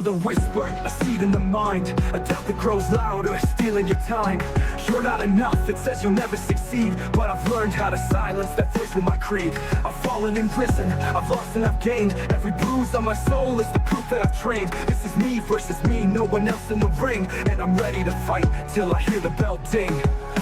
The whisper, a seed in the mind, a doubt that grows louder, stealing your time. You're not enough, it says you'll never succeed, but I've learned how to silence that voice with my creed. I've fallen in prison, I've lost and I've gained. Every bruise on my soul is the proof that I've trained. This is me versus me, no one else in the ring, and I'm ready to fight till I hear the bell ding.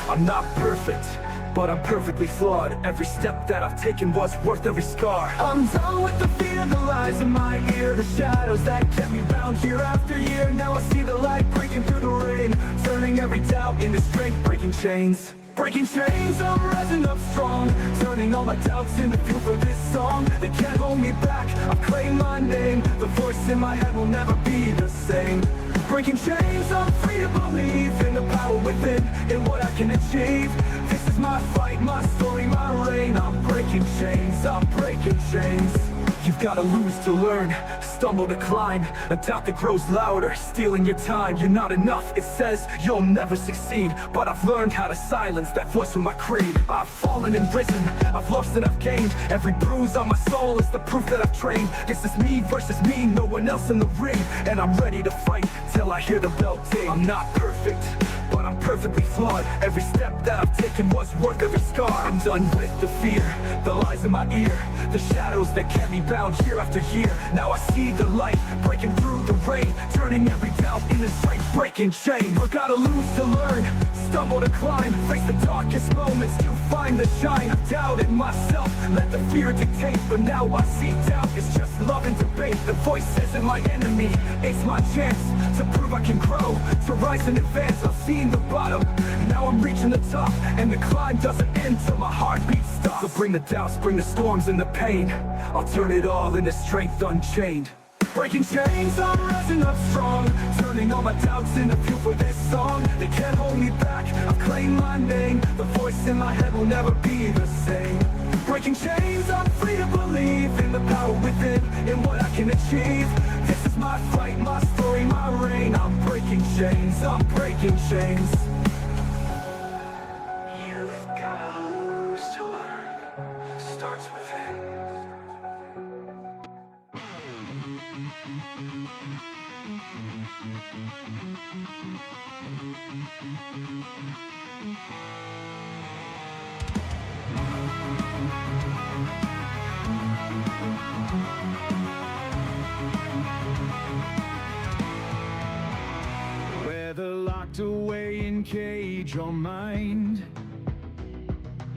I'm not perfect, but I'm perfectly flawed. Every step that I've taken was worth every scar. I'm done with the fear, the lies in my ear, the shadows that kept me bound year after year. Now I see the light breaking through the rain, turning every doubt into strength, breaking chains. Breaking chains, I'm rising up strong, turning all my doubts into fuel for this song. They can't hold me back, I've claimed my name. The voice in my head will never be the same. Breaking chains, I'm free to believe in the power within, in what I can achieve. This is my fight, my story, my reign. I'm breaking chains, I'm breaking chains. You've gotta lose to learn, stumble to climb. A doubt that grows louder, stealing your time. You're not enough, it says you'll never succeed, but I've learned how to silence that voice with my creed. I've fallen and risen, I've lost and I've gained. Every bruise on my soul is the proof that I've trained. This is me versus me, no one else in the ring, and I'm ready to fight till I hear the bell ding. I'm not perfect, but I'm perfectly flawed. Every step that I've taken was worth every scar. I'm done with the fear, the lies in my ear, the shadows that kept me bound year after year. Now I see the light breaking through the rain, turning every doubt into strength, breaking chains. But gotta lose to learn, stumble to climb, face the darkest moments to find the shine. I've doubted myself, let the fear dictate, but now I see doubt is just love and debate. The voice isn't my enemy, it's my chance to prove I can grow, to rise and advance. I've seen the bottom, now I'm reaching the top, and the climb doesn't end till my heartbeat stops. So bring the doubts, bring the storms and the pain, I'll turn it all into strength unchained. Breaking chains, I'm rising up strong, turning all my doubts into fuel for this song. They can't hold me back, I've claimed my name. The voice in my head will never be the same. Breaking chains, I'm free to believe in the power within, in what I can achieve. This is my fight, my story, my reign. I'm breaking chains, I'm breaking chains. You've gotta lose to learn, starts within. Whether locked away in cage or mind,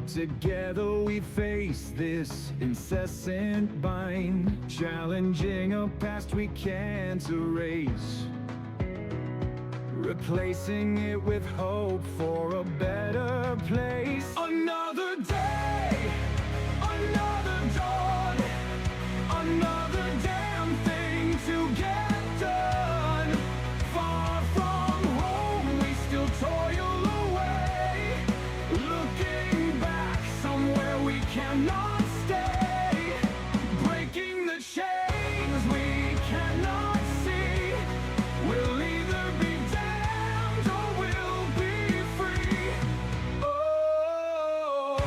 together we face this incessant bind, challenging a past we can't erase, replacing it with hope for a better place. Another day, another dawn, another damn thing to get done. Far from home, we still toil away, looking back somewhere we cannot stay, breaking the chains we cannot see. We'll either be damned or we'll be free. Oh,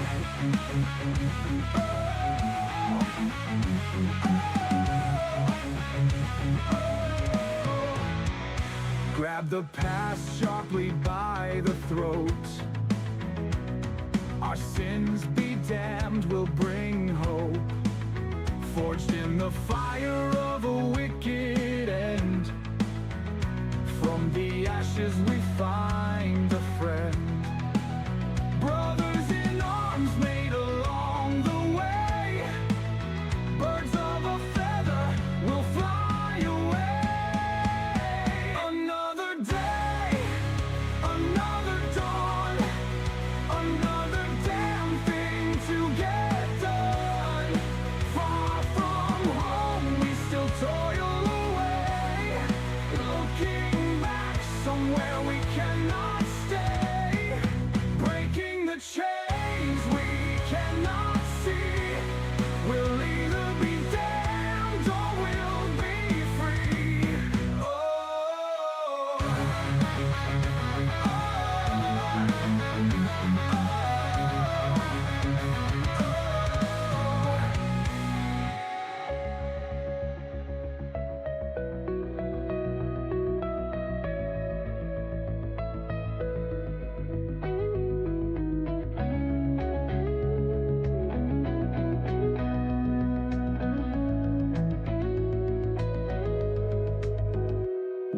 grab the past sharply by the throat. Our sins be damned, will bring hope, forged in the fire of a wicked end. From the ashes we find a friend, brothers in arms made along the way. Birds of a feather will fly away. Another day, another dawn, another damn thing to get done. Far from home, we still toil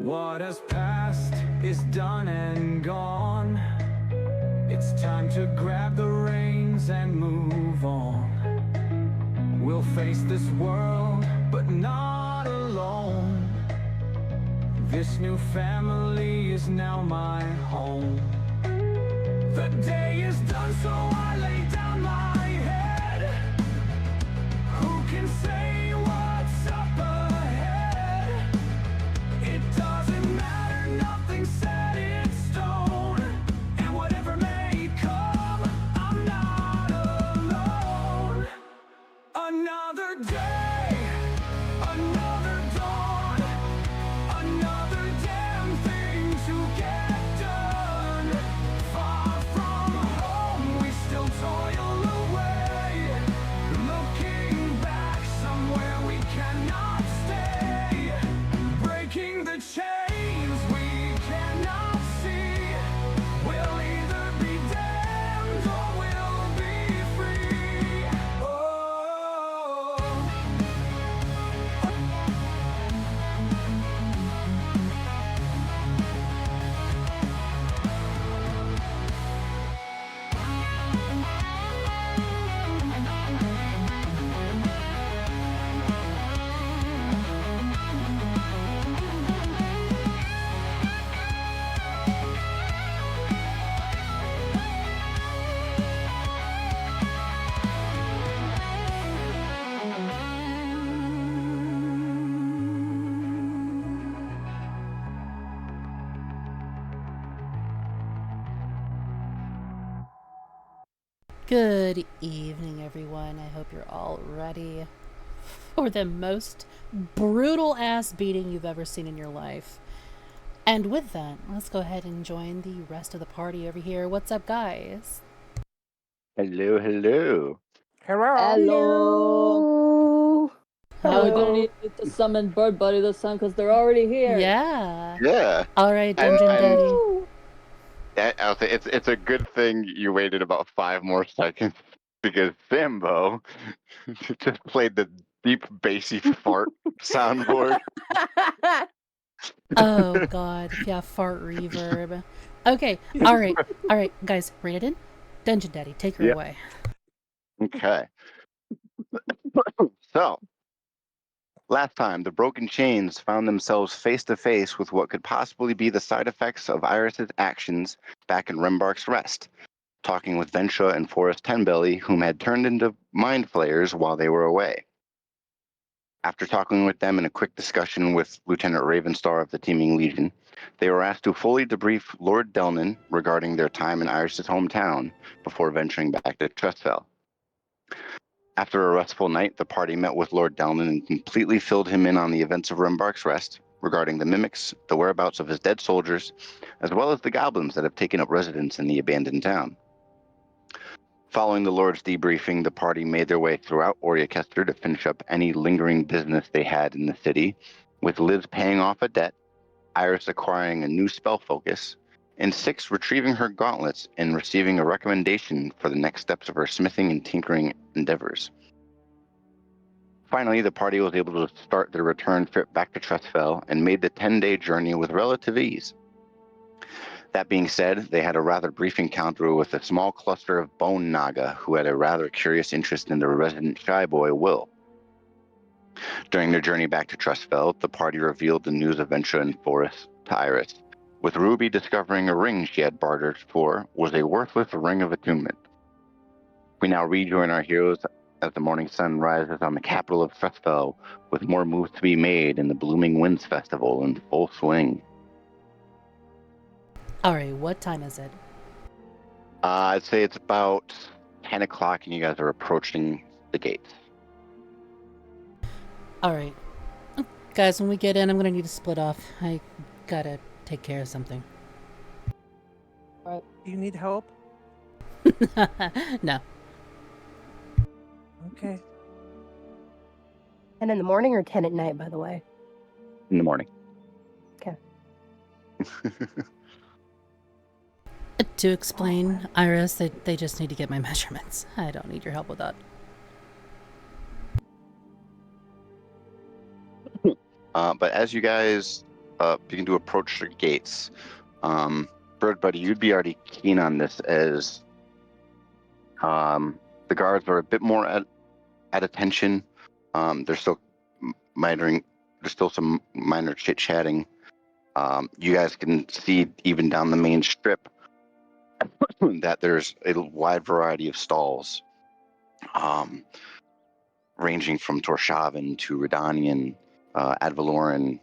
What has passed is done and gone. It's time to grab the reins and move on. We'll face this world, but not alone. This new family is now my home. The day is done, so I lay down my head. Who can say what's up ahead? It doesn't matter, nothing's set in stone. And whatever may come, I'm not alone. Another day, another dawn, another damn thing to get done. Far from home, we still toil away, looking back somewhere we cannot stay, breaking the chains we cannot see. We'll either be damned or we'll be free. Oh. Good evening, everyone. I hope you're all ready for the most brutal ass beating you've ever seen in your life. And with that, let's go ahead and join the rest of the party over here. What's up, guys? Hello, hello. Hello. Now we're gonna Hello. need to summon Bird Buddy this time because they're already here. Yeah. Yeah, All right, Dungeon And- Daddy. Woo! I'll say it's a good thing you waited about 5 more seconds because Sambo just played the deep bassy fart soundboard. Oh, God. Yeah, fart reverb. Okay. All right, guys, rein it in. Dungeon Daddy, take her Yeah. away. Okay. So, last time, the Broken Chains found themselves face to face with what could possibly be the side effects of Iris's actions back in Rembark's Rest, talking with Vensha and Forrest Tenbelly, whom had turned into mind flayers while they were away. After talking with them in a quick discussion with Lieutenant Ravenstar of the Teeming Legion, they were asked to fully debrief Lord Delnan regarding their time in Iris's hometown before venturing back to Trustfell. After a restful night, the party met with Lord Delnan and completely filled him in on the events of Rembark's Rest, regarding the mimics, the whereabouts of his dead soldiers, as well as the goblins that have taken up residence in the abandoned town. Following the Lord's debriefing, the party made their way throughout Oriakester to finish up any lingering business they had in the city, with Liz paying off a debt, Iris acquiring a new spell focus, and Sixx retrieving her gauntlets and receiving a recommendation for the next steps of her smithing and tinkering endeavors. Finally, the party was able to start their return trip back to Trustfell and made the 10-day journey with relative ease. That being said, they had a rather brief encounter with a small cluster of Bone Naga who had a rather curious interest in their resident shy boy, Will. During their journey back to Trustfell, the party revealed the news of Vensha and Forrest to Iris, with Ruby discovering a ring she had bartered for was a worthless ring of attunement. We now rejoin our heroes as the morning sun rises on the capital of Trustfell, with more moves to be made and the Blooming Winds Festival in full swing. All right, what time is it? I'd say it's about 10 o'clock and you guys are approaching the gates. All right. Guys, when we get in, I'm going to need to split off. I gotta take care of something. Do you need help? No. Okay. 10 in the morning or 10 at night, by the way? In the morning. Okay. To explain, Iris, they just need to get my measurements. I don't need your help with that. But as you guys You can do approach the gates. Bird Buddy, you'd be already keen on this as the guards are a bit more at attention. There's still some minor chit chatting. You guys can see even down the main strip that there's a wide variety of stalls, ranging from Torshavn to Redanian, Ad Valoran,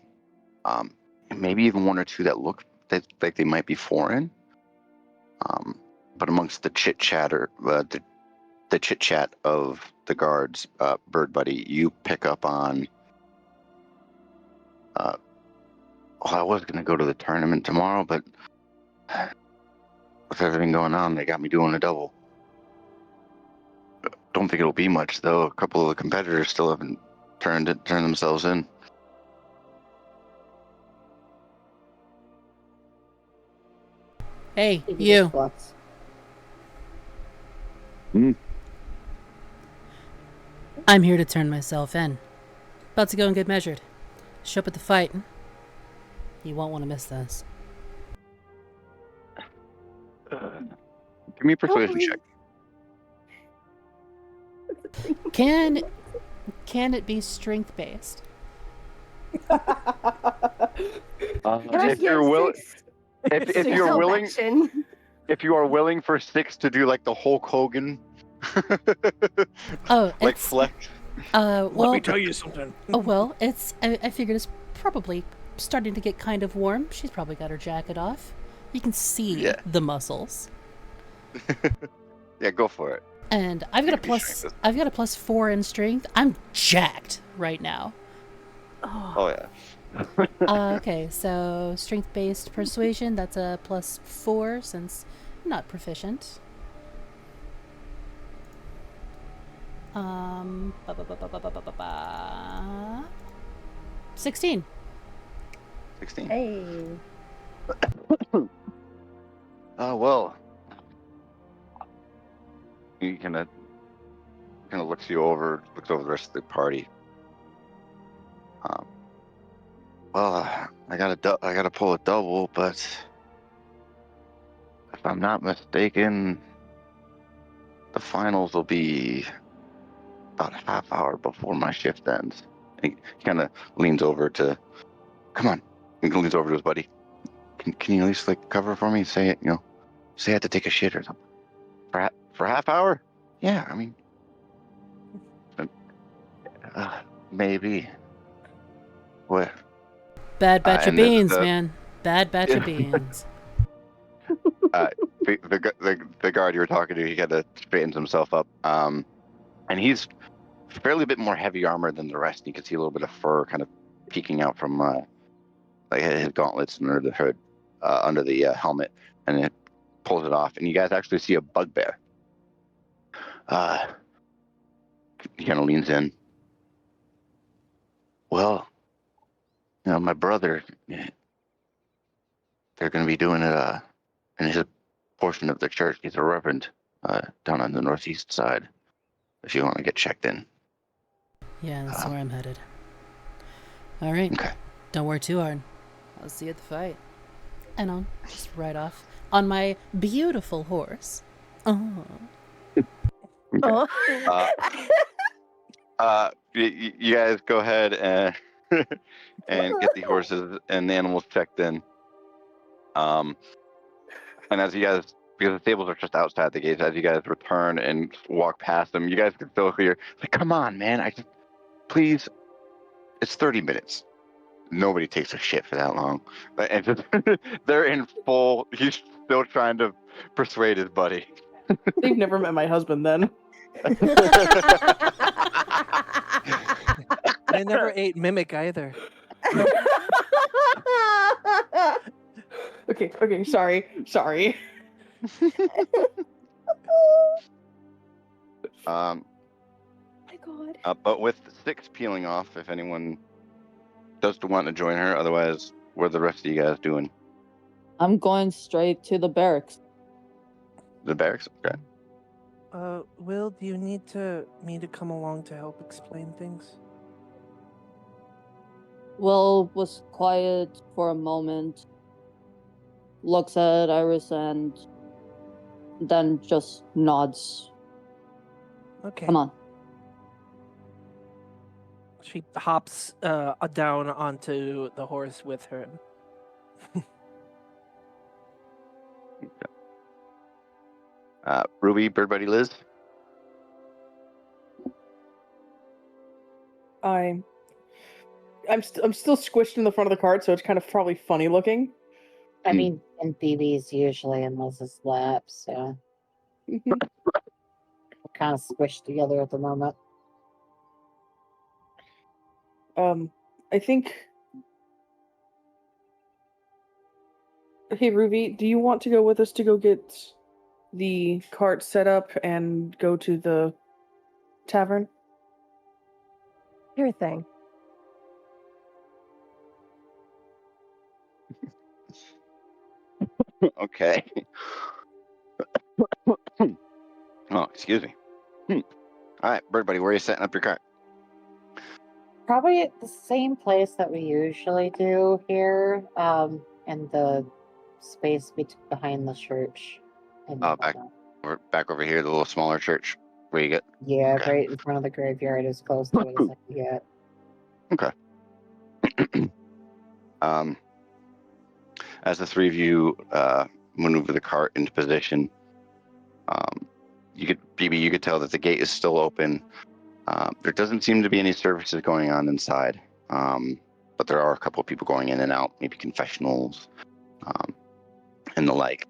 and maybe even one or two that look like they might be foreign. But amongst the chit chatter, the chit chat of the guards, Bird Buddy, you pick up on. I was gonna go to the tournament tomorrow, but with everything going on, they got me doing a double. Don't think it'll be much though. A couple of the competitors still haven't turned themselves in. Hey, you. I'm here to turn myself in. About to go and get measured. Show up at the fight. You won't want to miss this. Give me a persuasion check. Can it be strength based? If you're willing, if you're willing, if you are willing for Sixx to do like the Hulk Hogan, like flex. Well, let me tell you something. Oh well, I figured it's probably starting to get kind of warm. She's probably got her jacket off. You can see the muscles. Yeah, go for it. And I've got a +4 in strength. I'm jacked right now. Oh yeah. Okay, so strength-based persuasion, that's a +4 since I'm not proficient. 16. 16. Hey. Oh well. He kind of looks over the rest of the party. Well, I gotta pull a double, but if I'm not mistaken, the finals will be about a half hour before my shift ends. He kind of leans over to, come on. He leans over to his buddy. Can you at least like cover for me? Say it, say I have to take a shit or something. For a half hour? Yeah, I mean, maybe. What? Bad batch of beans, man. Bad batch of beans. The guard you were talking to, he kind of straightens himself up. And he's fairly a bit more heavy armored than the rest. You can see a little bit of fur kind of peeking out from like his gauntlets under the hood, under the helmet, and it pulls it off. And you guys actually see a bugbear. He kind of leans in. Well, my brother, they're going to be doing it in his portion of the church. He's a reverend down on the northeast side, if you want to get checked in. Yeah, that's where I'm headed. All right. Okay. Don't work too hard. I'll see you at the fight. And I'll just ride off on my beautiful horse. Oh. You guys go ahead and and get the horses and the animals checked in. And as you guys, because the stables are just outside the gates, as you guys return and walk past them, you guys can still hear, like, come on, man, please, it's 30 minutes. Nobody takes a shit for that long. And just, they're in full, he's still trying to persuade his buddy. They've never met my husband then. I never ate mimic either. Okay, sorry. My God. But with Sixx peeling off, if anyone does want to join her, otherwise, what are the rest of you guys doing? I'm going straight to the barracks. The barracks? Okay. Will, do you need me to come along to help explain things? Will was quiet for a moment, looks at Iris, and then just nods. Okay. Come on. She hops down onto the horse with her. Ruby, Bird Buddy, Liz. I'm still squished in the front of the cart, so it's kind of probably funny looking. I mean, and BB's usually in Liz's lap, so we're kind of squished together at the moment. I think. Hey, Ruby, do you want to go with us to go get the cart set up and go to the tavern? Sure thing. Okay. Oh, excuse me. All right, Bird Buddy, where are you setting up your cart? Probably at the same place that we usually do here, in the space behind the church. Back over here, the little smaller church where you get. Yeah, Okay. right in front of the graveyard, as close to it as I can get. Okay. As the three of you maneuver the cart into position, you could tell that the gate is still open. There doesn't seem to be any services going on inside, but there are a couple of people going in and out, maybe confessionals, and the like.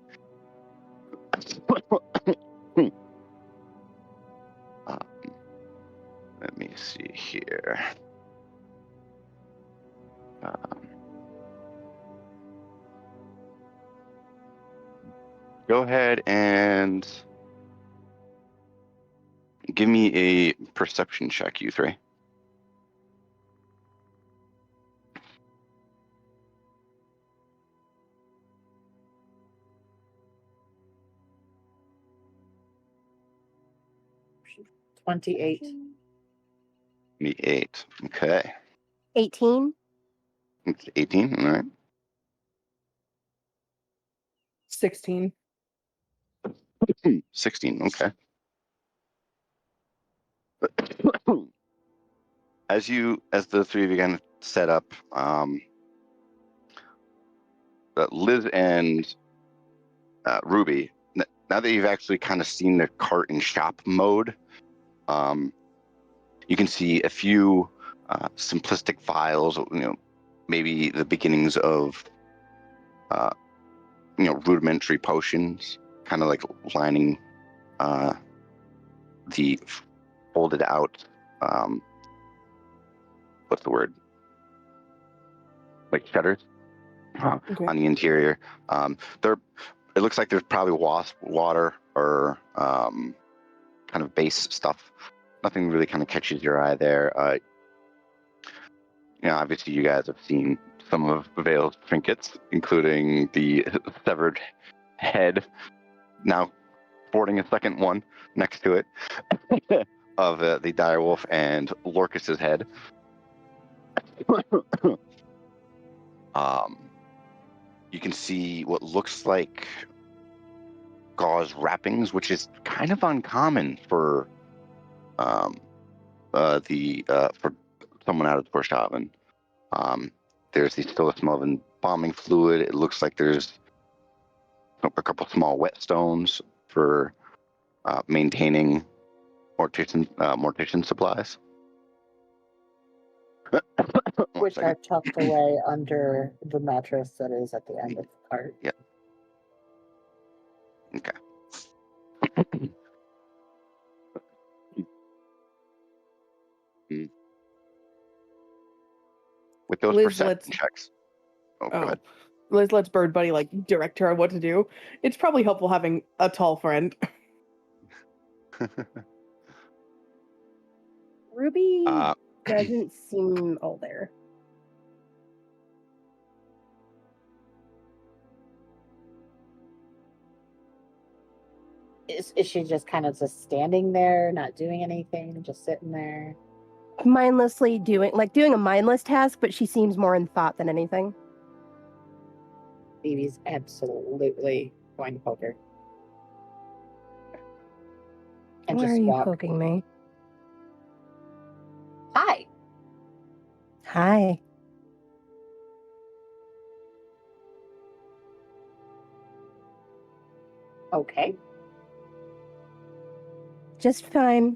Let me see here. Go ahead and give me a perception check, you three. $28. 8. Okay. 18. It's 18. All right. 16. 16. Okay. As the three of you kind of set up, Liz and Ruby, now that you've actually kind of seen the cart in shop mode, you can see a few simplistic files, maybe the beginnings of, rudimentary potions, kind of like lining the folded out, what's the word? Like shutters Okay. on the interior. It looks like there's probably water or kind of base stuff. Nothing really kind of catches your eye there. Obviously you guys have seen some of Vale's trinkets, including the severed head, now sporting a second one next to it, of the direwolf and Lorcus's head. You can see what looks like gauze wrappings, which is kind of uncommon for for someone out of the Bushhaven. There's still a smell of embalming fluid. It looks like there's a couple small whetstones for maintaining mortician supplies. Which are tucked away under the mattress that is at the end of the cart. Yeah. Okay. With those Liz perception checks. Go ahead. Liz lets Bird Buddy direct her on what to do. It's probably helpful having a tall friend. Ruby doesn't seem older. Is she just kind of just standing there, not doing anything, just sitting there? mindlessly doing a mindless task, but she seems more in thought than anything. Phoebe's absolutely going to poke her. And Why just are you walk. poking me? Hi. Hi. Okay. Just fine.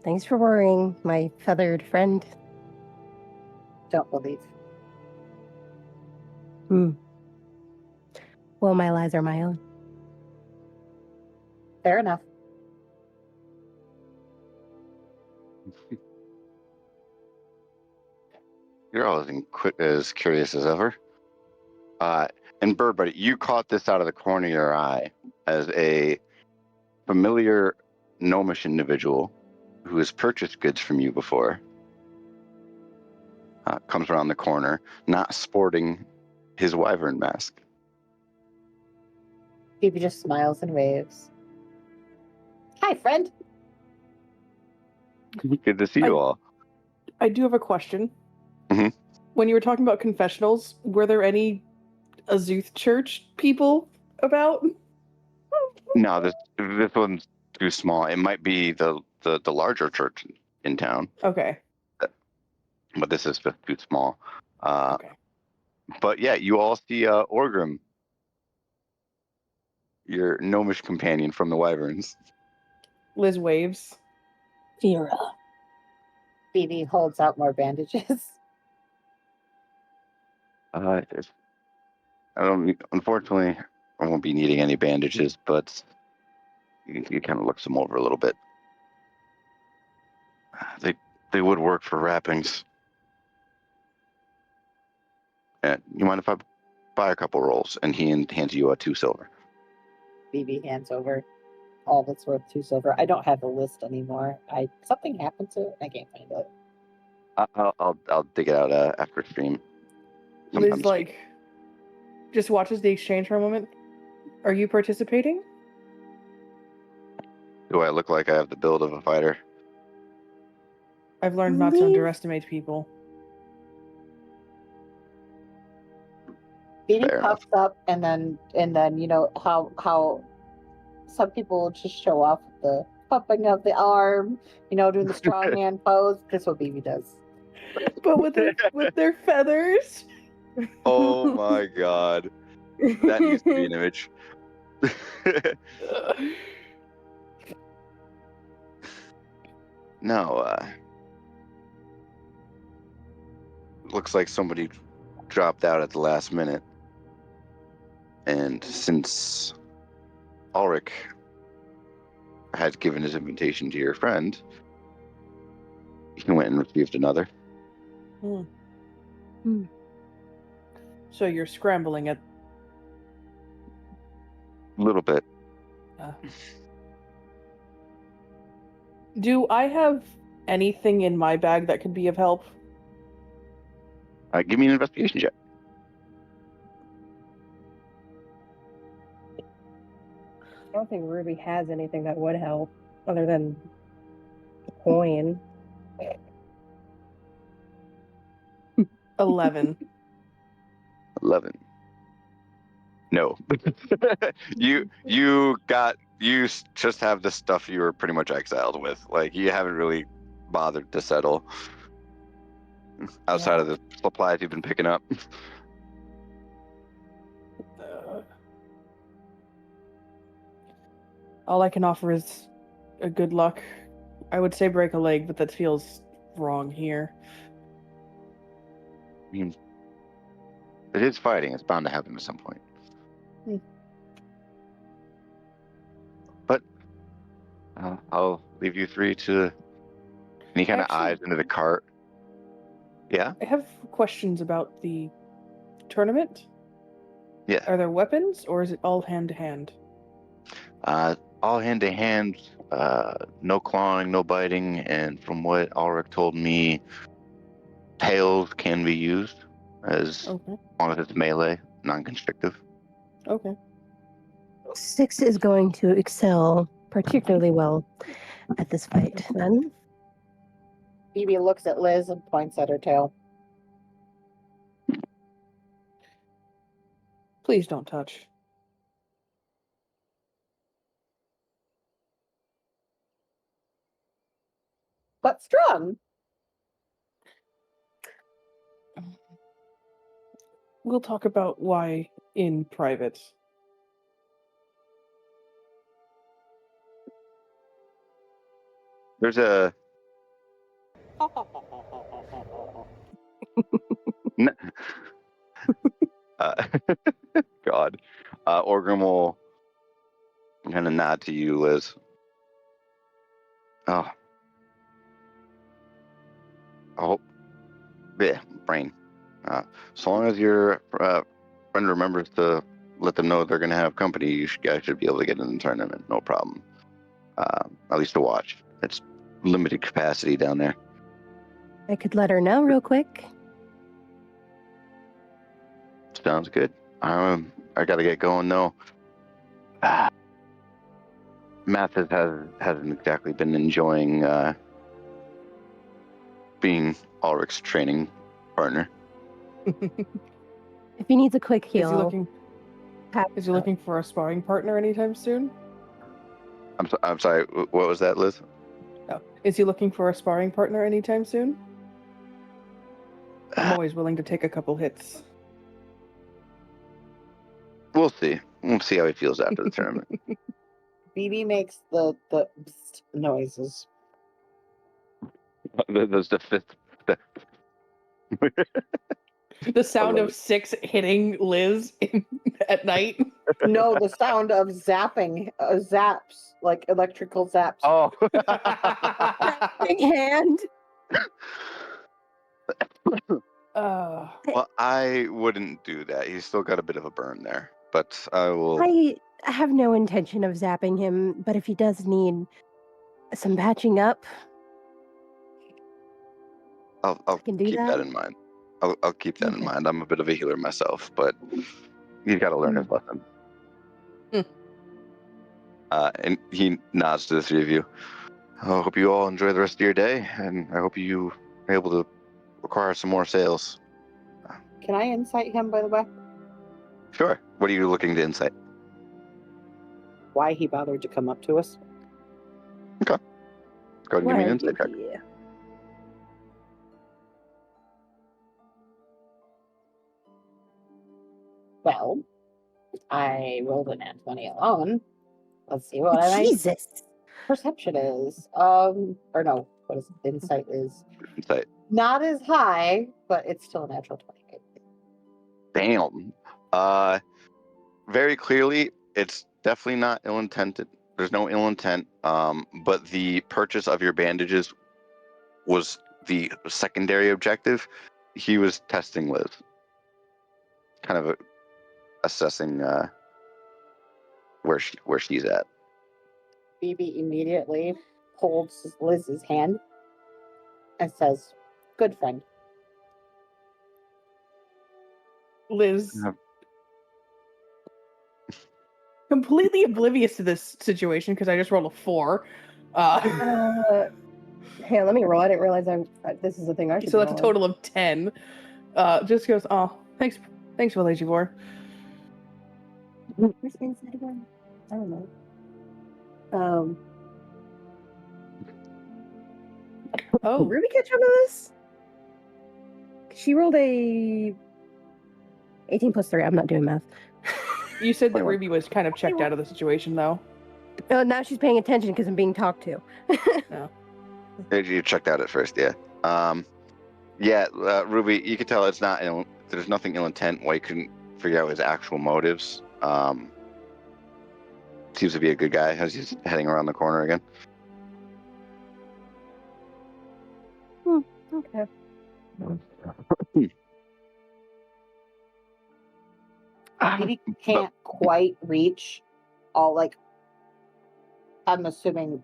Thanks for worrying, my feathered friend. Don't believe. Well, my lies are my own. Fair enough. You're all as curious as ever. And Bird Buddy, you caught this out of the corner of your eye as a familiar gnomish individual who has purchased goods from you before comes around the corner, not sporting his wyvern mask. Phoebe just smiles and waves. Hi, friend. Good to see you all. I do have a question. Mhm. When you were talking about confessionals, were there any Azuth Church people about? No, this one's too small. It might be the larger church in town, Okay. but this is just too small. Okay. But yeah, you all see Orgrim, your gnomish companion from the wyverns. Liz waves. Vera. Phoebe holds out more bandages. Unfortunately, I won't be needing any bandages, but you kind of looks them over a little bit. They would work for wrappings. You mind if I buy a couple rolls? And he hands you 2 silver. Phoebe hands over all that's worth 2 silver. I don't have the list anymore. Something happened to it. I can't find it. I'll dig it out after stream. Liz just watches the exchange for a moment. Are you participating? Do I look like I have the build of a fighter? I've learned not to underestimate people. Phoebe Fair puffs up and then you know how some people just show off the pumping of the arm, doing the strongman pose. That's what Phoebe does. But with their feathers. Oh my god. That needs to be an image. No, looks like somebody dropped out at the last minute. And since Ulrich had given his invitation to your friend, he went and received another. So you're scrambling it. A little bit. Do I have anything in my bag that could be of help? Give me an investigation check. I don't think Ruby has anything that would help other than a coin. 11. 11. No. you just have the stuff you were pretty much exiled with. Like, you haven't really bothered to settle outside of the supplies you've been picking up. All I can offer is a good luck. I would say break a leg, but that feels wrong here. I mean, it is fighting. It's bound to happen at some point. But I'll leave you 3 to any kind of eyes into the cart. Yeah? I have questions about the tournament. Yeah. Are there weapons, or is it all hand to hand? All hand to hand, no clawing, no biting, and from what Ulrich told me, tails can be used as long as it's melee, non-constrictive. Okay. Sixx is going to excel particularly well at this fight, then. Phoebe looks at Liz and points at her tail. Please don't touch. But strong. We'll talk about why in private. There's a N- God. Orgrim will kind of nod to you, Liz. Oh. Oh. Yeah, brain. So long as your friend remembers to let them know they're going to have company, you guys should be able to get in the tournament. No problem. At least to watch. It's limited capacity down there. I could let her know real quick. Sounds good. I got to get going, though. Mathis hasn't exactly been enjoying being Ulrich's training partner. If he needs a quick heal, Is he looking for a sparring partner anytime soon? I'm sorry. What was that, Liz? No. Is he looking for a sparring partner anytime soon? I'm always willing to take a couple hits. We'll see. We'll see how he feels after the tournament. Phoebe makes the psst noises. Those the fifth. The sound of it. Sixx hitting Liz at night. No, the sound of zapping, zaps, like electrical zaps. Oh. big hand. Well, I wouldn't do that. He's still got a bit of a burn there, but I will. I have no intention of zapping him, but if he does need some patching up, I'll can do keep that that. in mind. I'll keep that in mind. I'm a bit of a healer myself, but he's got to learn his lesson. And he nods to the three of you. I hope you all enjoy the rest of your day, and I hope you are able to acquire some more sales. Can I insight him, by the way? Sure. What are you looking to insight? Why he bothered to come up to us? Okay. Go ahead and give me an insight check. Yeah. Well, I rolled an nat 20 alone. Let's see what my Jesus. perception is. Or no, what is insight is? Insight. Not as high, but it's still a natural 20. Damn. Very clearly, it's definitely not ill-intended. There's no ill intent. But the purchase of your bandages was the secondary objective. He was testing Liz, kind of assessing where she's at. Phoebe immediately holds Liz's hand and says, "Good friend." Liz, Yeah. completely oblivious to this situation because I just rolled a 4. Hey, let me roll. I didn't realize this is a thing I should So that's a roll. total of 10. Just goes, oh, thanks, Villagivore. Where's inside again? I don't know. Oh, Ruby catch on to this? She rolled a 18 plus 3. I'm not doing math. you said that Ruby was kind of checked out of the situation, though. Oh, now she's paying attention because I'm being talked to. No. You checked out at first, yeah. Ruby, you could tell it's not. There's nothing ill intent. Why you couldn't figure out his actual motives. Seems to be a good guy as he's heading around the corner again. Okay. Phoebe can't quite reach all, like, I'm assuming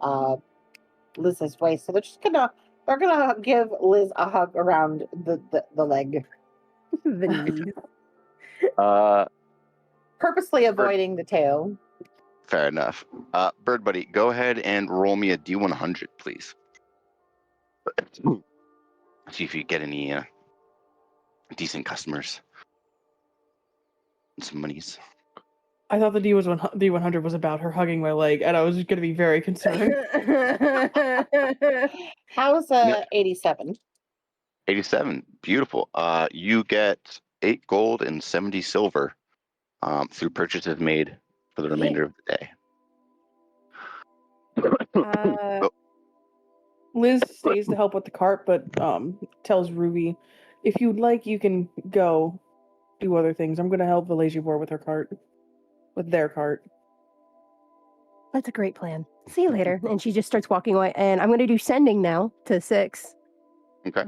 Liz's waist, so they're gonna give Liz a hug around the leg, The need. purposely avoiding the tail. Fair enough. Bird Buddy, go ahead and roll me a D100, please. see if you get any decent customers and some monies. I thought the D100 was about her hugging my leg, and I was going to be very concerned. How's Yep. 87? 87, beautiful. You get 8 gold and 70 silver through purchases made for the remainder of the day. Oh, Liz stays to help with the cart, but tells Ruby, if you'd like, you can go do other things. I'm going to help the lazy boar with their cart. That's a great plan. See you later. And she just starts walking away. And I'm going to do sending now to Sixx. okay.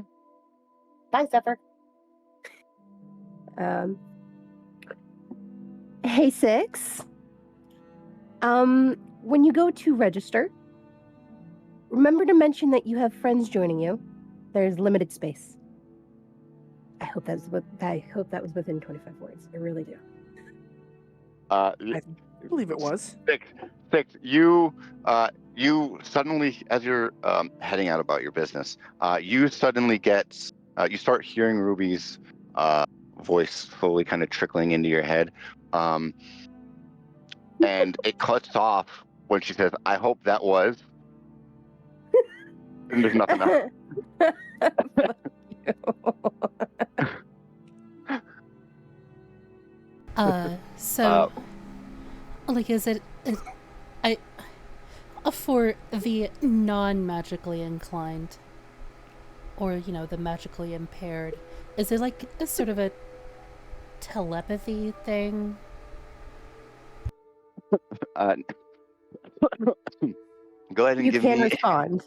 Bye, Zephyr. Hey, Sixx. When you go to register, remember to mention that you have friends joining you. There's limited space. I hope that was within 25 words. I really do. I believe it was. Sixx, you suddenly, as you're heading out about your business, you suddenly you start hearing Ruby's voice slowly kind of trickling into your head, and it cuts off when she says, "I hope that was," and there's nothing else. So, like, for the non-magically inclined, or, the magically impaired, is it like a sort of a telepathy thing? Go ahead and You give can me. respond.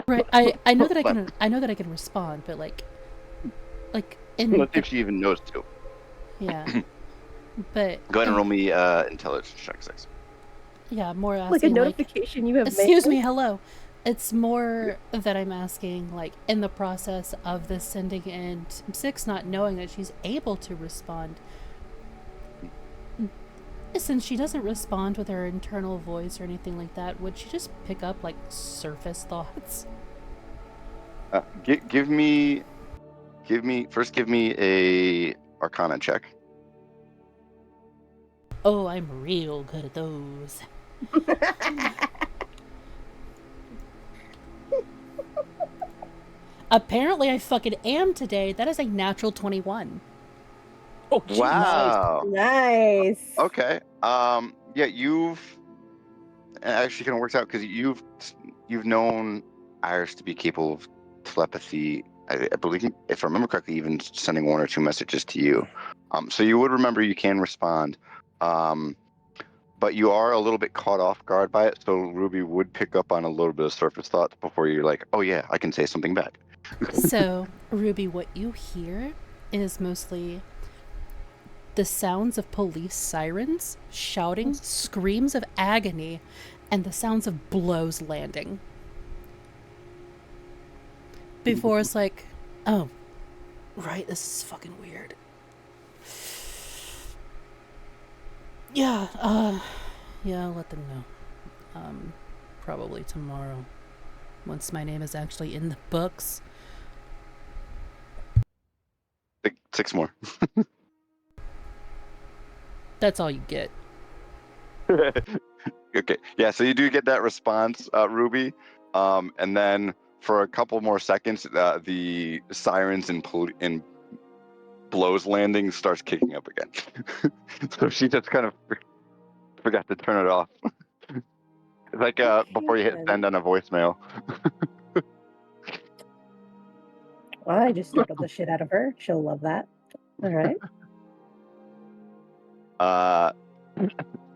Right. I know that I can respond, but like in. Let's see if she even knows to. Yeah. But go ahead and roll me intelligence check, Sixx. Yeah, more asking like a notification you have. Excuse me, hello. It's more that I'm asking, like, in the process of this sending and Sixx not knowing that she's able to respond. Since she doesn't respond with her internal voice or anything like that, would she just pick up, like, surface thoughts? Give me a Arcana check. Oh, I'm real good at those. Apparently I fucking am today. That is a natural 21. Oh, wow. Nice. Okay. Yeah, you've actually kind of works out because you've known Iris to be capable of telepathy. I believe, if I remember correctly, even sending 1 or 2 messages to you. So you would remember you can respond. But you are a little bit caught off guard by it, so Ruby would pick up on a little bit of surface thoughts before you're like, oh yeah, I can say something back. So, Ruby, what you hear is mostly the sounds of police sirens, shouting, screams of agony, and the sounds of blows landing. Before it's like, oh, right, this is fucking weird. Yeah, I'll let them know. Probably tomorrow, once my name is actually in the books. 6 more. That's all you get. Okay, yeah, so you do get that response, Ruby, and then for a couple more seconds, the sirens and blows landing starts kicking up again. So she just kind of forgot to turn it off. It's like before you hit send on a voicemail. Well, I just tickled the shit out of her. She'll love that. All right.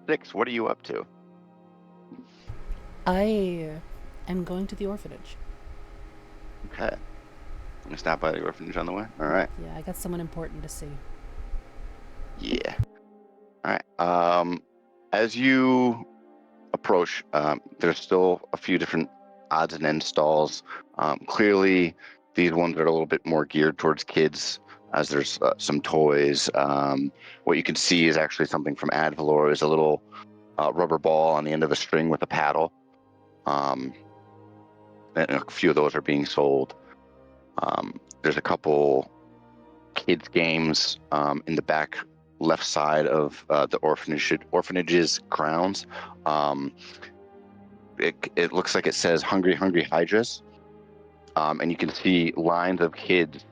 Sixx, what are you up to? I am going to the orphanage. Okay. I'm gonna stop by the orphanage on the way. All right. Yeah, I got someone important to see. Yeah. All right. As you approach, there's still a few different odds and ends stalls. Clearly, these ones are a little bit more geared towards kids, as there's some toys. What you can see is actually something from Advalor, is a little rubber ball on the end of a string with a paddle. And a few of those are being sold. There's a couple kids games in the back left side of the orphanage's grounds. It looks like it says "Hungry Hungry Hydras," and you can see lines of kids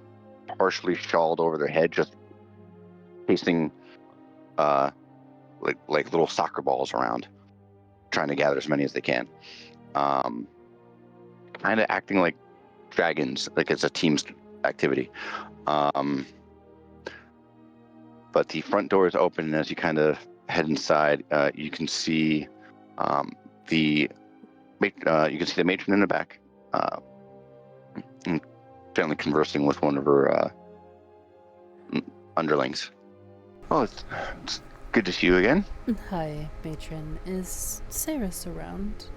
partially shawled over their head, just chasing like little soccer balls around, trying to gather as many as they can. Kind of acting like dragons, like it's a team activity. But the front door is open, and as you kind of head inside, you can see the matron in the back, gently conversing with one of her underlings. Oh, it's good to see you again. Hi, matron. Is Sixx around?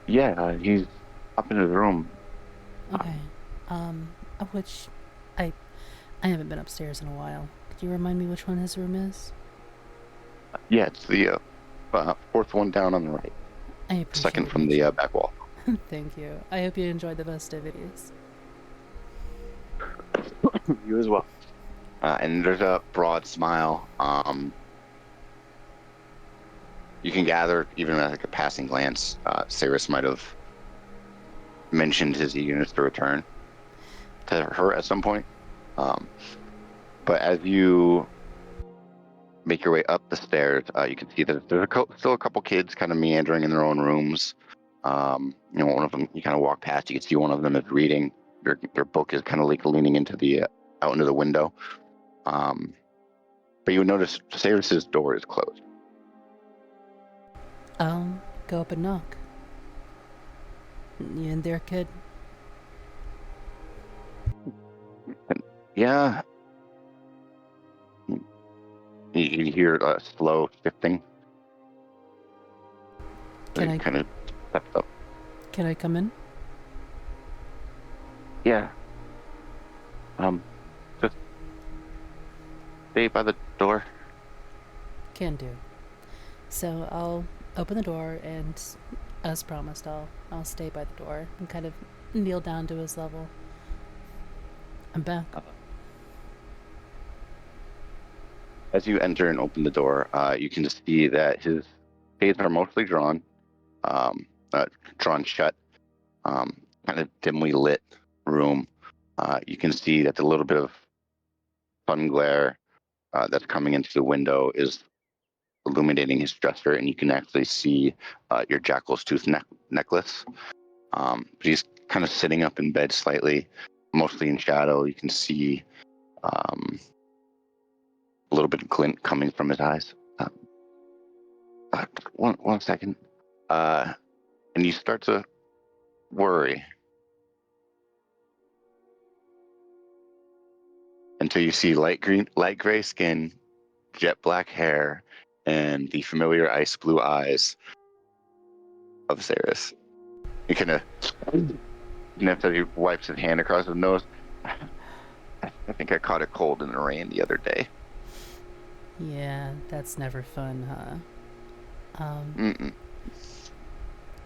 Yeah, he's up in his room. Okay. Which I haven't been upstairs in a while. Could you remind me which one his room is? Yeah, it's the fourth one down on the right. I appreciate Second it, from the back wall. Thank you. I hope you enjoyed the festivities. You as well. And there's a broad smile. You can gather, even at like a passing glance, Sixx might have mentioned his eagerness to return to her at some point. But as you make your way up the stairs, you can see that there's still a couple kids kind of meandering in their own rooms. One of them, you kind of walk past, you can see one of them is reading. Their book is kind of leaning into the out into the window. But you notice Sixx's door is closed. Go up and knock. You in there, kid? Yeah. You hear a slow shifting. Can I kind of steps up? Can I come in? Yeah. Just stay by the door. Can do. So I'll open the door, and as promised, I'll stay by the door and kind of kneel down to his level. I'm back. As you enter and open the door, you can see that his shades are mostly drawn shut. Kind of dimly lit room. You can see that the little bit of sun glare that's coming into the window is illuminating his dresser, and you can actually see your jackal's tooth necklace. But he's kind of sitting up in bed slightly, mostly in shadow. You can see a little bit of glint coming from his eyes. One second. And you start to worry until you see light gray skin, jet black hair, and the familiar ice blue eyes of Sixx. He kind of, after he wipes his hand across his nose, I think I caught a cold in the rain the other day. Yeah, that's never fun, huh? Mm-mm.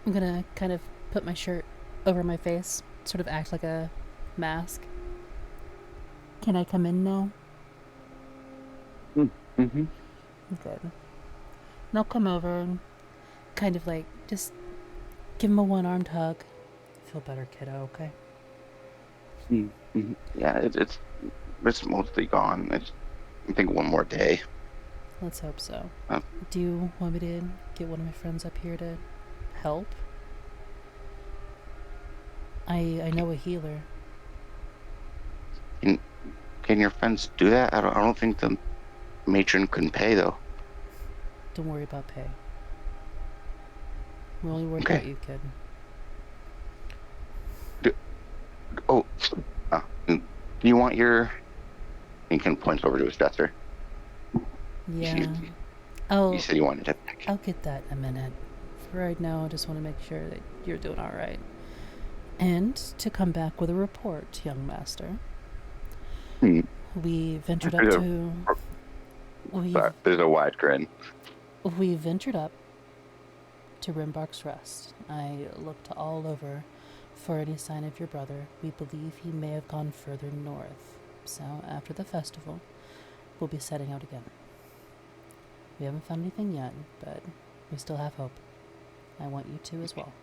I'm gonna kind of put my shirt over my face, sort of act like a mask. Can I come in now? Mm-hmm. Good. And I'll come over and kind of like just give him a one-armed hug. Feel better, kiddo, okay? Mm-hmm. Yeah, it's mostly gone. I think one more day. Let's hope so. Do you want me to get one of my friends up here to help? I know a healer. Can your friends do that? I don't think the matron can pay though. Don't worry about pay. We're only worried Okay. about you, kid. Do you want your... He kind of points over to his dresser. Yeah. You said you wanted it back. I'll get that in a minute. For right now, I just want to make sure that you're doing all right. And to come back with a report, young master. We ventured up to... Sorry, there's a wide grin. We ventured up to Rimbark's Rest. I looked all over for any sign of your brother. We believe he may have gone further north. So, after the festival, we'll be setting out again. We haven't found anything yet, but we still have hope. I want you to as well.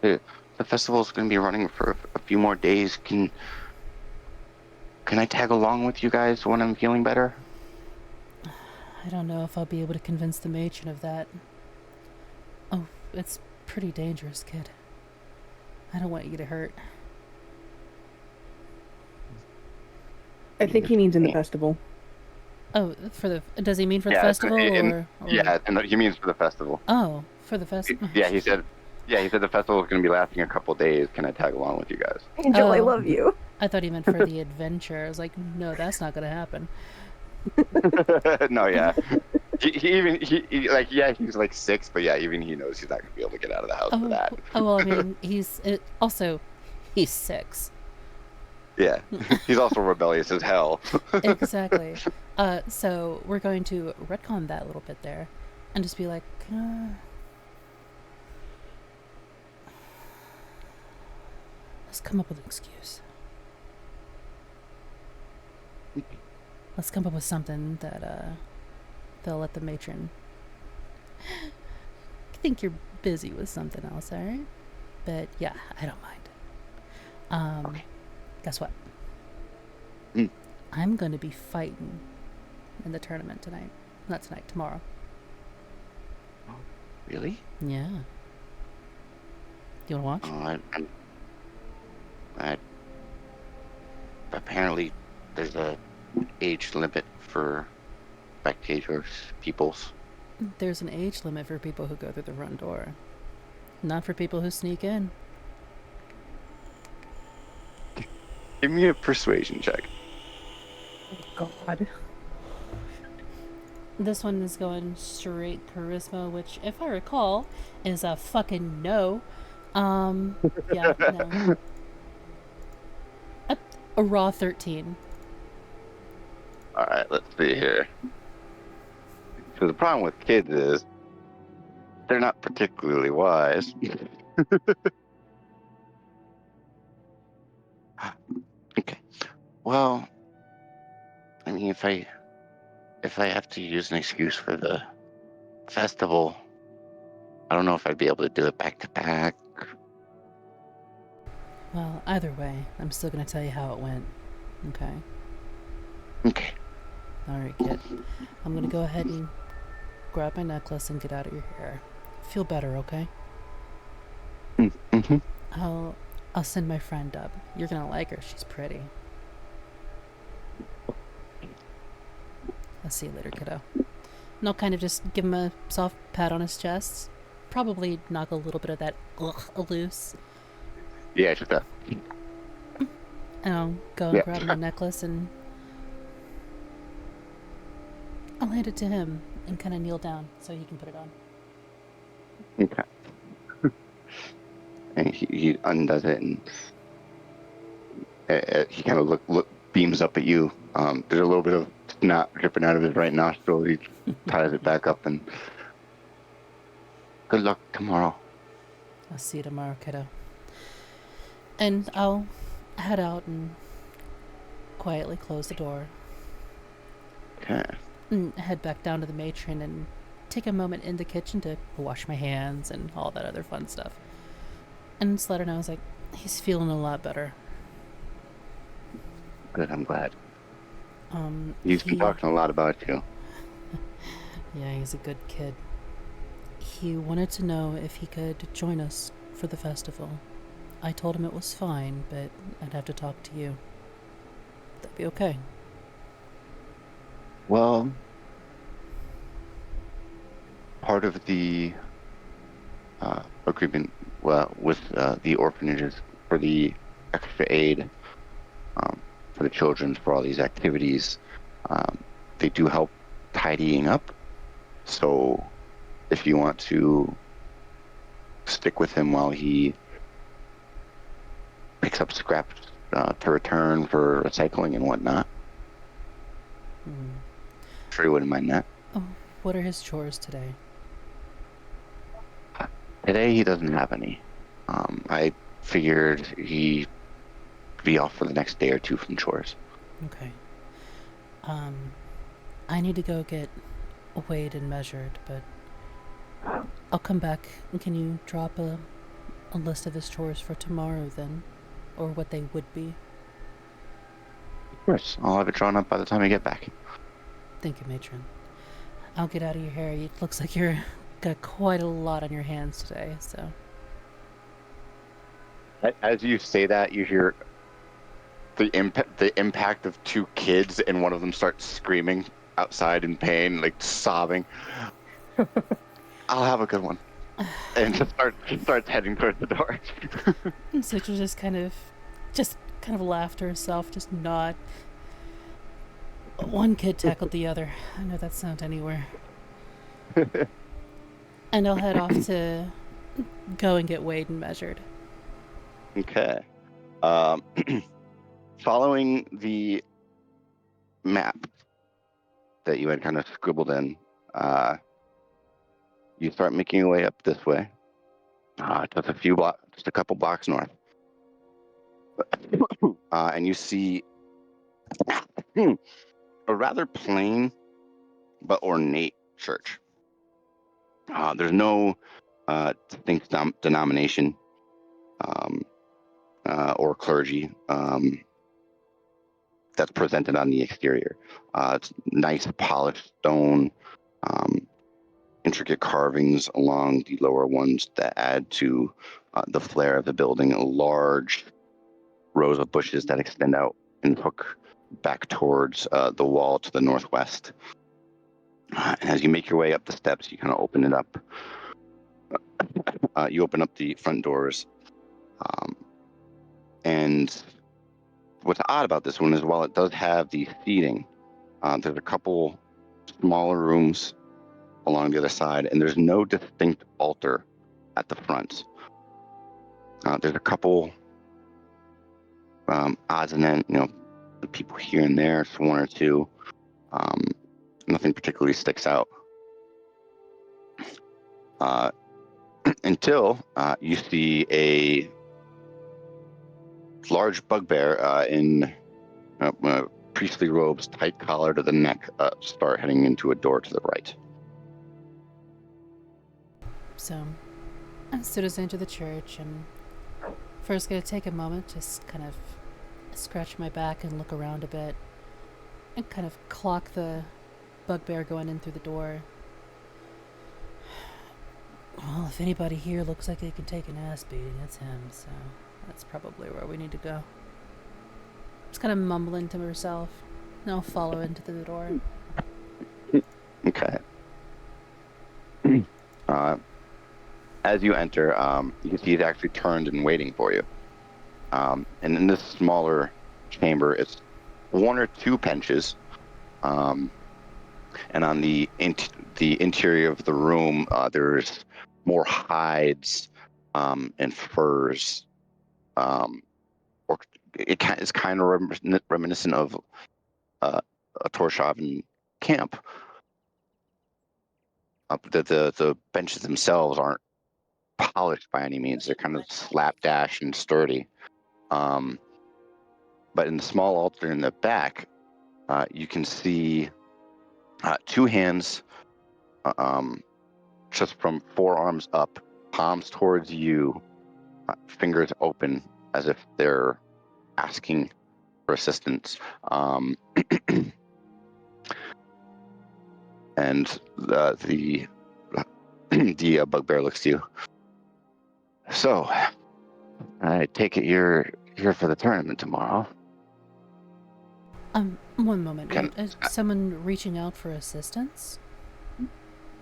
The festival's going to be running for a few more days. Can I tag along with you guys when I'm feeling better? I don't know if I'll be able to convince the matron of that. Oh, it's pretty dangerous, kid. I don't want you to get hurt. I think he means in the festival. Oh, does he mean for the festival or? Yeah, and he means for the festival. Oh, for the festival. Yeah, he said the festival is going to be lasting a couple days. Can I tag along with you guys? Angel, I love you. I thought he meant for the adventure. I was like, no, that's not going to happen. No, yeah. He's like 6, but yeah, even he knows he's not going to be able to get out of the house for that. Oh, well, I mean, he's 6. Yeah, he's also rebellious as hell. Exactly. So we're going to retcon that a little bit there and just be like, let's come up with an excuse. Let's come up with something that they'll let the matron think you're busy with something else, alright? But yeah, I don't mind. Okay. Guess what? Mm. I'm going to be fighting in the tournament tonight. Not tonight, tomorrow. Really? Yeah. You want to watch? I apparently there's a age limit for spectators, peoples. There's an age limit for people who go through the front door. Not for people who sneak in. Give me a persuasion check. Oh, God. This one is going straight charisma, which, if I recall, is a fucking no. Yeah, no. A raw 13. Alright, let's see here. So the problem with kids is they're not particularly wise. Okay. Well, I mean, if I have to use an excuse for the festival, I don't know if I'd be able to do it back to back. Well, either way, I'm still going to tell you how it went. Okay? Okay. Alright, kid. I'm going to go ahead and grab my necklace and get out of your hair. Feel better, okay? Mm-hmm. I'll send my friend up. You're going to like her. She's pretty. I'll see you later, kiddo. And I'll kind of just give him a soft pat on his chest. Probably knock a little bit of that loose. Yeah, just that. And I'll go and grab my necklace and I'll hand it to him and kind of kneel down so he can put it on. Okay. And he undoes it and he kind of beams up at you. There's a little bit of snot dripping out of his right nostril. He ties it back up and good luck tomorrow. I'll see you tomorrow, kiddo. And I'll head out and quietly close the door. Okay. And head back down to the matron and take a moment in the kitchen to wash my hands and all that other fun stuff. And just let her know, I was like, he's feeling a lot better. Good, I'm glad. He's been talking a lot about you. Yeah, he's a good kid. He wanted to know if he could join us for the festival. I told him it was fine, but I'd have to talk to you. That'd be okay. Well, part of the agreement with the orphanages for the extra aid for the children for all these activities, they do help tidying up. So if you want to stick with him while he picks up scraps to return for recycling and whatnot, sure you wouldn't mind that. Oh, what are his chores today? Today he doesn't have any. I figured he'd be off for the next day or two from chores. Okay. I need to go get weighed and measured, but I'll come back. Can you drop a list of his chores for tomorrow then? Or what they would be? Of course, I'll have it drawn up by the time I get back. Thank you, matron. I'll get out of your hair. It looks like you're got quite a lot on your hands today, so. As you say that, you hear the impact of two kids, and one of them starts screaming outside in pain, like sobbing. I'll have a good one, and just starts heading towards the door. And Sixx just kind of laughed to herself, just nod. One kid tackled the other. I know that sound anywhere. And I'll head off to go and get weighed and measured. Okay. Following the map that you had kind of scribbled in, you start making your way up this way. Just a couple blocks north. And you see a rather plain but ornate church. There's no distinct denomination or clergy that's presented on the exterior. It's nice polished stone, intricate carvings along the lower ones that add to the flair of the building. Large rows of bushes that extend out and hook back towards the wall to the northwest. And as you make your way up the steps, you kind of open it up. You open up the front doors. And what's odd about this one is while it does have the seating, there's a couple smaller rooms along the other side, and there's no distinct altar at the front. There's a couple odds and ends, people here and there, just one or two. Nothing particularly sticks out. Until you see a large bugbear in priestly robes, tight collar to the neck, start heading into a door to the right. So, as soon as I enter the church, I'm first going to take a moment, just kind of scratch my back and look around a bit, and kind of clock the bugbear going in through the door. Well, if anybody here looks like they can take an ass beating, it's him, so that's probably where we need to go. Just kind of mumbling to myself, and I'll follow into the door. Okay. As you enter, you can see he's actually turned and waiting for you. And in this smaller chamber, it's one or two benches. And on the interior of the room, there's more hides and furs. Or it's kind of reminiscent of a Torshaven camp. The benches themselves aren't polished by any means. They're kind of slapdash and sturdy. But in the small altar in the back, you can see two hands, just from forearms up, palms towards you, fingers open as if they're asking for assistance. And the bugbear looks to you. So, I take it you're here for the tournament tomorrow. One moment. Is someone reaching out for assistance?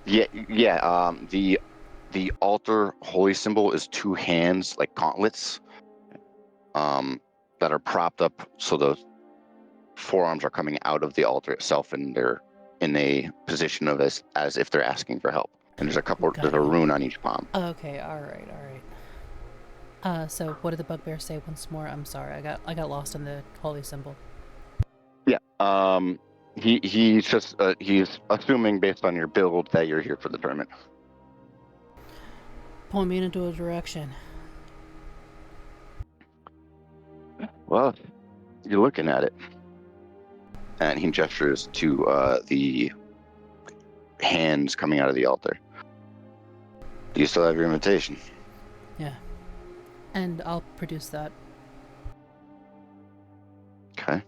Yeah. The altar holy symbol is two hands, like gauntlets, that are propped up, so the forearms are coming out of the altar itself, and they're in a position of as if they're asking for help. And there's a rune on each palm. Okay, all right. So what did the bugbear say once more? I'm sorry, I got lost in the holy symbol. Yeah. He's just he's assuming based on your build that you're here for the tournament. Point me into a direction. Well, you're looking at it. And he gestures to the hands coming out of the altar. Do you still have your invitation? Yeah. And I'll produce that. Okay.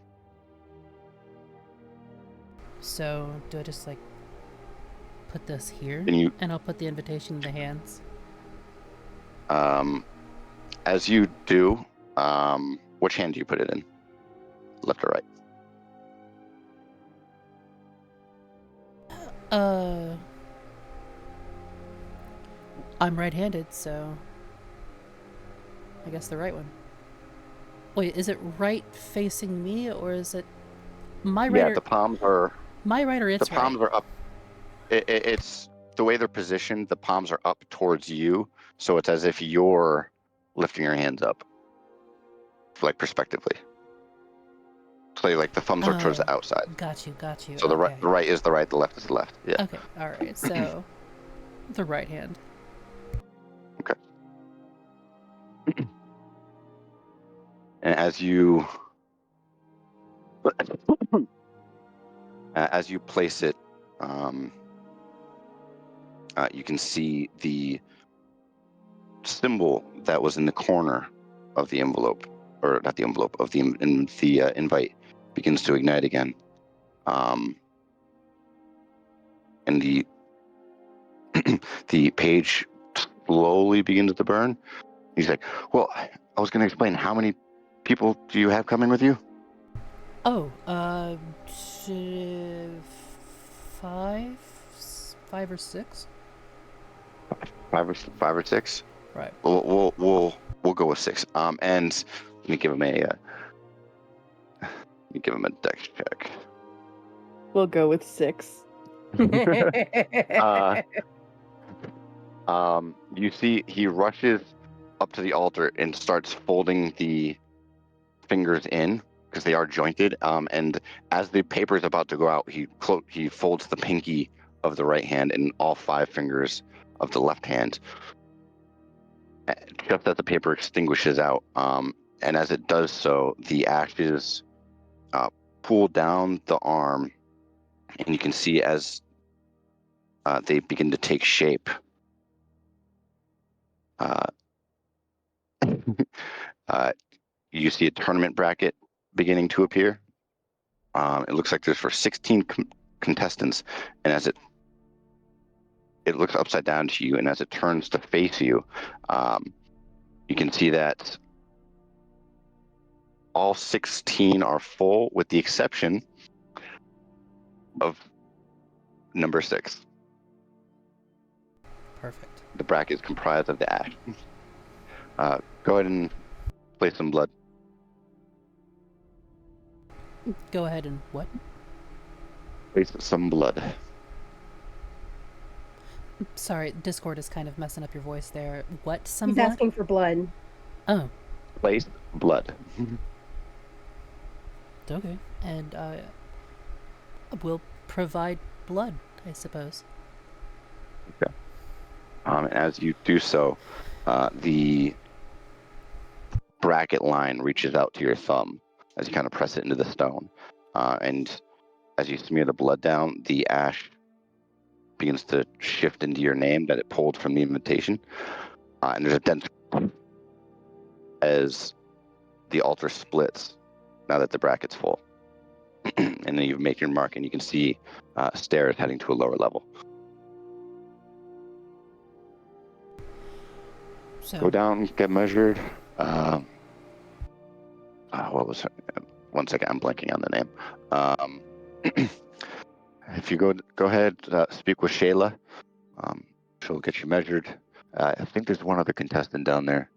So, do I just, like, put this here? And I'll put the invitation in the hands? As you do, which hand do you put it in? Left or right? I'm right-handed, so I guess the right one. Wait, is it right facing me, or is it my right? Yeah, the palms are. My right or its the palms right? are up. It's the way they're positioned. The palms are up towards you, so it's as if you're lifting your hands up, like prospectively. So like the thumbs are towards the outside. Got you. So the right is the right, the left is the left. Yeah. Okay, all right. So the right hand. Okay. And as you place it, you can see the symbol that was in the corner of the envelope, or not the envelope, of the invite begins to ignite again. And the the page slowly begins to burn. He's like, well, I was going to explain, how many people do you have coming with you? Oh, 5 or 6. Five or six. Right. We'll go with 6. And let me give him a dex check. We'll go with 6. You see, he rushes up to the altar and starts folding the fingers in because they are jointed. And as the paper is about to go out, he folds the pinky of the right hand and all 5 fingers of the left hand. Just as the paper extinguishes out, and as it does so, the ashes pool down the arm, and you can see as they begin to take shape. You see a tournament bracket beginning to appear. It looks like there's for 16 contestants, and as it looks upside down to you, and as it turns to face you, you can see that all 16 are full, with the exception of number 6. Perfect. The bracket is comprised of the ash. Go ahead and place some blood. Go ahead and what? Place some blood. Sorry, Discord is kind of messing up your voice there. What? He's asking for blood. Oh. Place blood. Okay. And we'll provide blood, I suppose. Okay. And as you do so, the bracket line reaches out to your thumb as you kind of press it into the stone. And as you smear the blood down, the ash begins to shift into your name that it pulled from the invitation. And there's a dense as the altar splits now that the bracket's full. And then you make your mark, and you can see stairs heading to a lower level. So, go down, get measured. What was it? 1 second, I'm blanking on the name. If you go ahead, speak with Shayla. She'll get you measured. I think there's one other contestant down there.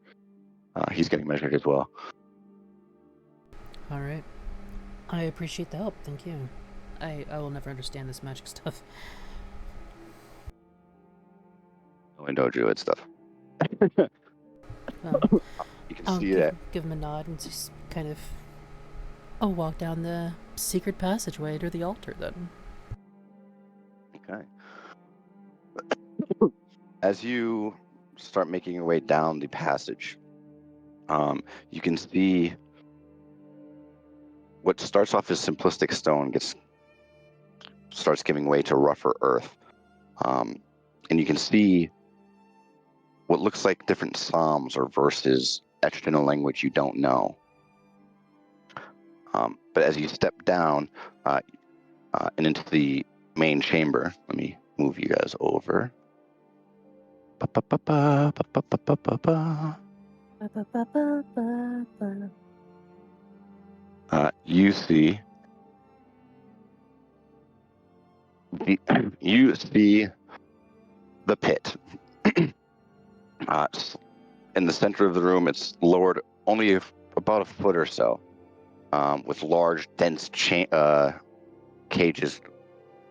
He's getting measured as well. All right. I appreciate the help. Thank you. I will never understand this magic stuff. I know druid stuff. You can I'll see that. Give him a nod and just kind of. I'll walk down the secret passageway to the altar then. Okay. As you start making your way down the passage, you can see what starts off as simplistic stone starts giving way to rougher earth. And you can see what looks like different psalms or verses etched in a language you don't know. But as you step down and into the main chamber, let me move you guys over. You see the pit. In the center of the room, it's lowered only about a foot or so, with large, dense cages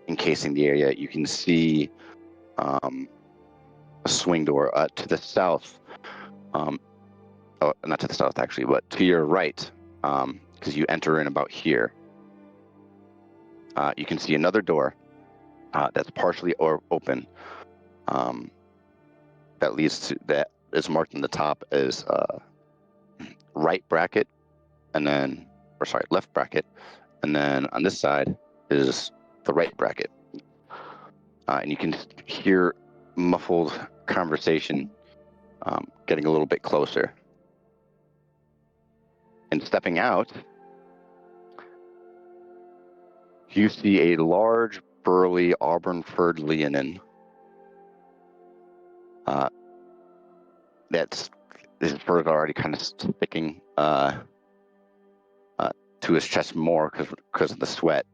encasing the area. You can see a swing door to the south. Not to the south, actually, but to your right, because you enter in about here. You can see another door that's partially open. That is marked in the top as left bracket, and then on this side is the right bracket. And you can hear muffled conversation getting a little bit closer. And stepping out, you see a large, burly, auburn-furred leonin. His fur is already kind of sticking to his chest more because of the sweat.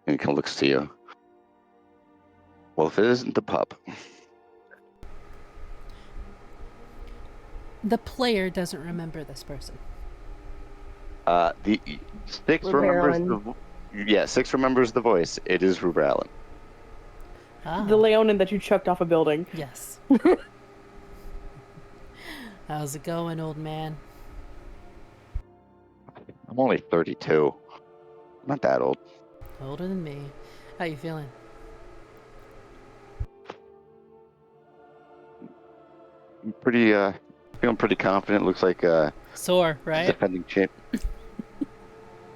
And he kind of looks to you. Well, if it isn't the pup. The player doesn't remember this person. Sixx remembers the voice. It is Rubralin. Ah. The Leonin that you chucked off a building. Yes. How's it going, old man? I'm only 32. I'm not that old. Older than me. How you feeling? I'm feeling pretty confident. Looks like Sore, right? defending champ.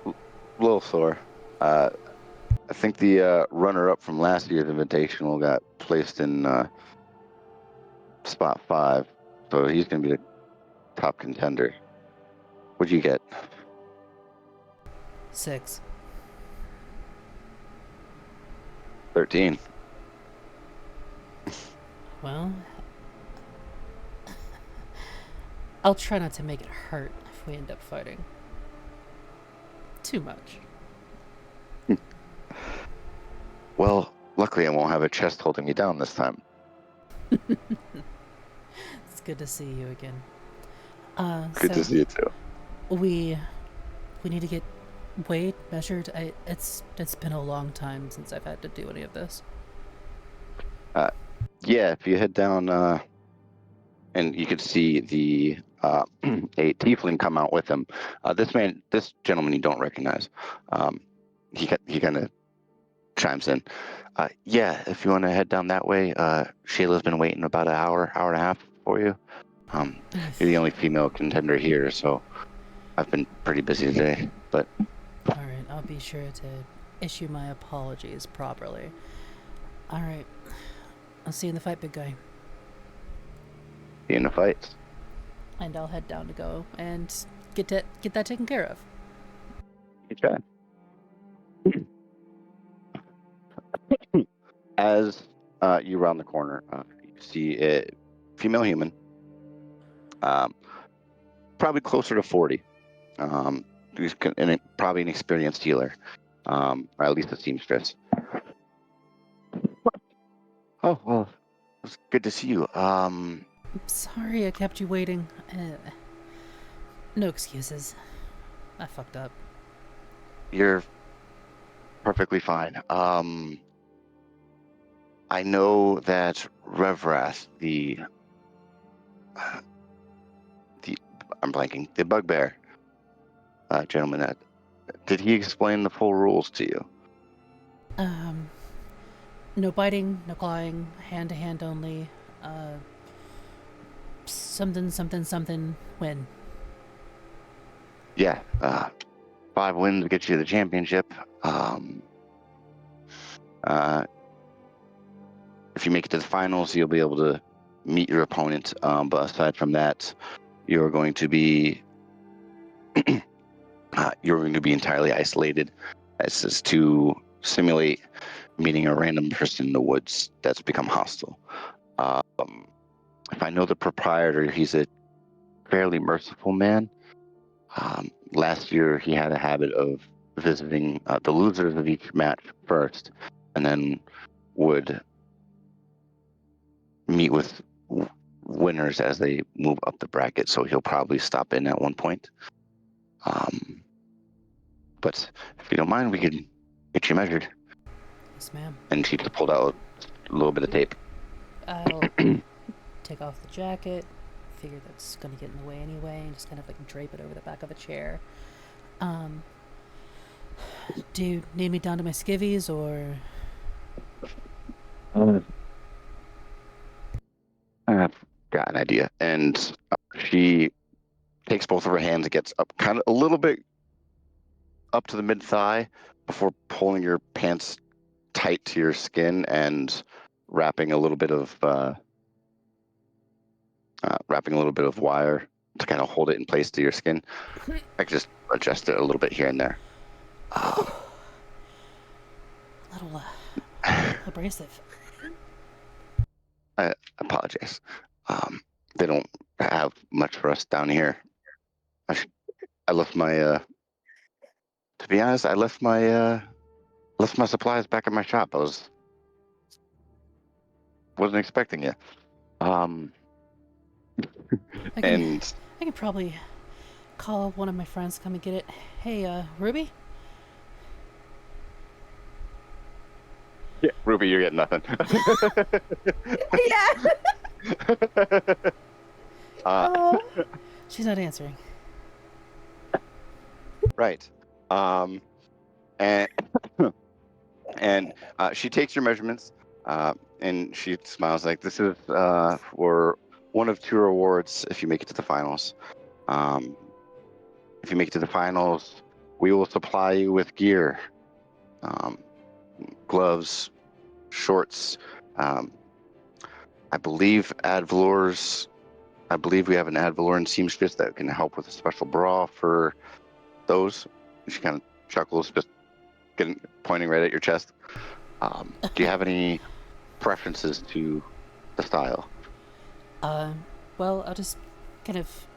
A little sore. I think the runner-up from last year's Invitational got placed in spot 5, so he's going to be the top contender. What'd you get? 6. 13. Well, I'll try not to make it hurt if we end up fighting. Too much. Well, luckily I won't have a chest holding me down this time. It's good to see you again. Good to see you too. We need to get weighed, measured. It's been a long time since I've had to do any of this. Yeah, if you head down, and you could see a tiefling come out with him. This gentleman you don't recognize. He kind of chimes in. Yeah, if you want to head down that way, Shayla's been waiting about an hour and a half for you. You're the only female contender here, so I've been pretty busy today. But all right, I'll be sure to issue my apologies properly. All right, I'll see you in the fight, big guy. See you in the fight. And I'll head down to go and get that taken care of. You try. As you round the corner, you see a female human, probably closer to 40. Probably an experienced healer, or at least a seamstress. Oh, well, it's good to see you. Sorry I kept you waiting. No excuses. I fucked up. You're perfectly fine. I know that Revrath, I'm blanking, the bugbear gentleman, did he explain the full rules to you? No biting, no clawing, hand to hand only. Something, when. Yeah, 5 wins get you the championship. If you make it to the finals, you'll be able to meet your opponent. But aside from that, you're going to be entirely isolated. This is to simulate meeting a random person in the woods that's become hostile. If I know the proprietor, he's a fairly merciful man. Last year, he had a habit of visiting the losers of each match first, and then would meet with winners as they move up the bracket. So he'll probably stop in at one point. But if you don't mind, we can get you measured. Yes, ma'am. And she just pulled out a little bit of tape. I'll take off the jacket. Figure that's gonna get in the way anyway, and just kind of like drape it over the back of a chair. Do you need me down to my skivvies, or? I've got an idea. And she takes both of her hands and gets up kind of a little bit up to the mid-thigh before pulling your pants tight to your skin and wrapping a little bit of wire to kind of hold it in place to your skin. I can just adjust it a little bit here and there. A little abrasive. I apologize. They don't have much for us down here. I left my to be honest, I left my supplies back at my shop. I wasn't expecting you. I can probably call one of my friends to come and get it. Hey, Ruby? Yeah, Ruby, you're getting nothing. Yeah. She's not answering. Right. And she takes your measurements, and she smiles like, this is for one of 2 rewards if you make it to the finals. If you make it to the finals, we will supply you with gear, gloves, shorts. I believe we have an ad valorem seamstress that can help with a special bra for those. She kind of chuckles, just pointing right at your chest. Do you have any preferences to the style? Well, I'll just kind of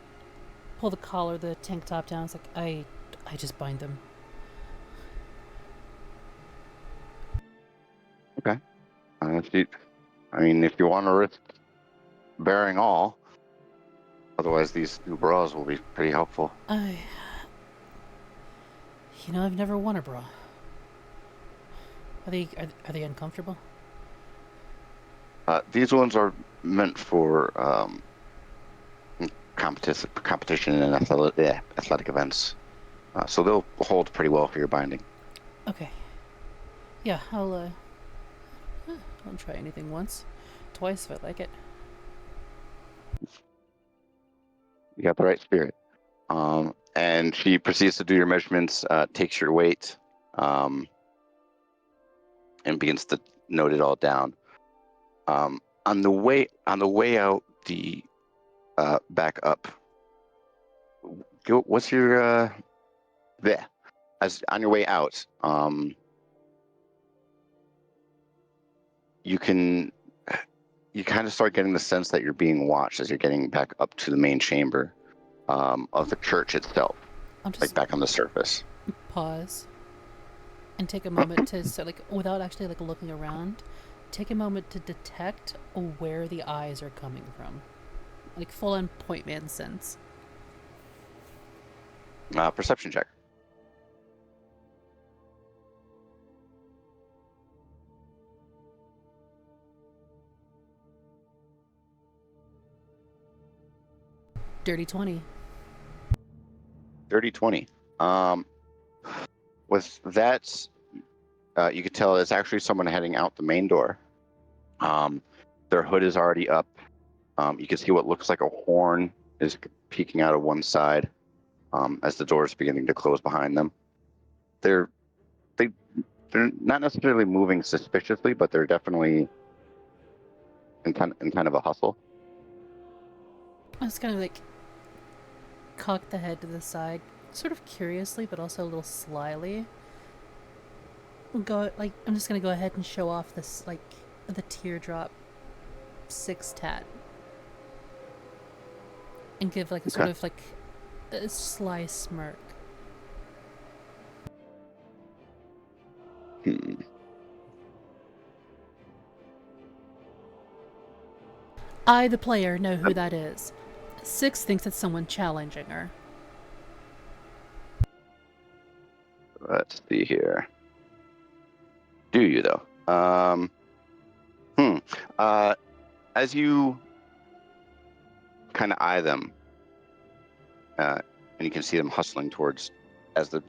pull the collar, the tank top down. It's like, I just bind them. Okay. If you want to risk bearing all, otherwise these new bras will be pretty helpful. I've never worn a bra. Are they uncomfortable? These ones are meant for competition and athletic events, so they'll hold pretty well for your binding. Okay. Yeah, I'll try anything once, twice if I like it. You got the right spirit. And she proceeds to do your measurements, takes your weight, and begins to note it all down. On the way out, the back up. What's your there? As on your way out, you kind of start getting the sense that you're being watched as you're getting back up to the main chamber of the church itself, like back on the surface. Pause and take a moment to, so like, without actually like looking around, take a moment to detect where the eyes are coming from, like full on point man sense. Perception check. Dirty 20. Dirty 20. With that, you could tell it's actually someone heading out the main door. Their hood is already up. You can see what looks like a horn is peeking out of one side as the door is beginning to close behind them. they're not necessarily moving suspiciously, but they're definitely in kind of a hustle. I was kind of like cock the head to the side, sort of curiously, but also a little slyly. I'm just gonna go ahead and show off this, like, the teardrop Sixx tat. And give, like, a sort of, like, a sly smirk. I, the player, know who that is. Sixx thinks it's someone challenging her. Let's see here. Do you, though? As you kind of eye them, and you can see them hustling towards, as the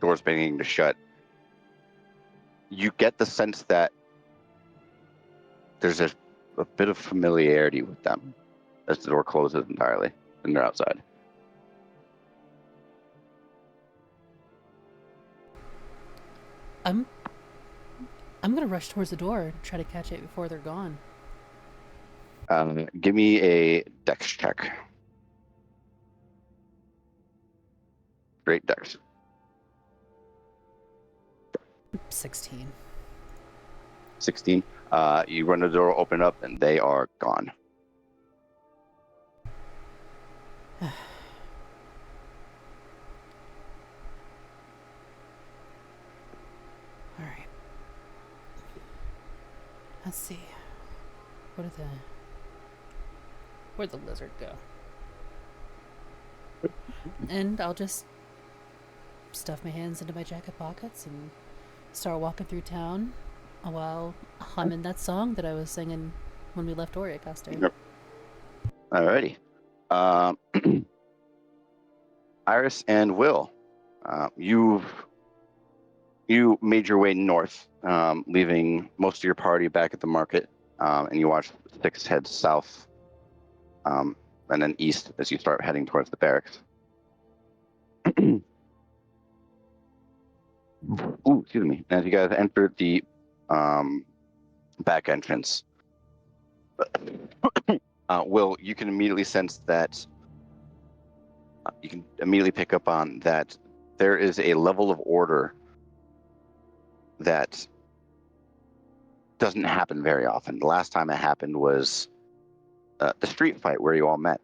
door's beginning to shut, you get the sense that there's a bit of familiarity with them as the door closes entirely and they're outside. I'm gonna rush towards the door and try to catch it before they're gone. Give me a dex check. Great dex. 16. 16. You run the door, open up, and they are gone. Alright. Let's see. Where'd the lizard go? And I'll just stuff my hands into my jacket pockets and start walking through town while humming that song that I was singing when we left Oriacaster. Yep. Alrighty. Iris and Will, you made your way north, leaving most of your party back at the market, and you watch Sixx head south, and then east as you start heading towards the barracks. Ooh, excuse me. As you guys enter the back entrance, Will, you can immediately sense that. You can immediately pick up on that there is a level of order that doesn't happen very often. The last time it happened was the street fight where you all met.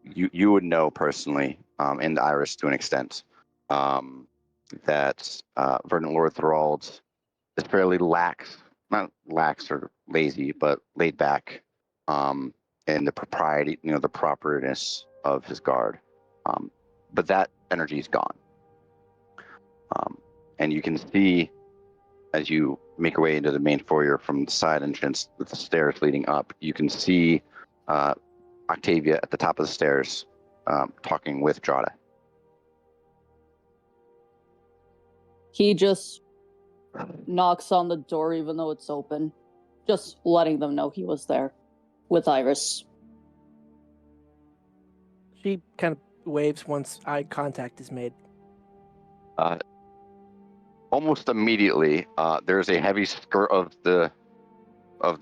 You would know personally, and Iris to an extent, that Verdant Lord Thrald is fairly not lax or lazy, but laid back, in the propriety, the properness of his guard. But that energy is gone. And you can see, as you make your way into the main foyer from the side entrance with the stairs leading up, you can see Octavia at the top of the stairs, talking with Drada. He just knocks on the door even though it's open, just letting them know he was there with Iris. She kind of waves once eye contact is made. Almost immediately, there's a heavy skirt of the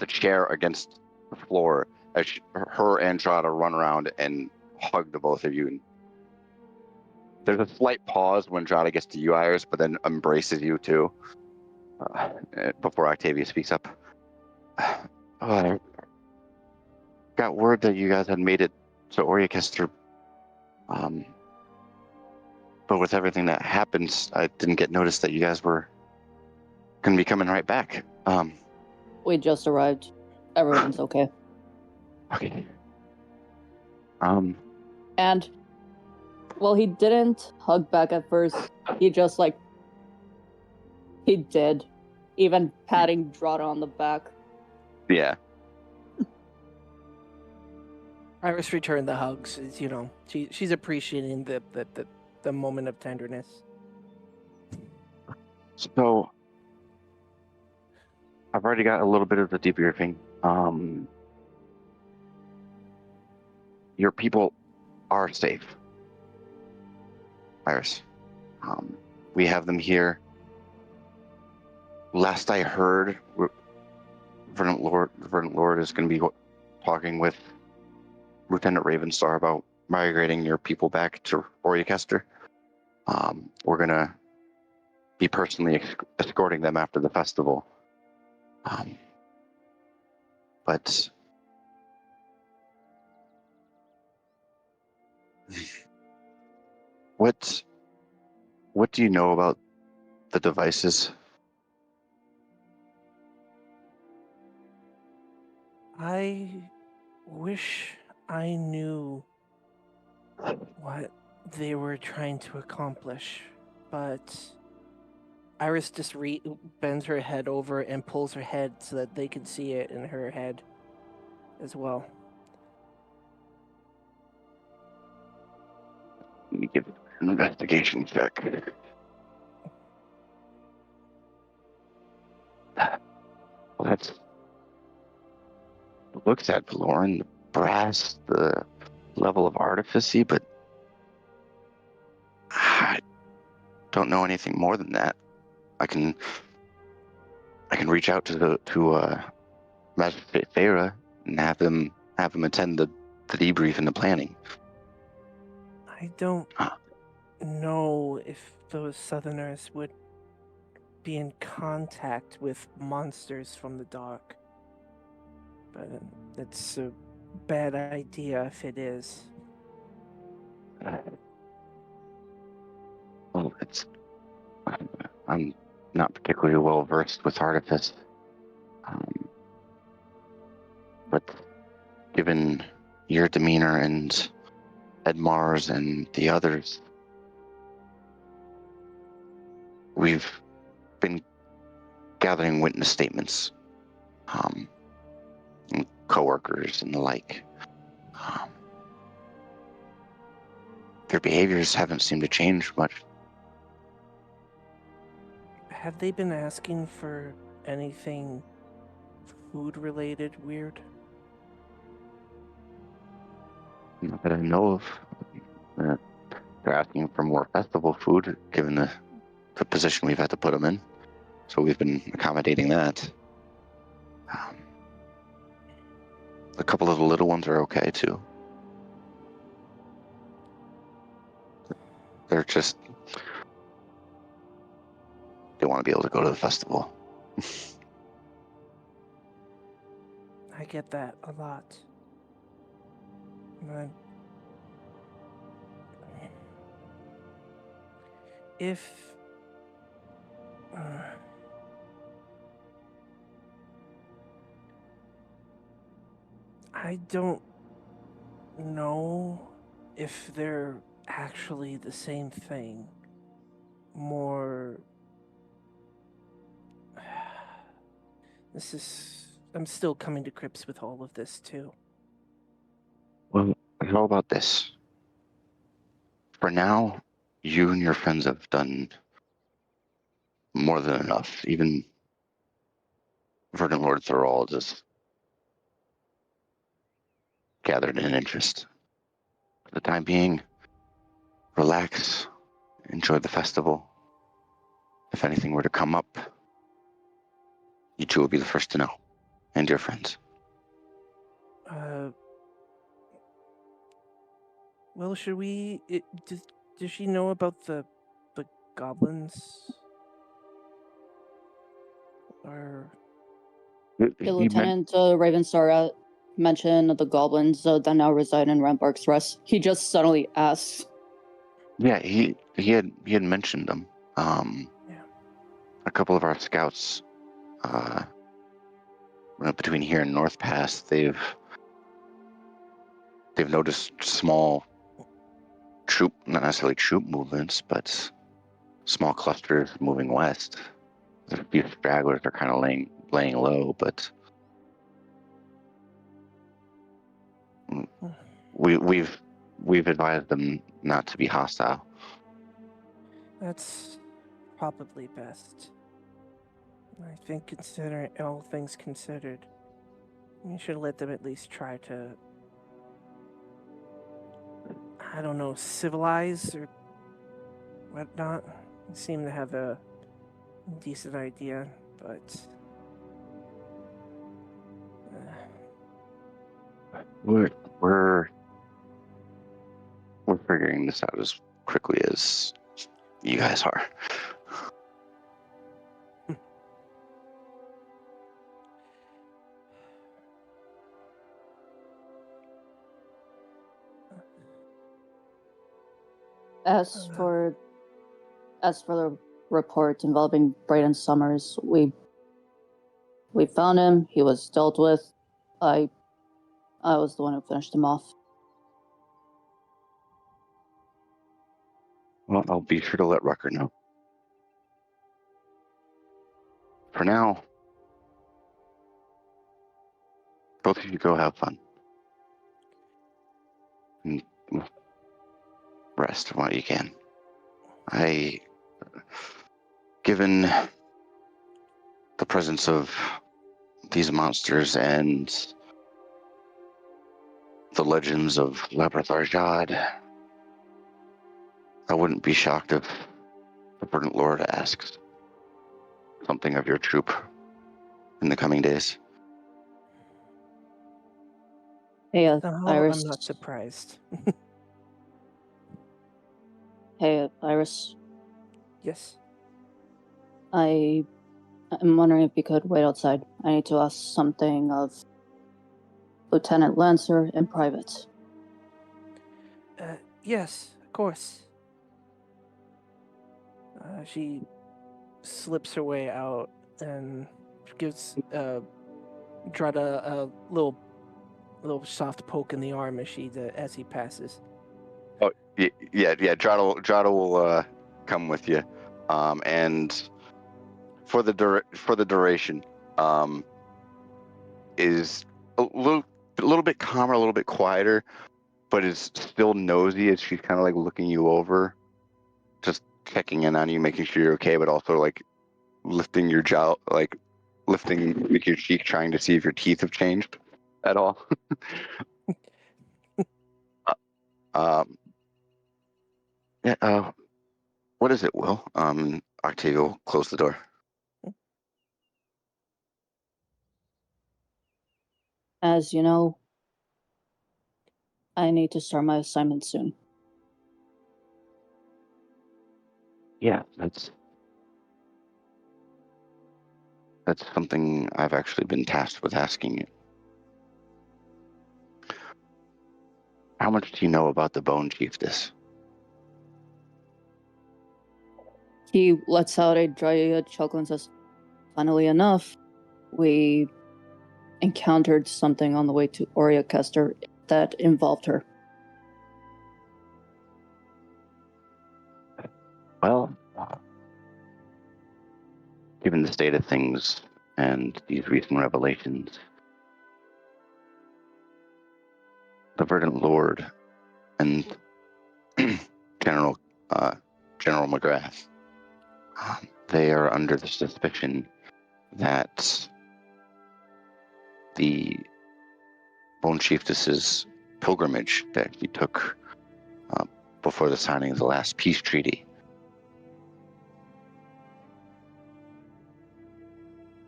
chair against the floor as her and Drada run around and hug the both of you. And there's a slight pause when Drada gets to you, Iris, but then embraces you too. Before Octavia speaks up. I got word that you guys had made it to Oriacaster. But with everything that happens, I didn't get notice that you guys were going to be coming right back. We just arrived. Everyone's okay. Okay. And, well, he didn't hug back at first. He just, he did. Even patting Drada on the back. Yeah. Iris returned the hugs. As, she's appreciating the moment of tenderness. So, I've already got a little bit of the debriefing. Your people are safe. Iris. We have them here. Last I heard, Verdant Lord is going to be talking with Lieutenant Ravenstar about migrating your people back to Oriacaster. We're going to be personally escorting them after the festival. But what do you know about the devices? I wish I knew what they were trying to accomplish, but Iris just bends her head over and pulls her head so that they can see it in her head as well. Let me give it an investigation check. Well, that's looks at Valoran, the brass, the level of artificy, but I don't know anything more than that. I can reach out to Magistrate Farah and have him attend the debrief and the planning. I don't know if those Southerners would be in contact with monsters from the dark, but it's a bad idea if it is. Well, I'm not particularly well versed with artifice, but given your demeanor and Edmar's and the others, we've been gathering witness statements, and coworkers and the like. Their behaviors haven't seemed to change much. Have they been asking for anything food-related weird? Not that I know of. They're asking for more festival food, given the position we've had to put them in. So we've been accommodating that. A couple of the little ones are okay too. They're just, they want to be able to go to the festival. I get that a lot. But if I don't know if they're actually the same thing. I'm still coming to grips with all of this too. Well, how about this? For now, you and your friends have done more than enough. Even Verdant Lords are all just gathered in interest. For the time being, relax, enjoy the festival. If anything were to come up, you two will be the first to know, and your friends. Well, should we? Does she know about the goblins? Or Lieutenant Ravenstar mentioned the goblins that now reside in Rampark's Rest. He just suddenly asks. Yeah, he had mentioned them. A couple of our scouts, between here and North Pass, they've noticed small troop, not necessarily troop movements, but small clusters moving west. There's a few stragglers are kind of laying low, but we've advised them not to be hostile. that's probably best. I think, considering all things considered, we should let them at least try to, I don't know, civilize or whatnot seem to have a decent idea, but We're we're we're figuring this out as quickly as you guys are. As for the report involving Brayden Summers, we found him. He was dealt with. I was the one who finished him off. Well, I'll be sure to let Rucker know. For now, both of you go have fun. And rest while you can. Given the presence of these monsters and the legends of Labrathar Jad, I wouldn't be shocked if the Verdant Lord asks something of your troop in the coming days. Hey, somehow Iris. I'm not surprised. Hey, Iris. Yes. I'm wondering if you could wait outside. I need to ask something of Lieutenant Lancer in private. Yes, of course. She slips her way out and gives Drada a little soft poke in the arm as he passes. Oh, yeah. Drada will come with you, and for the duration, is a little bit calmer, a little bit quieter, but is still nosy as she's kind of like looking you over, just checking in on you, making sure you're okay, but also like lifting your jaw, like lifting your cheek, trying to see if your teeth have changed at all. Yeah. What is it, Will? Octavia will close the door. As you know, I need to start my assignment soon. Yeah, that's something I've actually been tasked with asking you. How much do you know about the Bone Chiefess? He lets out a dry chuckle and says, "Funnily enough, we encountered something on the way to Oriakester that involved her." Well, given the state of things and these recent revelations, the Verdant Lord and General McGrath, they are under the suspicion that the Bone Chiefess's pilgrimage that he took before the signing of the last peace treaty,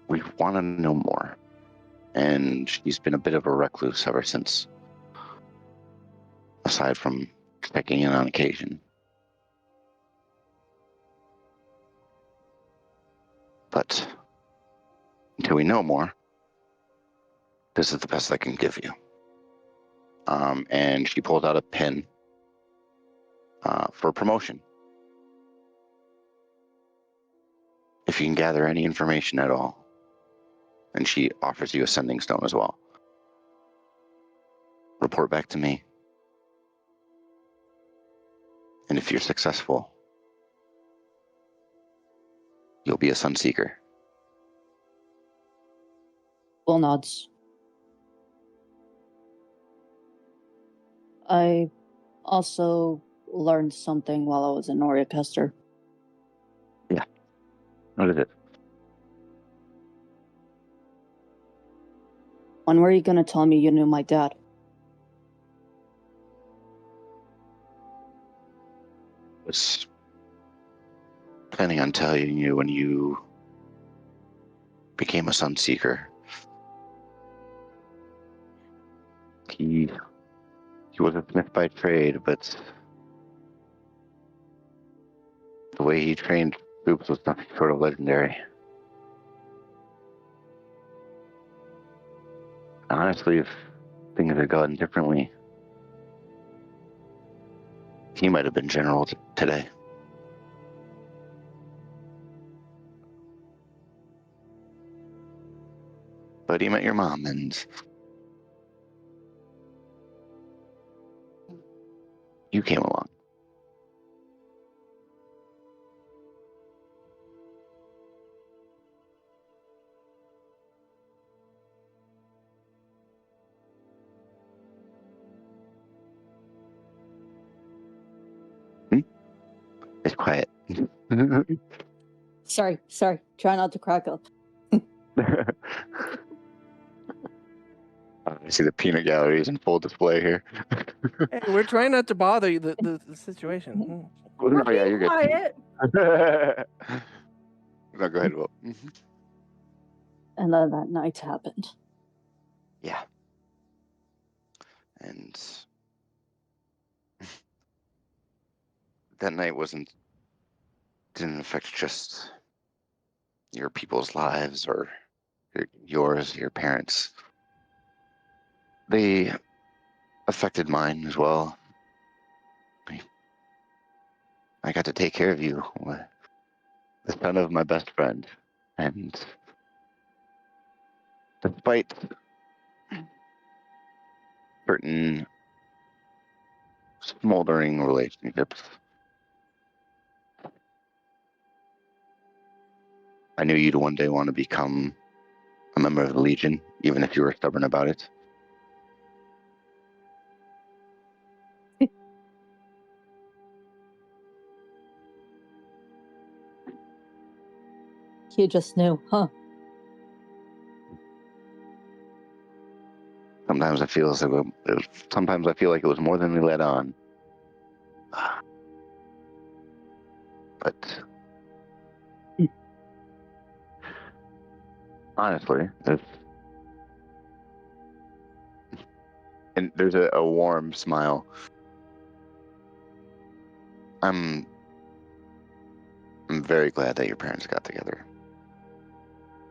we want to know more. And she's been a bit of a recluse ever since, aside from checking in on occasion. But until we know more, this is the best I can give you. And she pulled out a pin for promotion. If you can gather any information at all, and she offers you a sending stone as well, report back to me. And if you're successful, you'll be a Sunseeker. Will nods. I also learned something while I was in Oriakester. Yeah. What is it? When were you gonna tell me you knew my dad? Was planning on telling you when you became a Sunseeker. He was a smith by trade, but the way he trained troops was nothing short of legendary. Honestly, if things had gone differently, he might have been general today. But he met your mom, and you came along. It's quiet. Sorry. Try not to crack up. I see the peanut gallery is in full display here. Hey, we're trying not to bother you, the situation. We're Oh, yeah, being you're good. quiet. No, go ahead, Will. And then that night happened. Yeah. And that night didn't affect just your people's lives or yours, your parents. They affected mine as well. I got to take care of you, the son of my best friend. And despite certain smoldering relationships, I knew you'd one day want to become a member of the Legion, even if you were stubborn about it. You just knew, huh? Sometimes I feel like it was more than we let on. But honestly, and there's a warm smile. I'm very glad that your parents got together.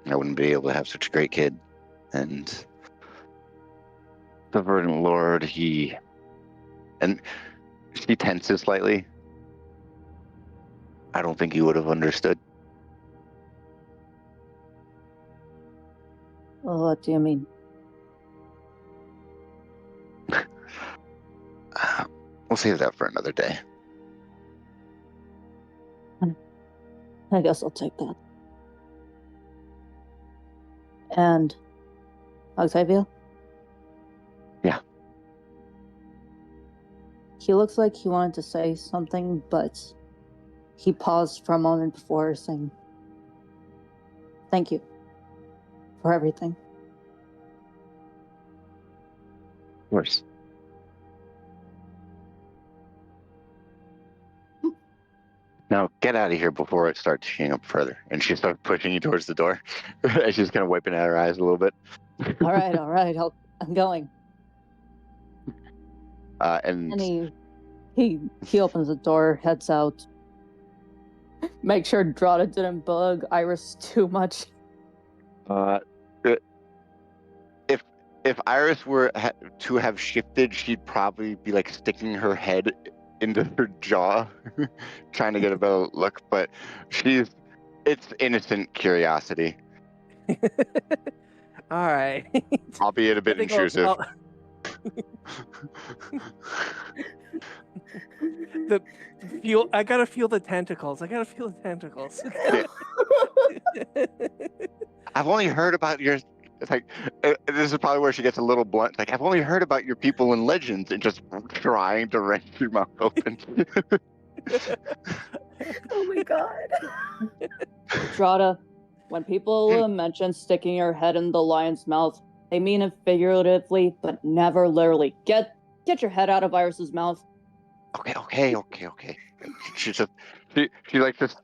I wouldn't be able to have such a great kid. And the Verdant Lord, and she tenses slightly. I don't think he would have understood. What do you mean? We'll save that for another day. I guess I'll take that. And Octavia? Yeah. He looks like he wanted to say something, but he paused for a moment before saying, "Thank you for everything." Of course. Now get out of here before it starts heating up further. And she starts pushing you towards the door. She's kind of wiping out her eyes a little bit. All right. I'm going. And he opens the door, heads out. Make sure Drada didn't bug Iris too much. if Iris were to have shifted, she'd probably be like sticking her head into her jaw, trying to get a better look. But it's innocent curiosity, All right. albeit a bit I think intrusive. I gotta feel the tentacles. Yeah. I've only heard about your. It's like this is probably where she gets a little blunt. Like, I've only heard about your people in legends, and just trying to wrench your mouth open. Oh my god. Drada, when people mention sticking your head in the lion's mouth, they mean it figuratively, but never literally. Get your head out of Iris's mouth. Okay. She like just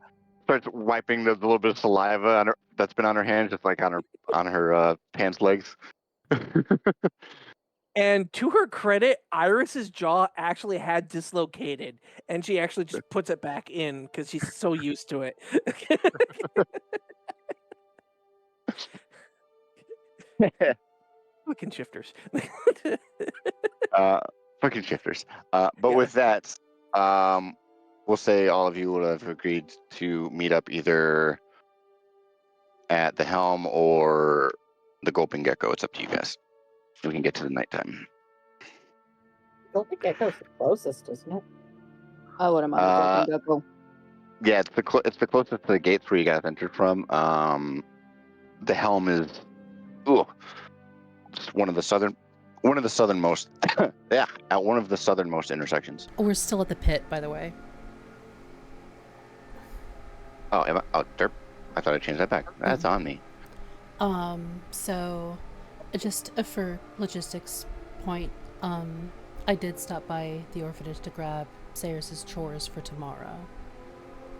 starts wiping the little bit of saliva on her, that's been on her hand, just like on her pants legs. And to her credit, Iris's jaw actually had dislocated, and she actually just puts it back in because she's so used to it. Fucking shifters. Fucking shifters. But Yeah. with that, we'll say all of you would have agreed to meet up either at the helm or the Gulping Gecko. It's up to you guys. We can get to the nighttime. Gulping Gecko's the closest, isn't it? I wouldn't mind a Gulping Gecko. Yeah, it's the closest to the gates where you guys entered from. The helm is just one of the southernmost. Yeah, at one of the southernmost intersections. We're still at the pit, by the way. Oh, derp. I thought I changed that back. That's on me. So just for logistics point, I did stop by the orphanage to grab Sayers' chores for tomorrow.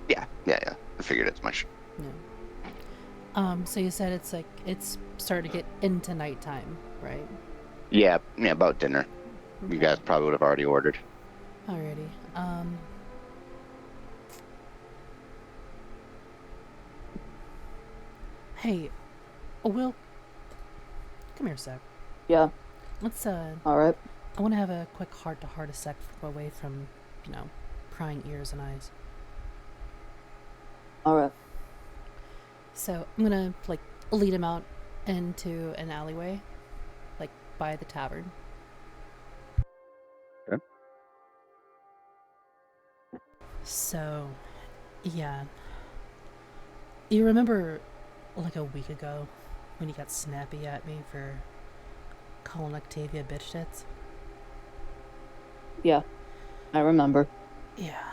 Yeah. I figured as much. Yeah. So you said it's starting to get into nighttime, right? Yeah, about dinner. Okay. You guys probably would have already ordered. Alrighty. Hey, Will, come here a sec. Yeah. Let's All right. I want to have a quick heart-to-heart a sec away from, prying ears and eyes. All right. So I'm gonna lead him out into an alleyway, by the tavern. Okay. So, yeah. You remember, a week ago, when you got snappy at me for calling Octavia bitch tits? Yeah, I remember. Yeah.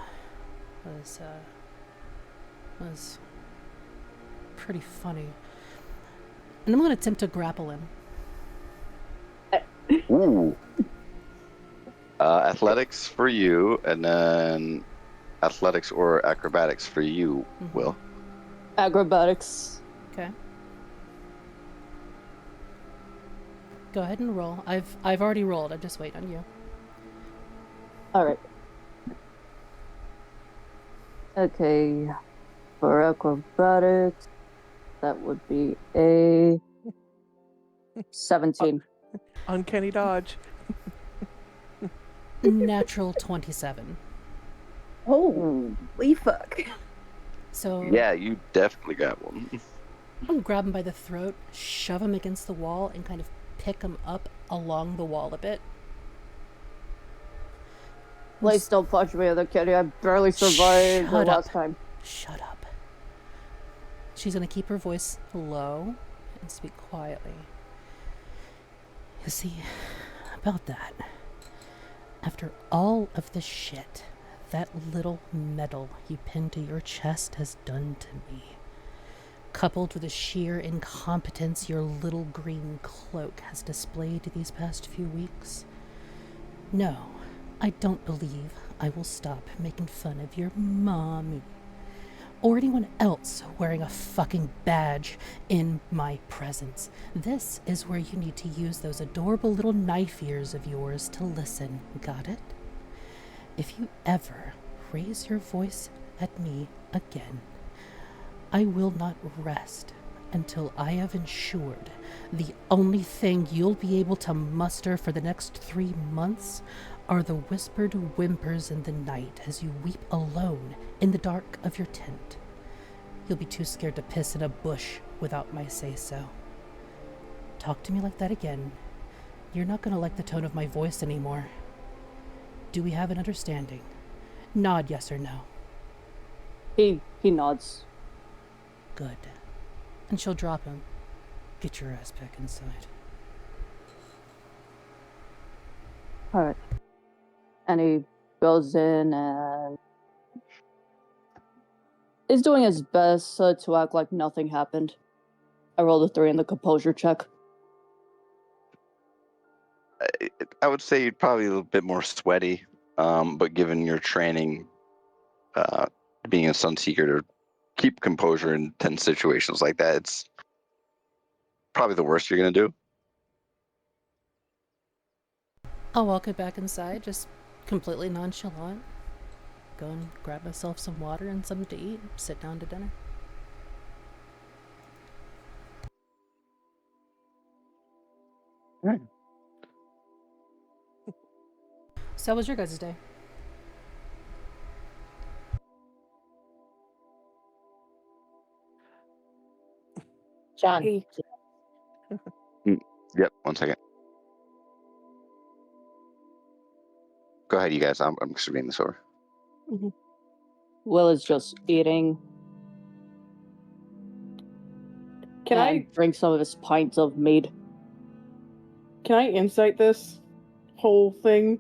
Was pretty funny. And I'm gonna attempt to grapple him. Ooh. Athletics for you, and then athletics or acrobatics for you, Will. Acrobatics. Okay. Go ahead and roll. I've already rolled. I'm just waiting on you. All right. Okay. For acrobatics, that would be a 17. Uncanny dodge. Natural 27. Holy fuck. So Yeah, you definitely got one. I'm gonna grab him by the throat, shove him against the wall, and kind of pick him up along the wall a bit. Please don't punch me, other kitty. I barely survived the last time. Shut up. She's gonna keep her voice low and speak quietly. You see, about that, after all of the shit that little medal you pinned to your chest has done to me, coupled with the sheer incompetence your little green cloak has displayed these past few weeks, no, I don't believe I will stop making fun of your mommy or anyone else wearing a fucking badge in my presence. This is where you need to use those adorable little knife ears of yours to listen. Got it? If you ever raise your voice at me again, I will not rest until I have ensured the only thing you'll be able to muster for the next 3 months are the whispered whimpers in the night as you weep alone in the dark of your tent. You'll be too scared to piss in a bush without my say-so. Talk to me like that again. You're not gonna like the tone of my voice anymore. Do we have an understanding? Nod yes or no. He nods. Good. And she'll drop him. Get your ass back inside. Alright. And he goes in and is doing his best to act like nothing happened. I rolled a 3 in the composure check. I would say you're probably a little bit more sweaty, but given your training, being a Sunseeker, keep composure in tense situations like that. It's probably the worst you're gonna do. I'll walk it back inside, just completely nonchalant. Go and grab myself some water and something to eat. Sit down to dinner. Right. So how was your guys' day? John, Hey. Yep. 1 second. Go ahead, you guys. I'm just reading this over. Will is just eating. Can and drink some of his pints of mead. Can I insight this whole thing?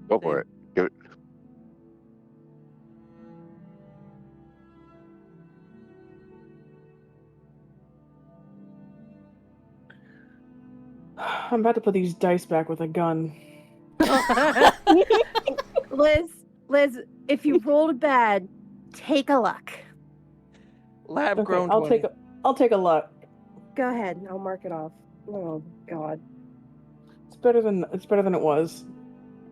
Go for it. Give it. I'm about to put these dice back with a gun. Liz, if you rolled bad, take a luck. Lab Okay, grown I'll 20. take a luck. Go ahead, I'll mark it off. Oh God, It's better than it was.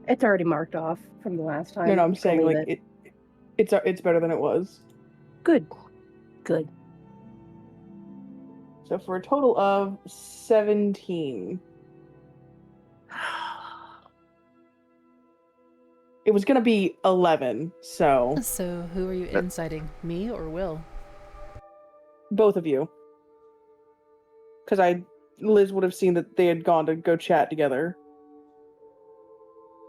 it's already marked off from the last time. No, I'm You can saying leave like it's better than it was. Good. So for a total of 17. It was gonna be 11, so So who are you inciting? Me or Will? both of you. Because Liz would have seen that they had gone to go chat together.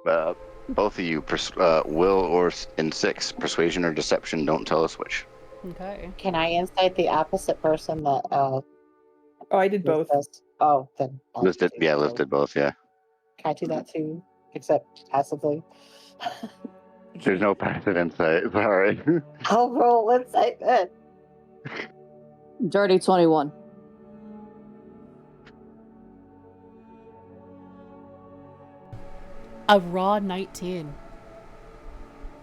Both of you, Will or in Sixx, persuasion or deception. Don't tell us which. Okay. can I incite the opposite person that Oh, I did both. does? Oh, then I'll Liz did. do Yeah, that Liz too. did both. Yeah. Can I do that too? Except passively. There's no passive insight. Sorry. I'll roll insight then. Dirty 21. A raw 19.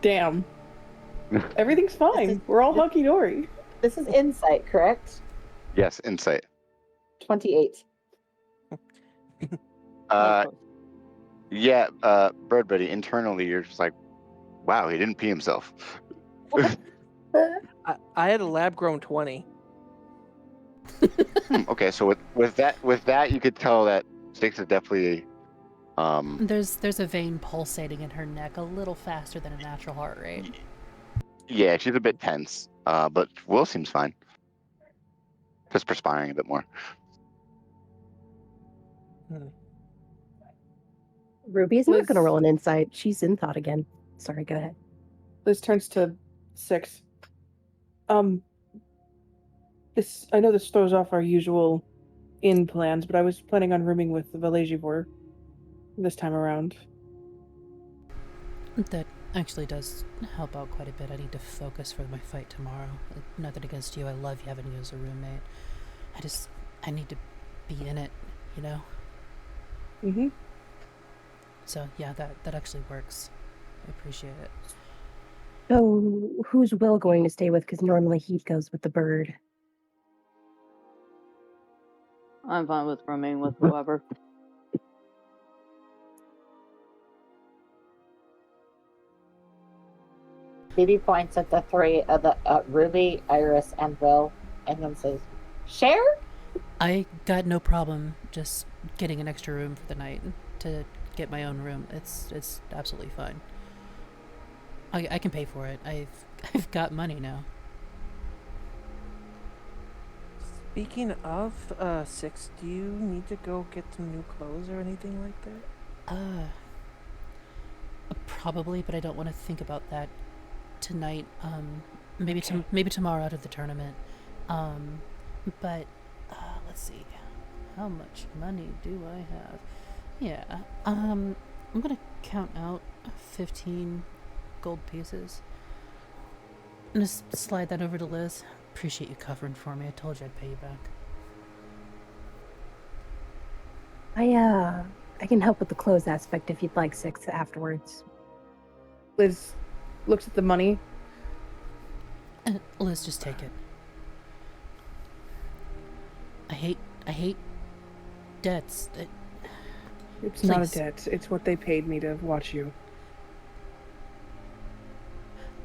Damn. Everything's fine. We're all hunky dory. This is insight, correct? Yes, insight. 28. Yeah, Bird Buddy, internally you're just like, wow, he didn't pee himself. I had a lab grown 20. Okay, so with that you could tell that Sixx is definitely There's a vein pulsating in her neck a little faster than a natural heart rate. yeah, she's a bit tense. But Will seems fine. Just perspiring a bit more. Ruby's not Liz- going to roll an insight. She's in thought again. Sorry, go ahead. Liz turns to Sixx. I know this throws off our usual in plans, but I was planning on rooming with Velagivore this time around. That actually does help out quite a bit. I need to focus for my fight tomorrow. Nothing against you. I love having you as a roommate. I need to be in it, you know? Mm-hmm. So yeah, that actually works. I appreciate it. So, who's Will going to stay with? Because normally he goes with the bird. I'm fine with rooming with whoever. Phoebe points at the three of the Ruby, Iris, and Will, and then says, "Share." I got no problem just getting an extra room for the night to get my own room. It's absolutely fine. I can pay for it. I've got money now. Speaking of Sixx, do you need to go get some new clothes or anything like that? Probably, but I don't want to think about that tonight. Maybe tomorrow out of the tournament. But let's see. How much money do I have? Yeah. I'm gonna count out 15 gold pieces. I'm gonna slide that over to Liz. Appreciate you covering for me. I told you I'd pay you back. I can help with the clothes aspect if you'd like, Sixx, afterwards. Liz looks at the money. Liz, just take it. I hate debts. It's not a Please. debt. It's what they paid me to watch you.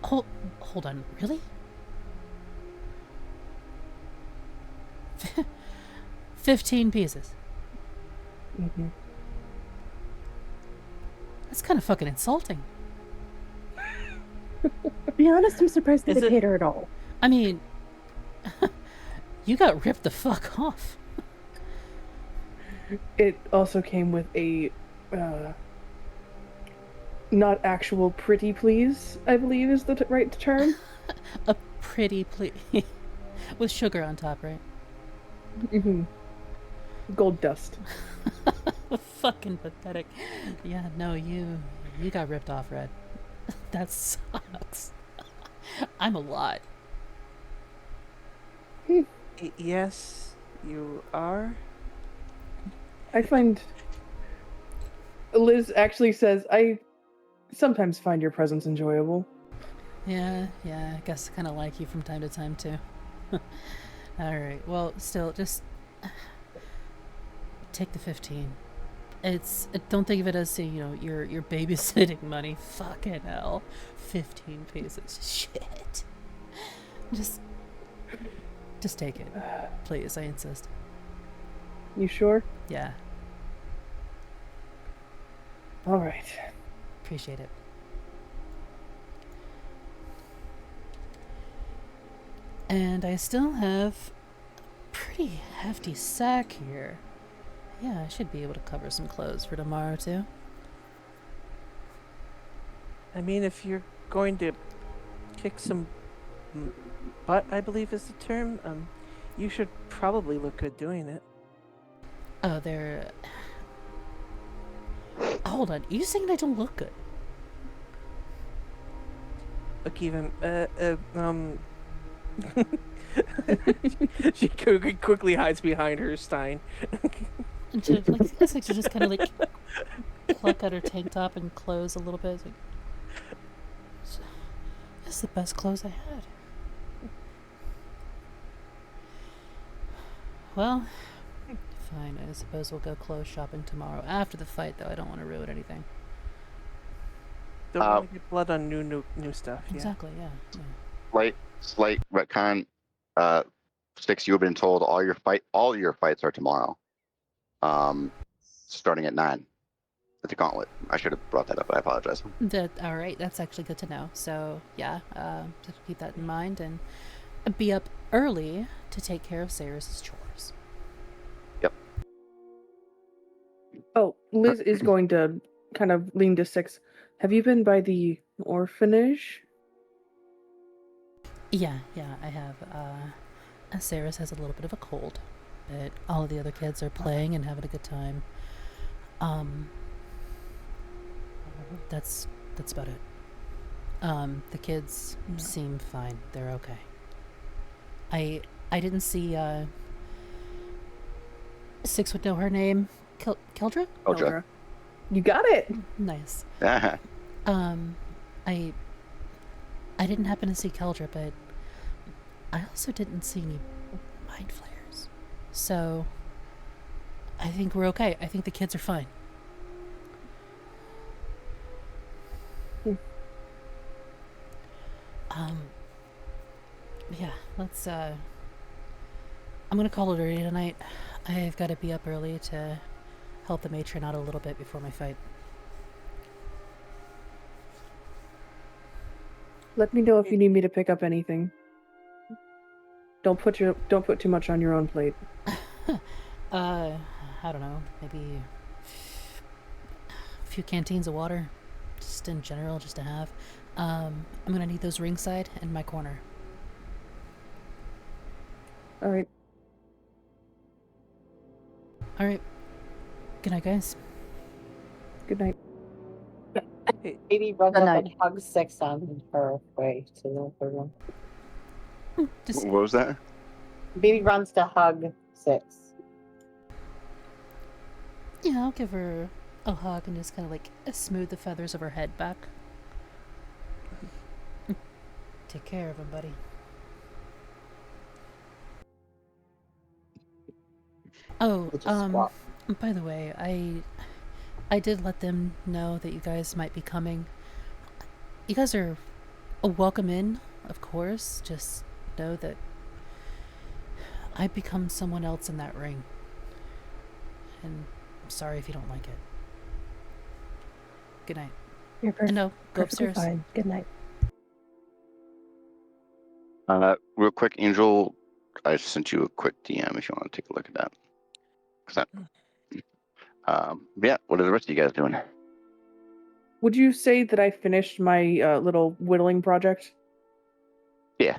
Hold on, really? 15 pieces. Mm-hmm. That's kind of fucking insulting. To be honest, I'm surprised that Is they it- paid her at all. I mean, you got ripped the fuck off. It also came with a not actual pretty please, I believe is the right term. A pretty please. With sugar on top, right? Mm-hmm. Gold dust. Fucking pathetic. Yeah, no, you got ripped off, Red. That sucks. I'm a lot. Yes, you are. I find Liz actually says, I sometimes find your presence enjoyable. Yeah, I guess I kind of like you from time to time, too. Alright, well, still, just take the 15. Don't think of it as, your babysitting money. Fucking hell. 15 pieces. Shit. Just take it. Please, I insist. You sure? Yeah, All right. appreciate it. And I still have a pretty hefty sack here. Yeah, I should be able to cover some clothes for tomorrow, too. I mean, if you're going to kick some butt, I believe is the term, you should probably look good doing it. Oh, they're... Hold on, you saying I don't look good? Look, even, she quickly hides behind her stein. And she, it's like she just kind of, pluck at her tank top and close a little bit. It's like... This is the best clothes I had. Well... Fine, I suppose we'll go clothes shopping tomorrow. After the fight, though, I don't want to ruin anything. Don't want to get blood on new stuff. Yeah. Exactly, yeah. Slight retcon. Sixx, you have been told all your fights are tomorrow. Starting at 9. It's a gauntlet. I should have brought that up, but I apologize. All right, that's actually good to know. So, yeah, just keep that in mind and be up early to take care of Cyrus's chores. Yep. Oh, Liz is going to kind of lean to Sixx. Have you been by the orphanage? Yeah, I have. Cyrus has a little bit of a cold, but all of the other kids are playing and having a good time. That's about it. The kids seem fine. They're okay. I didn't see, Sixx would know her name. Keldra? Keldra. You got it! Nice. Yeah. I didn't happen to see Keldra, but I also didn't see any mind flayers. So, I think we're okay. I think the kids are fine. Yeah, let's, I'm gonna call it early tonight. I've got to be up early to help the matron out a little bit before my fight. Let me know if you need me to pick up anything. Don't put too much on your own plate. I don't know, maybe a few canteens of water, just in general, just to have. I'm gonna need those ringside and my corner. All right. All right. Good night, guys. Good night. Katie runs Good up night. and hugs Sixx on her way to the third one. Just What was that? Baby runs to hug Sixx. yeah, I'll give her a hug and just kind of smooth the feathers of her head back. Take care of him, buddy. Oh, We just swap. by the way, I did let them know that you guys might be coming. You guys are welcome in, of course. Just know that I've become someone else in that ring. And I'm sorry if you don't like it. Good night. You're No, go perfectly upstairs. fine. Good night. Real quick, Angel, I sent you a quick DM if you want to take a look at that. 'Cause yeah, what are the rest of you guys doing? Would you say that I finished my little whittling project? Yeah.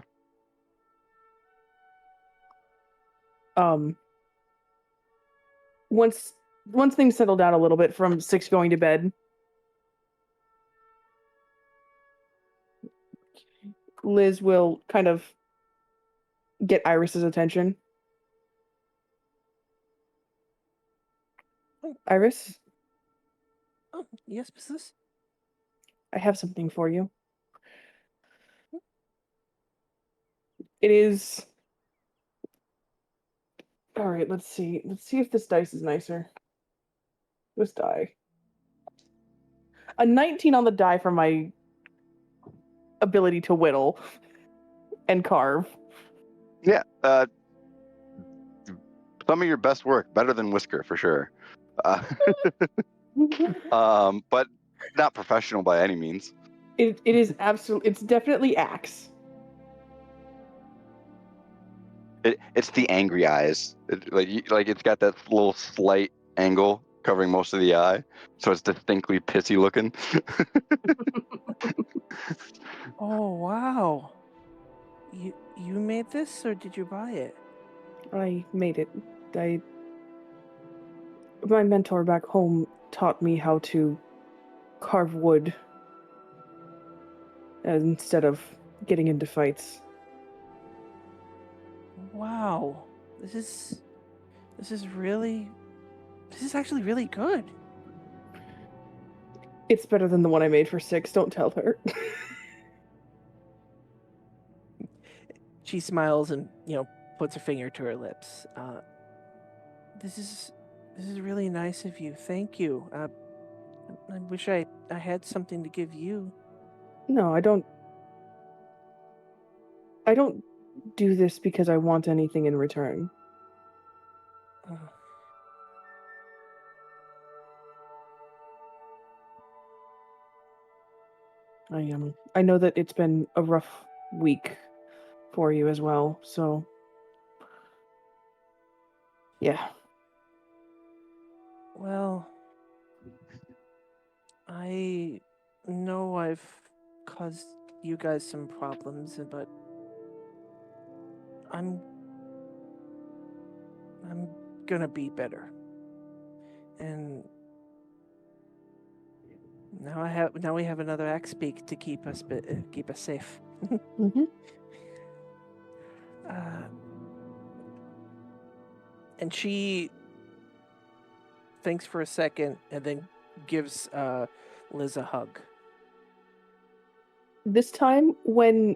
Once things settle down a little bit from Sixx going to bed, Liz will kind of get Iris's attention. Iris, Oh, yes, Mrs. I have something for you. It is. All right, let's see. Let's see if this dice is nicer. This die. A 19 on the die for my ability to whittle and carve. Yeah. Some of your best work, better than Whisker for sure. But not professional by any means. It is absolutely. It's definitely axe. It's the angry eyes. Like it's got that little slight angle covering most of the eye, so it's distinctly pissy looking. Oh, wow. You made this, or did you buy it? I made it. My mentor back home taught me how to carve wood instead of getting into fights. Wow. This is actually really good. It's better than the one I made for Sixx. Don't tell her. She smiles and, puts her finger to her lips. This is really nice of you. Thank you. I wish I had something to give you. No, I don't do this because I want anything in return. I know that it's been a rough week for you as well, so yeah. Well, I know I've caused you guys some problems, but I'm gonna be better. And now we have another axe beak to keep us safe. Mm-hmm. And she thinks for a second and then gives Liz a hug. This time, when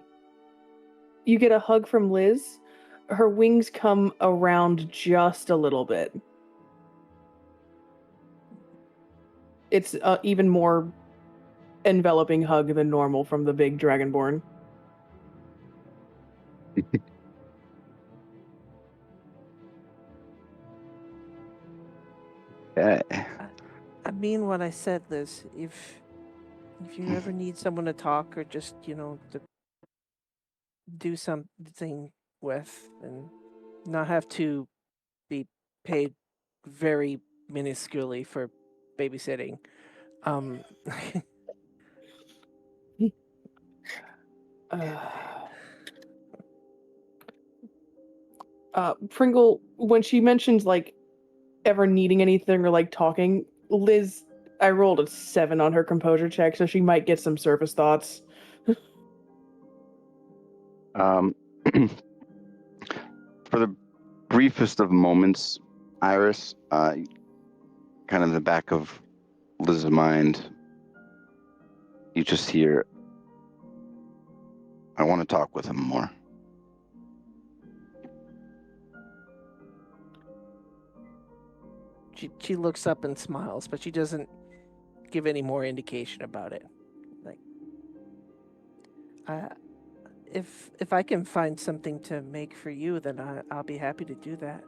you get a hug from Liz, her wings come around just a little bit. It's even more enveloping hug than normal from the big dragonborn. Yeah. I mean what I said, Liz. If you ever need someone to talk or just, to do something with and not have to be paid very minusculely for babysitting. Pringle, when she mentions like ever needing anything or like talking, Liz, I rolled a 7 on her composure check, so she might get some surface thoughts. For the briefest of moments, Iris, kind of in the back of Liz's mind, you just hear, I want to talk with him more. She looks up and smiles, but she doesn't give any more indication about it. Like, if I can find something to make for you, then I'll be happy to do that.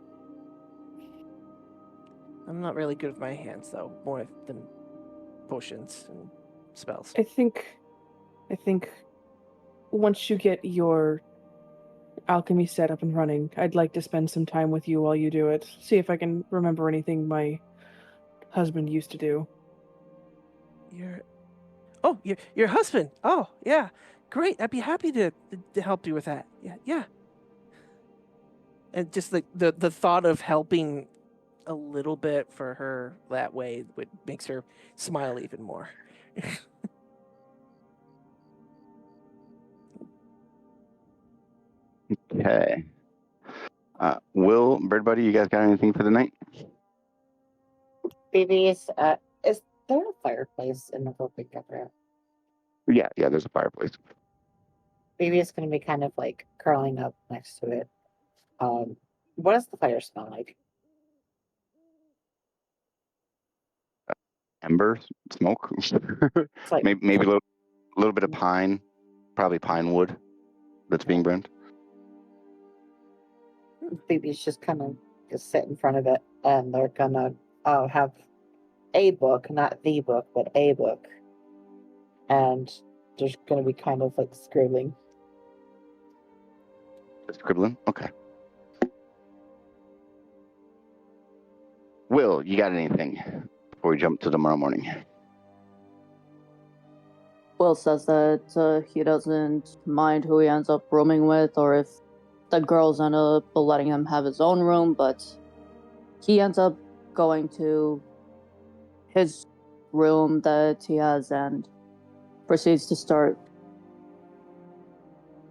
I'm not really good with my hands, though, more than potions and spells. I think once you get your alchemy set up and running, I'd like to spend some time with you while you do it. See if I can remember anything my husband used to do. Your husband. Oh, yeah. Great. I'd be happy to help you with that. Yeah. And just the thought of helping a little bit for her that way makes her smile even more. Okay. Will, Bird Buddy, you guys got anything for the night? Babies, is there a fireplace in the broken campground? Yeah, there's a fireplace. Baby is going to be kind of like curling up next to it. What does the fire smell like? Embers, smoke. It's like maybe a little bit of pine, probably pine wood that's being burned. Baby's just kind of just sit in front of it, and they're gonna have a book, not the book, but a book, and there's gonna be kind of like scribbling. Scribbling? Okay. Will, you got anything before we jump to tomorrow morning? Will says that he doesn't mind who he ends up rooming with, or if the girls end up letting him have his own room, but he ends up going to his room that he has and proceeds to start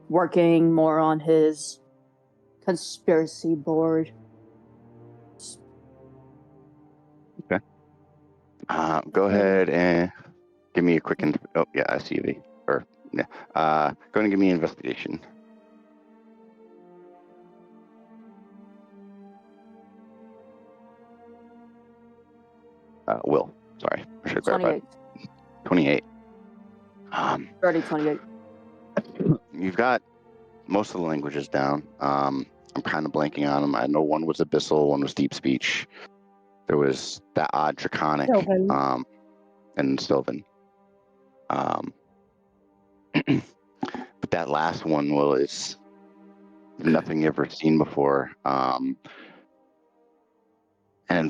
working more on his conspiracy board. Okay. Go ahead and give me a quick. I see you. Go ahead and give me an investigation. Will, sorry, I should clarify. 28. 28. You've got most of the languages down. I'm kind of blanking on them. I know one was Abyssal, one was Deep Speech. There was that odd Draconic, Sylvan. and Sylvan. But that last one, Will, is nothing you've ever seen before. And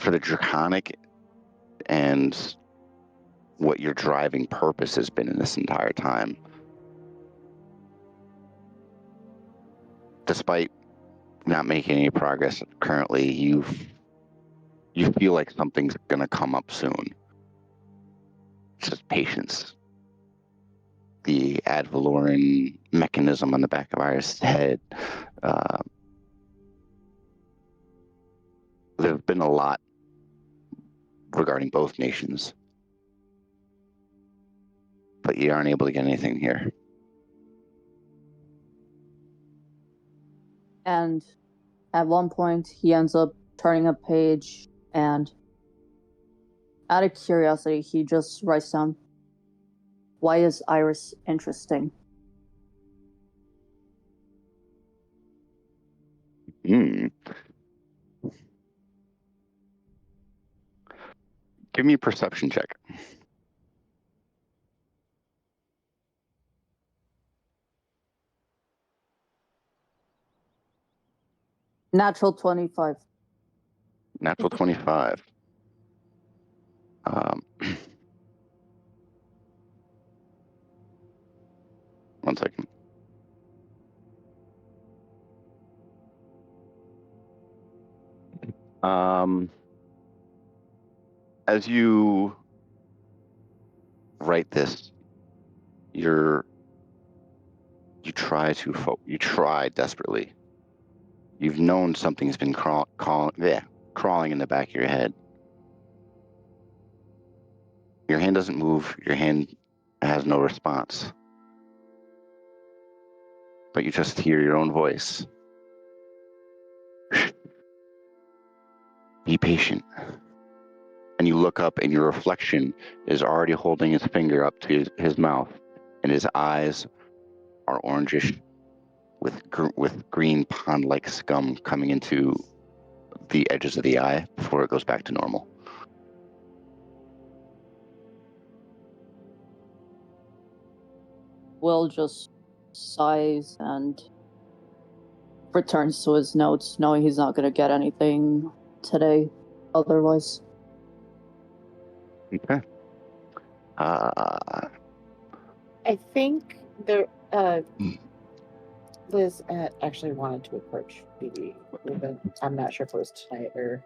for the Draconic and what your driving purpose has been in this entire time, despite not making any progress currently, you feel like something's going to come up soon. It's just patience. The ad valorem mechanism on the back of Iris' head. There have been a lot regarding both nations, but you aren't able to get anything here. And at one point, he ends up turning a page, and out of curiosity, he just writes down, "Why is Iris interesting?" Give me a perception check. Natural 25. Natural 25. One second. As you write this, you try desperately. You've known something's been crawling in the back of your head. Your hand doesn't move. Your hand has no response. But you just hear your own voice. Be patient. you look up and your reflection is already holding his finger up to his mouth, and his eyes are orangish with green pond-like scum coming into the edges of the eye before it goes back to normal. Will just sighs and returns to his notes, knowing he's not going to get anything today otherwise. Okay. I think there. Liz actually wanted to approach Phoebe. I'm not sure if it was tonight or.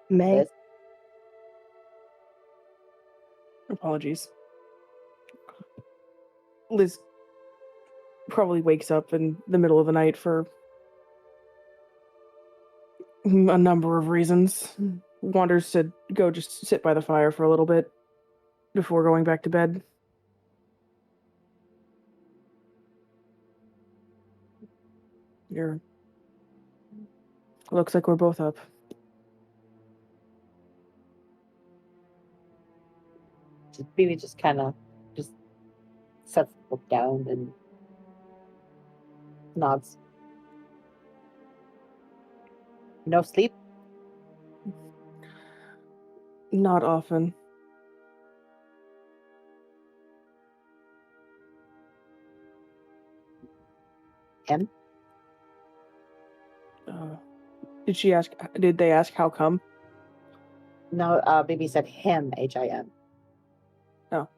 May. Liz? Apologies. Liz probably wakes up in the middle of the night for a number of reasons. Wanders to go just sit by the fire for a little bit before going back to bed. Looks like we're both up. Phoebe just kind of just sets the book down and nods. No sleep? Not often. Him? Did they ask how come? No, Baby said him, H-I-M. Oh.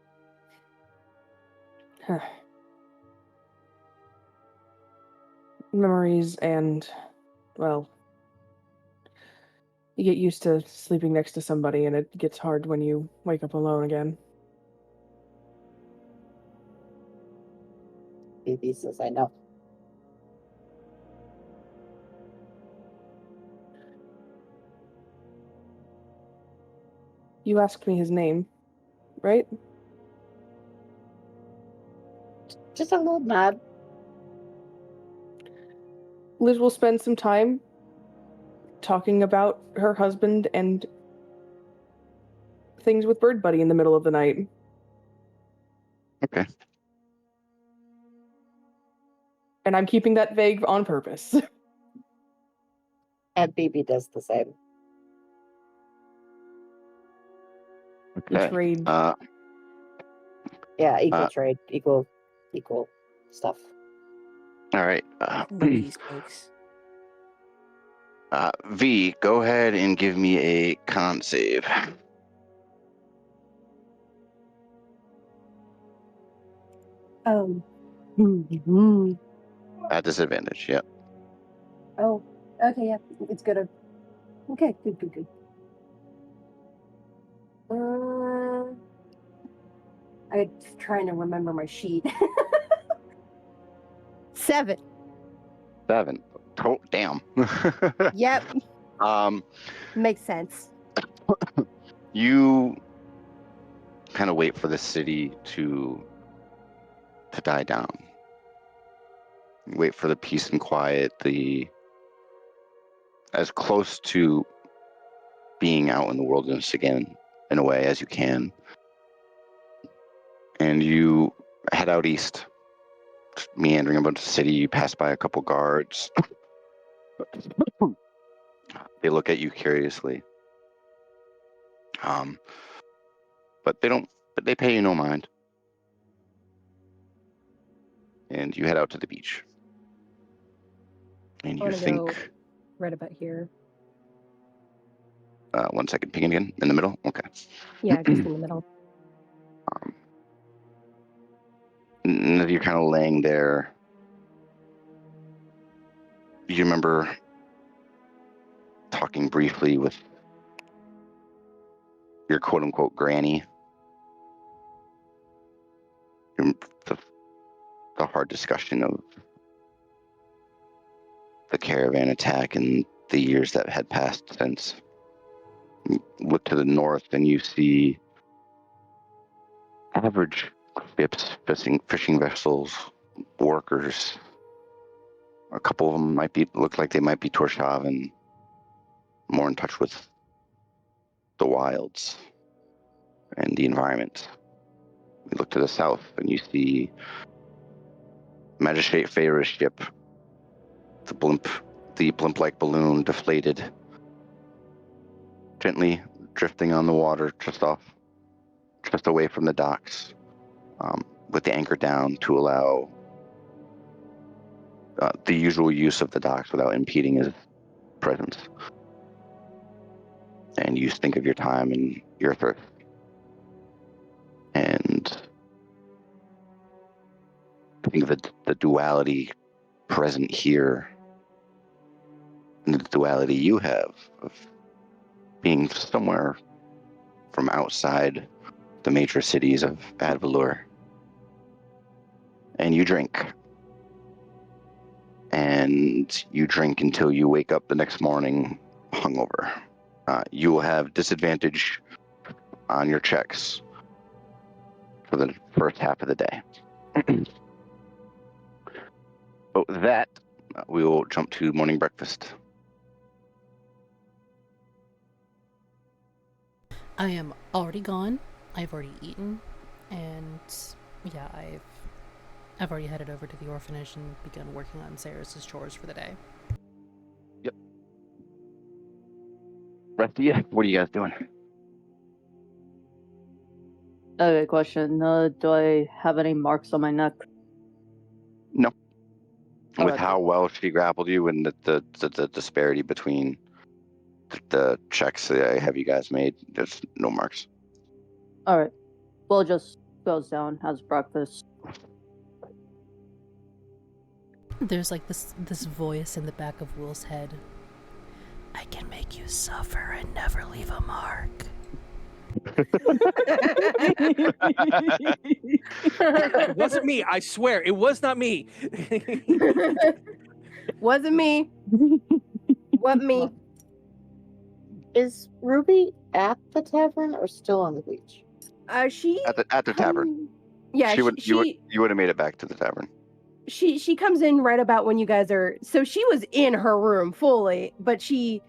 Memories and, well, you get used to sleeping next to somebody and it gets hard when you wake up alone again. Baby says, I know. You asked me his name, right? Just a little nod. Liz will spend some time talking about her husband and things with Bird Buddy in the middle of the night. Okay. And I'm keeping that vague on purpose. And Baby does the same. Okay. Trade. Yeah, equal trade, equal stuff. All right. Cheesecakes. V, go ahead and give me a con save. At disadvantage, yep. Oh, okay, yeah, it's good. Okay, good. I'm trying to remember my sheet. 7. 7. Damn. Yep. Makes sense. You kind of wait for the city to die down. You wait for the peace and quiet, as close to being out in the wilderness again, in a way, as you can. And you head out east, meandering about the city. You pass by a couple guards. They look at you curiously. But they pay you no mind. And you head out to the beach. And you think... Right about here. 1 second, ping again, in the middle? Okay. Yeah, just in the middle. And as you're kind of laying there, you remember talking briefly with your quote-unquote granny. The hard discussion of the caravan attack and the years that had passed since. You look to the north and you see average ships, fishing vessels, workers, A couple of them look like they might be Torshav and more in touch with the wilds and the environment. We look to the south and you see Magistrate Feyre's ship, the blimp-like balloon deflated, gently drifting on the water just away from the docks, with the anchor down to allow the usual use of the docks without impeding his presence. And you think of your time and your thirst. And think of the duality present here, and the duality you have of being somewhere from outside the major cities of Advalor. And you drink. And you drink until you wake up the next morning hungover. You will have disadvantage on your checks for the first half of the day. But with that, we will jump to morning breakfast. I am already gone. I've already eaten, and yeah, I've already headed over to the orphanage and begun working on Sarah's chores for the day. Yep. Rest of you, what are you guys doing? Okay, question. Do I have any marks on my neck? No. With Okay. how well she grappled you and the disparity between the checks that I have you guys made, there's no marks. All right. Well, just goes down, has breakfast. There's like this voice in the back of Will's head. I can make you suffer and never leave a mark. It wasn't me. I swear, it was not me. Wasn't me. What me? Is Ruby at the tavern or still on the beach? She At the tavern. Yeah, You would have made it back to the tavern. she comes in right about when you guys are. So she was in her room fully, but she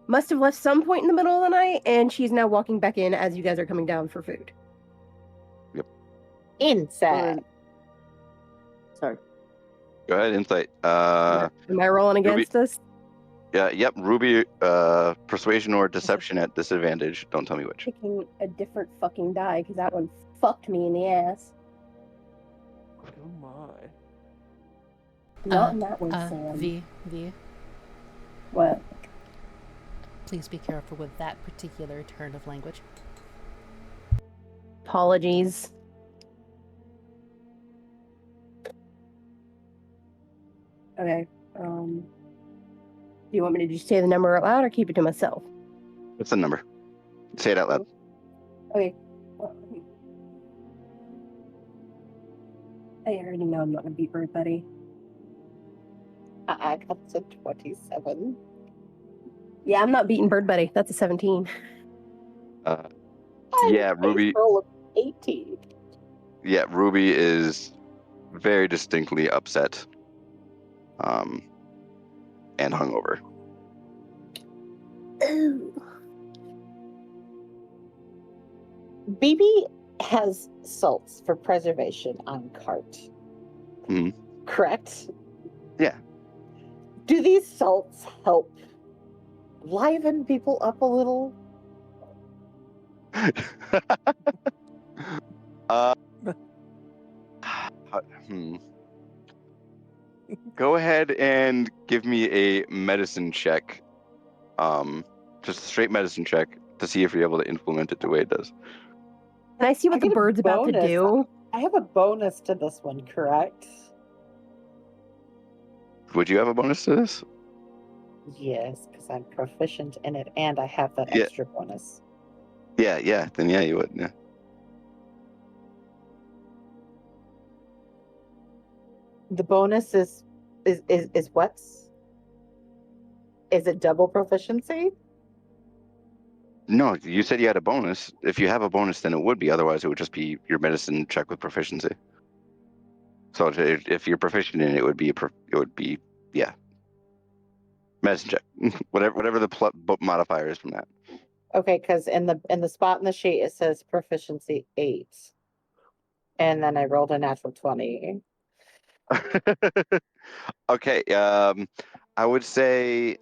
must have left some point in the middle of the night, and she's now walking back in as you guys are coming down for food. Inside. Sorry. Go ahead, insight. Am I rolling against us? Yeah, yep. Ruby, persuasion or deception at disadvantage. Don't tell me which. Picking a different fucking die because that one fucked me in the ass. Oh my. Not in that one, Sam. V. What? Please be careful with that particular turn of language. Apologies. Okay. Do you want me to just say the number out loud or keep it to myself? What's the number? Say it out loud. Okay. Well, I already know I'm not gonna beat Bird Buddy. I got to 27. Yeah, I'm not beating Bird Buddy. That's a 17. Yeah, Ruby. Roll of 18. Yeah, Ruby is very distinctly upset. And hungover. BB has salts for preservation on cart. Mhm. Correct? Yeah. Do these salts help liven people up a little? Go ahead and give me a medicine check. Just a straight medicine check to see if you're able to implement it the way it does. Can I see I what the get a bird's about to bonus. do? I have a bonus to this one, correct? Would you have a bonus to this? Yes, because I'm proficient in it and I have that Yeah. extra bonus. Yeah. Then yeah, you would. Yeah. The bonus is what's? Is it double proficiency? No, you said you had a bonus. If you have a bonus, then it would be. Otherwise, it would just be your medicine check with proficiency. So if you're proficient in it, it would be Yeah. Medicine check. whatever the modifier is from that. Okay, because in the spot in the sheet it says proficiency 8. And then I rolled a natural 20. Okay. I would say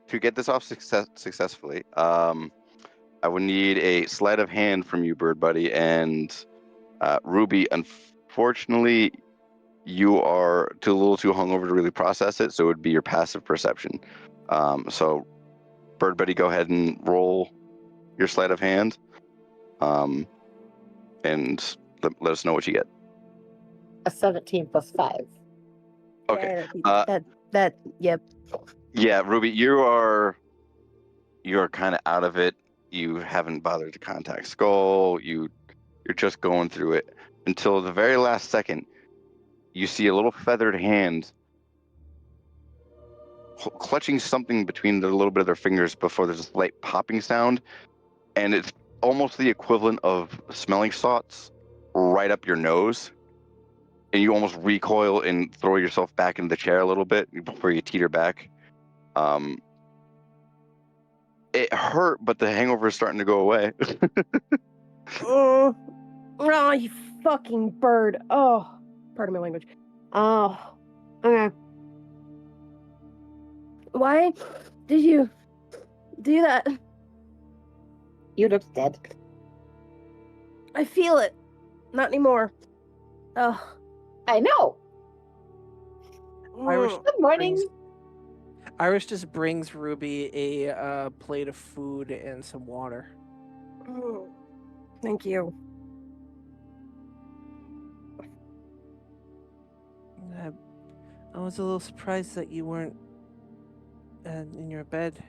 to get this off successfully, I would need a sleight of hand from you, Bird Buddy, and Ruby. Unfortunately, you are a little too hungover to really process it, so it would be your passive perception. So, Bird Buddy, go ahead and roll your sleight of hand, and let us know what you get. A 17 plus 5. Okay. Yep. Yeah, Ruby, you're kind of out of it. You haven't bothered to contact Skull. You're just going through it until the very last second. You see a little feathered hand clutching something between the little bit of their fingers before there's a slight popping sound, and it's almost the equivalent of smelling salts right up your nose, and you almost recoil and throw yourself back into the chair a little bit before you teeter back. It hurt, but the hangover is starting to go away. Oh, you fucking bird. Oh, pardon my language. Oh, okay. Why did you do that? You look dead. I feel it. Not anymore. Oh. I know. Irish Good morning. Irish just brings Ruby a plate of food and some water. Thank you. I was a little surprised that you weren't in your bed.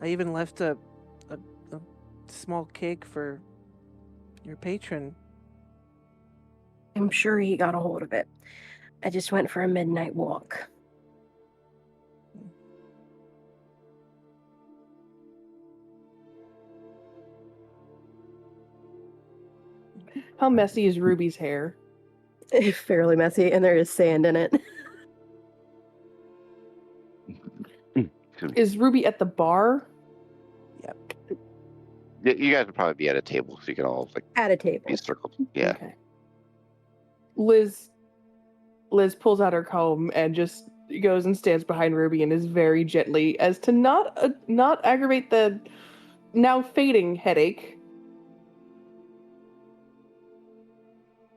I even left a small cake for your patron. I'm sure he got a hold of it. I just went for a midnight walk. How messy is Ruby's hair? Fairly messy, and there is sand in it. Is Ruby at the bar? Yep. You guys would probably be at a table, so you can all At a table. be circled. Yeah. Okay. Liz pulls out her comb and just goes and stands behind Ruby and is very gently, as to not aggravate the now fading headache,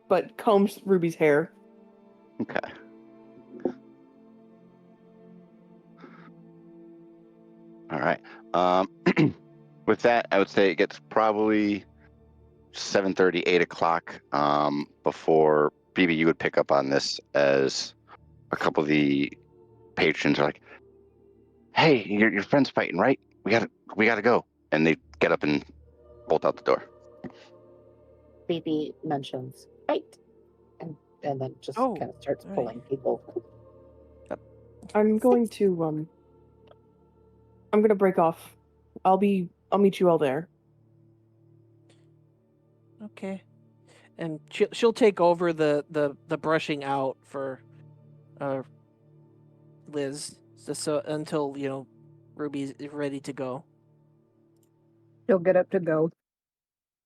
but combs Ruby's hair. Okay. All right. With that, I would say it gets probably 7:30, 8 o'clock before BB, you would pick up on this as a couple of the patrons are like, "Hey, your friend's fighting, right? We gotta go," and they get up and bolt out the door. BB mentions fight, and then just kind of starts pulling people. I'm going to break off. I'll meet you all there. Okay. And she'll take over the brushing out for Liz, so until Ruby's ready to go. He'll get up to go.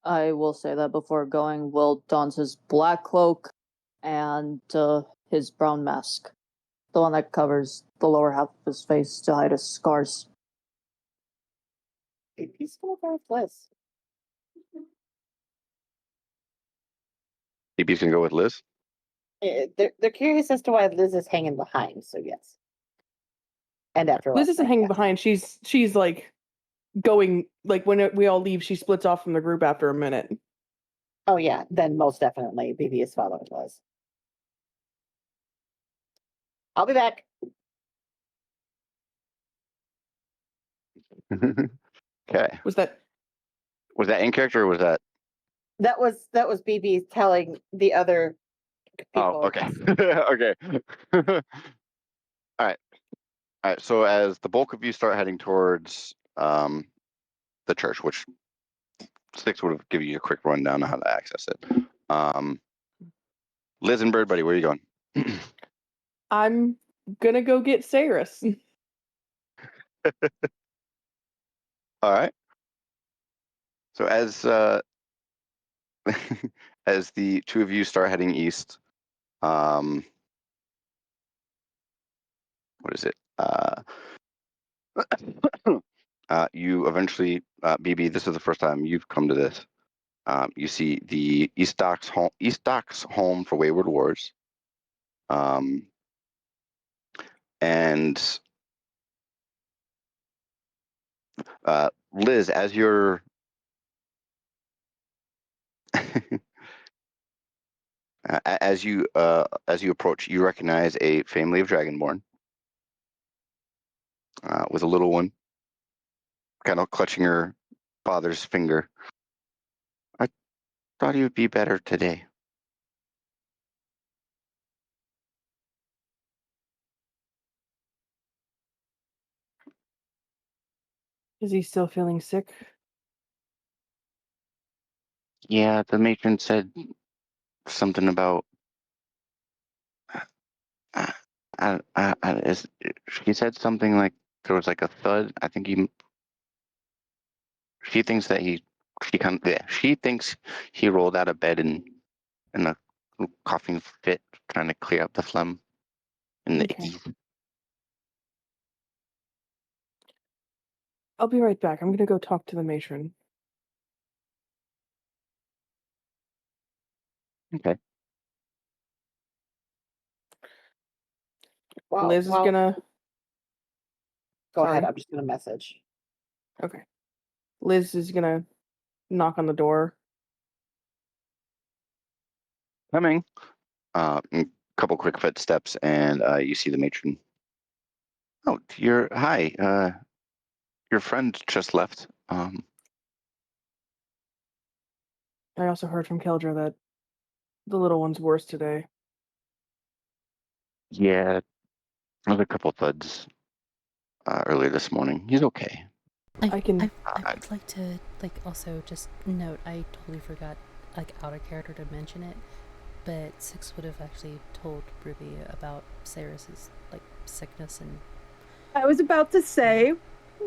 I will say that before going, Will dons his black cloak and his brown mask. The one that covers the lower half of his face to hide his scars. He's gonna go with Liz. BB's gonna go with Liz. They're curious as to why Liz is hanging behind, so yes. And after Liz isn't hanging behind. She's like going, like when we all leave, she splits off from the group after a minute. Oh yeah, then most definitely BB is following Liz. I'll be back. Okay. Was that in character or was that? That was BB telling the other people. Oh, okay. Okay. All right. So as the bulk of you start heading towards the church, which Sixx would have given you a quick rundown on how to access it. Liz and Bird Buddy, where are you going? I'm gonna go get Saris. All right. So as as the two of you start heading east, what is it? You eventually, BB. This is the first time you've come to this. You see the East Docks home for Wayward Wars, and Liz, as you're as you approach, you recognize a family of Dragonborn with a little one, kind of clutching her father's finger. I thought he would be better today. Is he still feeling sick? Yeah, the matron said something about. She said something like there was like a thud. I think she thinks that she thinks he rolled out of bed in a coughing fit, trying to clear up the phlegm and the Okay. icky. I'll be right back. I'm gonna go talk to the matron. Okay. Well, Liz is gonna. go ahead. Sorry. I'm just gonna message. Okay. Liz is gonna knock on the door. Coming. A couple quick footsteps, and you see the matron. Oh, hi. Your friend just left. I also heard from Keldra that the little one's worse today. Yeah, there was a couple thuds earlier this morning. He's okay. I can. I would like to also just note I totally forgot out of character to mention it, but Sixx would have actually told Ruby about Saris's sickness and. I was about to say,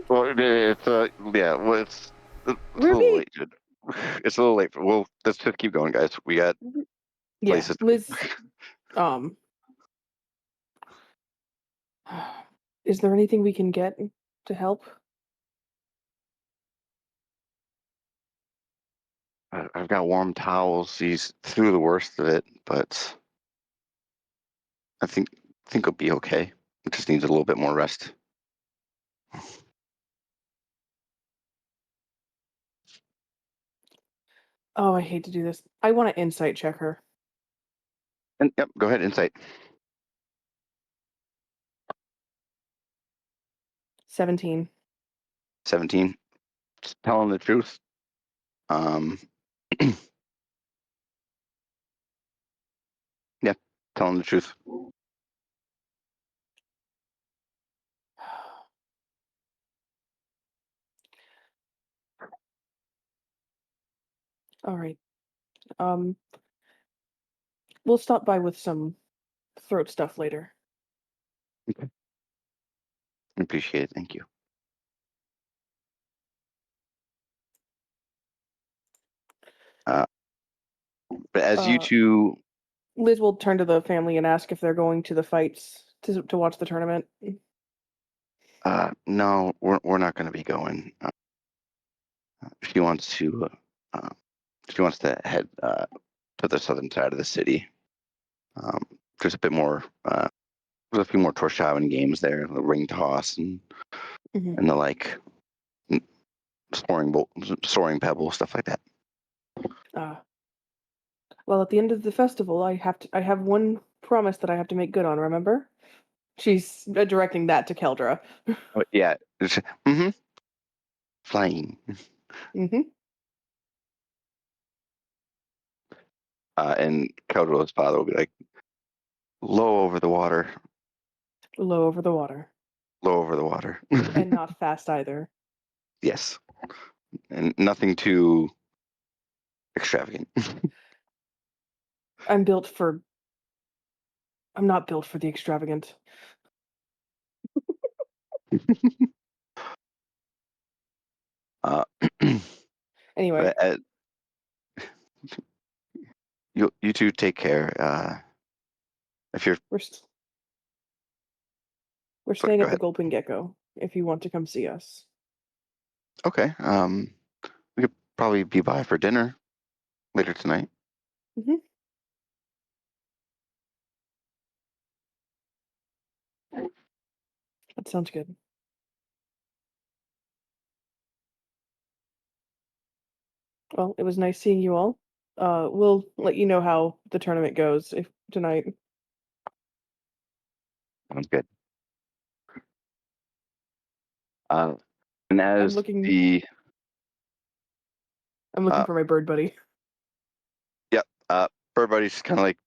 Well, it's yeah. Well, it's a little Ruby. late. It's a little late. Well, let's just keep going, guys. We got Yeah, places. Liz. Is there anything we can get to help? I've got warm towels. He's through the worst of it, but I think he'll be okay. He just needs a little bit more rest. Oh, I hate to do this. I want to insight check her. And yep, go ahead. Insight. 17. 17. Just telling the truth. Yeah, telling the truth. All right. We'll stop by with some throat stuff later. Okay. Appreciate it. Thank you. But as you two, Liz will turn to the family and ask if they're going to the fights to watch the tournament. no, we're not going to be going. She wants to. She wants to head to the southern side of the city. There's a bit more. There's a few more Torshavn games there, the ring toss and the like, soaring pebble, stuff like that. Well, at the end of the festival, I have one promise that I have to make good on. Remember? She's directing that to Keldra. Yeah. Flying. And Keldra's father will be like, low over the water. Low over the water. Low over the water. And not fast either. Yes. And nothing too extravagant. I'm not built for the extravagant. Uh, Anyway, but, you two take care. If you're we're sorry, staying go at the ahead. Gulpin Gecko. If you want to come see us. Okay. We could probably be by for dinner later tonight. Mm-hmm. That sounds good. Well, it was nice seeing you all. We'll let you know how the tournament goes tonight. Sounds good. And I'm as looking the for my bird buddy. yep, Bird Buddy's kind of like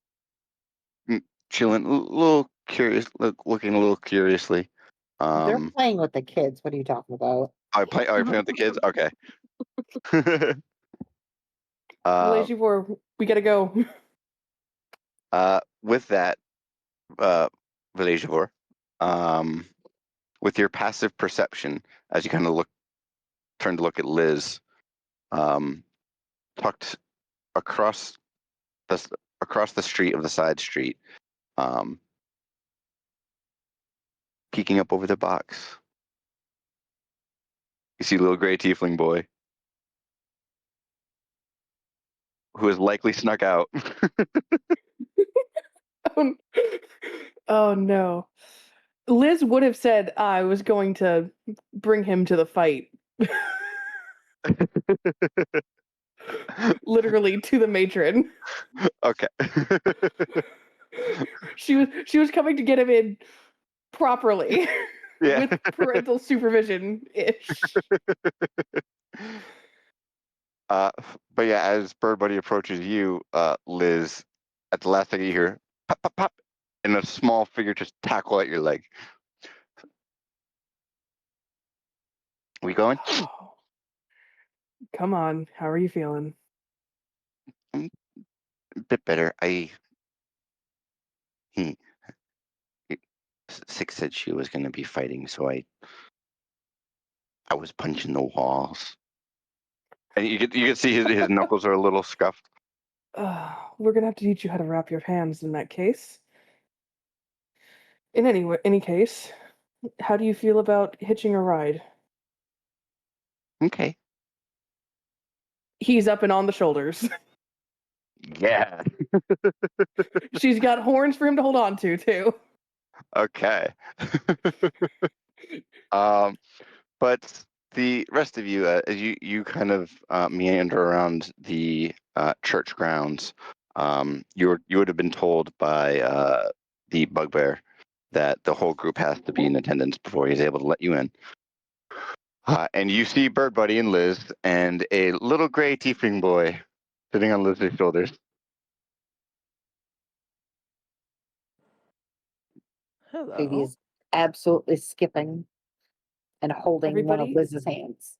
chilling, a little curious, looking a little curiously. They're playing with the kids. What are you talking about? Are you playing with the kids? Okay. Villagivore, we gotta go. With that, Villagivore, with your passive perception, as you kind of turn to look at Liz, tucked across the street of the side street, peeking up over the box, you see little gray tiefling boy who has likely snuck out. Oh no. Liz would have said I was going to bring him to the fight. Literally to the matron. Okay. She was coming to get him in properly. Yeah. With parental supervision ish. But yeah, as Bird Buddy approaches you, Liz, at the last second you hear pop, pop, pop, and a small figure just tackle at your leg. We going? Come on, how are you feeling? A bit better. Sixx said she was going to be fighting, so I was punching the walls, and you can see his knuckles are a little scuffed. We're gonna have to teach you how to wrap your hands in that case. In any case, how do you feel about hitching a ride? Okay. He's up and on the shoulders. Yeah. She's got horns for him to hold on to, too. Okay. But the rest of you, as you kind of meander around the church grounds, you would have been told by the bugbear that the whole group has to be in attendance before he's able to let you in. And you see Bird Buddy and Liz and a little gray tiefling boy sitting on Liz's shoulders. Hello. Baby is absolutely skipping and holding one of Everybody? Liz's hands.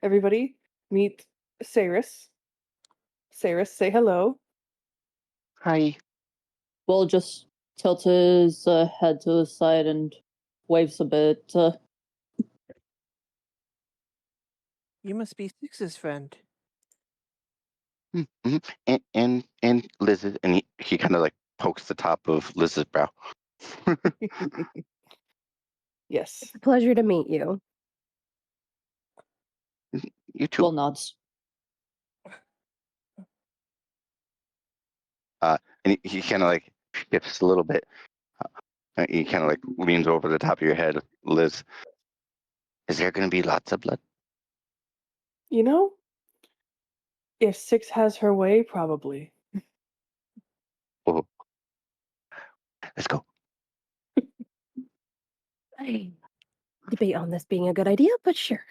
Everybody, meet Saris. Saris, say hello. Hi. Will just tilt his head to the side and waves a bit. You must be Sixx's friend. Mm-hmm. And Liz's, and he kind of like pokes the top of Liz's brow. Yes. Pleasure to meet you. You too. Will nods. And he kind of like shifts a little bit. He kind of like leans over the top of your head, Liz. Is there going to be lots of blood? You know, if Sixx has her way, probably. Oh. Let's go. I debate on this being a good idea, but sure.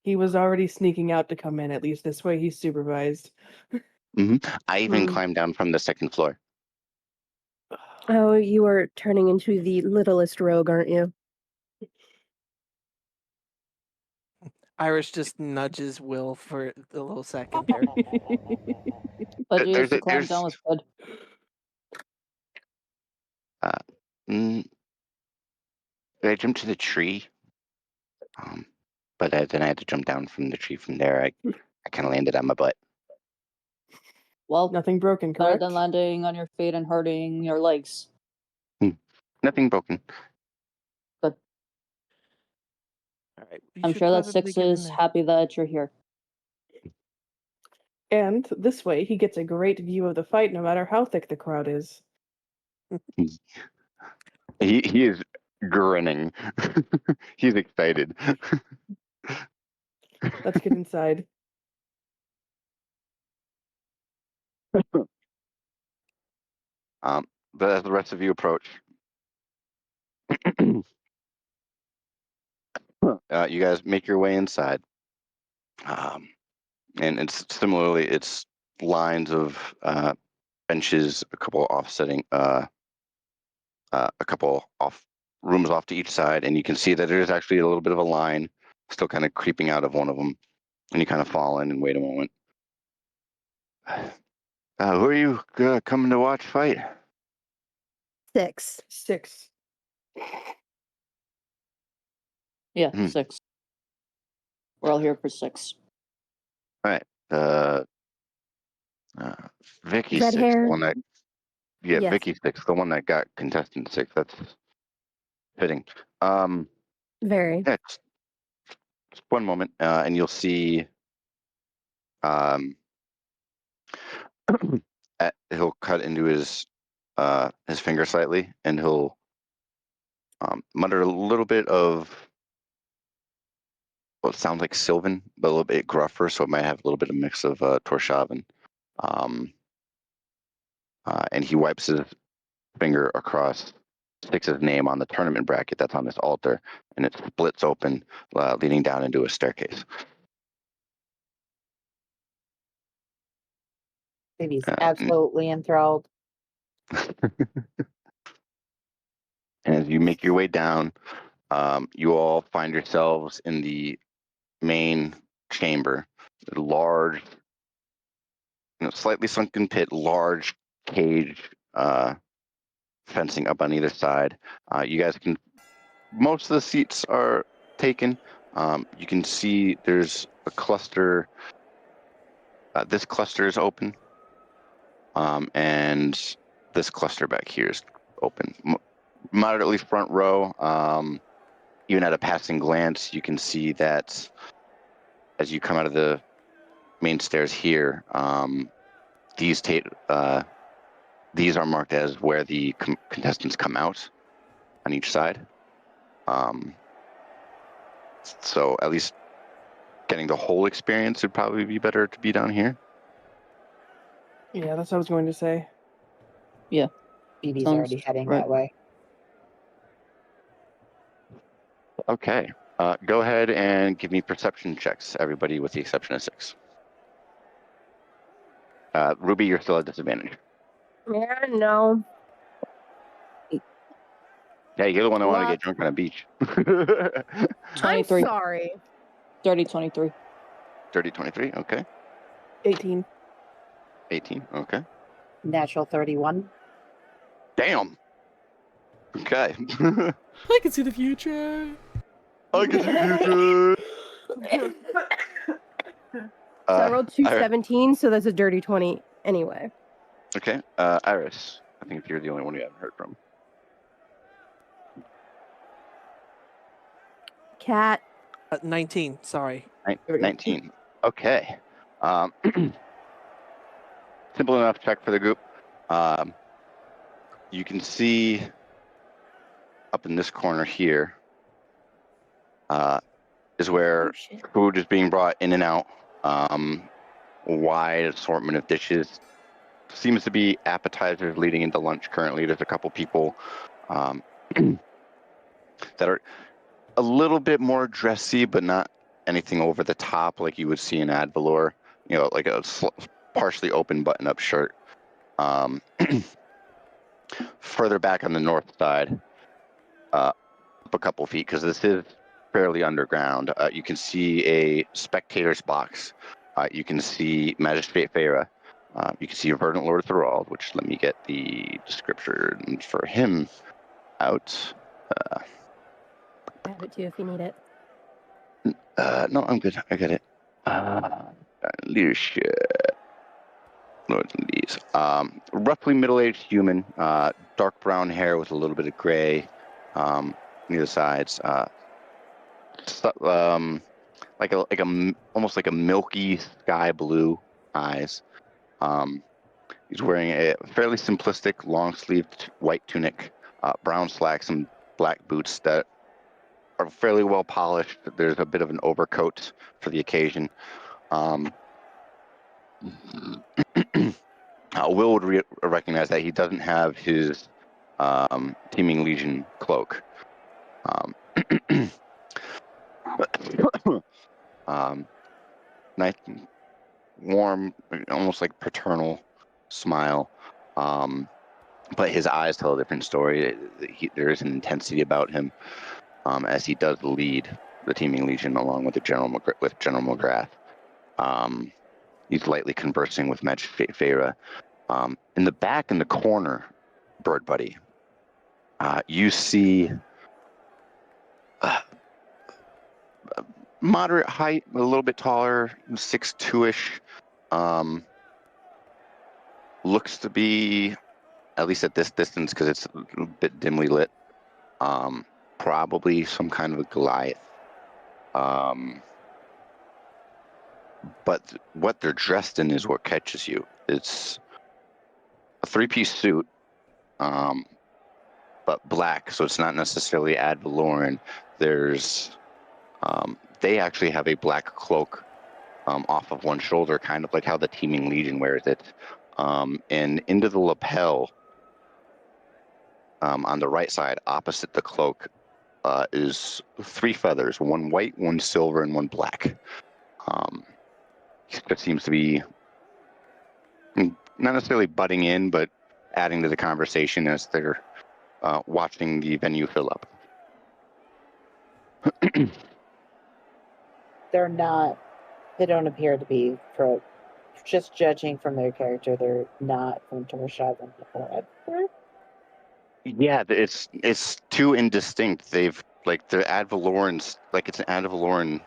He was already sneaking out to come in, at least this way he's supervised. Mm-hmm. I even climbed down from the second floor. Oh, you are turning into the littlest rogue, aren't you? Iris just nudges Will for a little second there. But you used to climb down with Bud. I jumped to the tree. But then I had to jump down from the tree from there. I kind of landed on my butt. Well, Nothing broken, better correct? than landing on your feet and hurting your legs. Nothing broken. But All right. we I'm should sure that probably Sixx get in is there. happy that you're here. And this way, he gets a great view of the fight, no matter how thick the crowd is. He is grinning. He's excited. Let's get inside. But as the rest of you approach, you guys make your way inside. And it's lines of benches, a couple offsetting, a couple off rooms off to each side, and you can see that there's actually a little bit of a line still kind of creeping out of one of them, and you kind of fall in and wait a moment. Who are you coming to watch fight? Sixx. Sixx. Yeah, Hmm. Sixx. We're all here for Sixx. All right. Vicky Red Sixx, hair. the one that Yes. Vicky Sixx, the one that got contestant 6. That's fitting. Very. Yeah, just one moment, and you'll see. He'll cut into his finger slightly, and he'll mutter a little bit of what sounds like Sylvan, but a little bit gruffer, so it might have a little bit of mix of Torshavan. And he wipes his finger across Sixx's name on the tournament bracket that's on this altar, and it splits open, leading down into a staircase. Baby's And absolutely enthralled. as you make your way down, you all find yourselves in the main chamber, a large, slightly sunken pit, large cage, fencing up on either side. You guys can, most of the seats are taken. You can see there's a cluster. This cluster is open, and this cluster back here is open. Moderately front row. Even at a passing glance, you can see that as you come out of the main stairs here, these are marked as where the contestants come out on each side. So at least getting the whole experience would probably be better to be down here. Yeah, that's what I was going to say. BB's Sounds already heading right. that way. Okay. Go ahead and give me perception checks, everybody, with the exception of Sixx. Ruby, you're still at disadvantage. Yeah, no. Yeah, you're the one that wanted to What? get drunk on a beach. 23. I'm sorry. Dirty 23. Dirty 23, okay. 18. 18, okay. Natural 31. Damn. Okay. I can see the future. I can see the future. So I rolled two Iris. 17, so that's a dirty 20 anyway. Okay, Iris. I think you're the only one we haven't heard from. Cat. 19. Sorry. 19. Okay. Simple enough check for the group. You can see up in this corner here is where food is being brought in and out. Wide assortment of dishes. Seems to be appetizers leading into lunch currently. There's a couple people that are a little bit more dressy, but not anything over the top like you would see in Ad Valor. Like a partially open button-up shirt. Further back on the north side, up a couple feet, because this is fairly underground, you can see a spectator's box. You can see Magistrate Feyre. You can see Verdant Lord Thorald, which let me get the description for him out. have it too if you need it. No, I'm good. I got it. Leadership. Lords and Leads. Roughly middle-aged human, dark brown hair with a little bit of gray near the sides. Almost like a milky sky blue eyes. He's wearing a fairly simplistic long-sleeved white tunic, brown slacks, and black boots that are fairly well polished. There's a bit of an overcoat for the occasion. Will would recognize that he doesn't have his Teeming Legion cloak. Nice, warm, almost like paternal smile. But his eyes tell a different story. There is an intensity about him, as he does lead the Teeming Legion along with General McGrath. He's lightly conversing with Magistrate Feyre. In the back, in the corner, Bird Buddy, you see moderate height, a little bit taller, 6'2"-ish. Looks to be, at least at this distance, because it's a bit dimly lit, probably some kind of a Goliath. But what they're dressed in is what catches you. It's a three-piece suit, but black, so it's not necessarily ad valorem. There's, they actually have a black cloak off of one shoulder, kind of like how the Teeming Legion wears it. And into the lapel, on the right side, opposite the cloak, is 3 feathers, one white, one silver, and one black. It seems to be not necessarily butting in, but adding to the conversation as they're watching the venue fill up. They don't appear to be, just judging from their character, they're not from Torshaven or Edward. Yeah, it's too indistinct. They've, like, the ad valorem's, like, it's an ad valorem,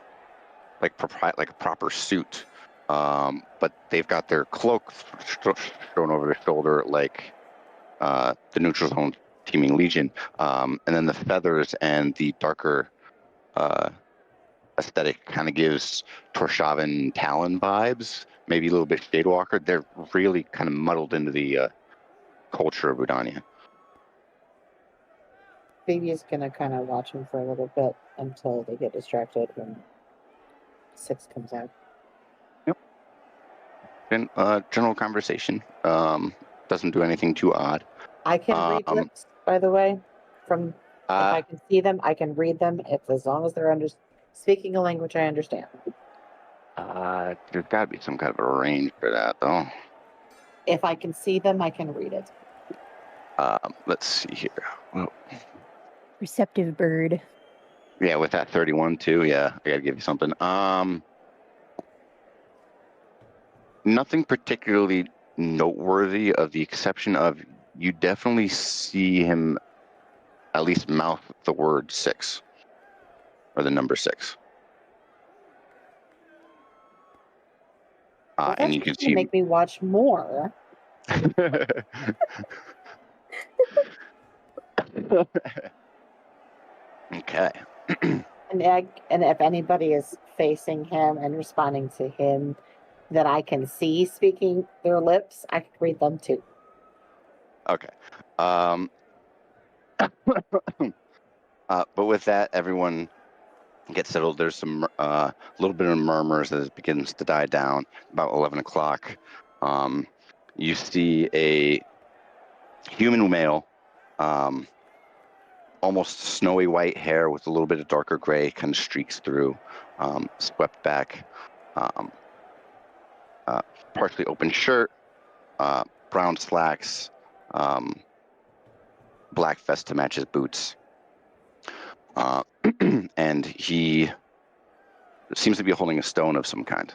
like a proper suit. But they've got their cloak thrown over their shoulder, like the Neutral Zone Teeming Legion, and then the feathers and the darker aesthetic kind of gives Torshaven Talon vibes, maybe a little bit Shadewalker. They're really kind of muddled into the culture of Udania. Phoebe's gonna kind of watch him for a little bit until they get distracted when Sixx comes out. Yep. And general conversation. Doesn't do anything too odd. I can read lips, by the way. If I can see them, I can read them. As long as they're speaking a language I understand. There's got to be some kind of a range for that, though. If I can see them, I can read it. Let's see here. Well, Receptive bird. yeah, with that 31 too. Yeah, I gotta give you something. Nothing particularly noteworthy, of the exception of you definitely see him at least mouth the word 6 or the number 6. Well, And you can see. Make me watch more. Okay. And if anybody is facing him and responding to him that I can see speaking their lips, I can read them too. Okay. But with that, everyone gets settled. There's some little bit of murmurs as it begins to die down. About 11 o'clock, you see a human male, almost snowy white hair with a little bit of darker gray kind of streaks through, swept back, partially open shirt, brown slacks, black vest to match his boots. And he seems to be holding a stone of some kind.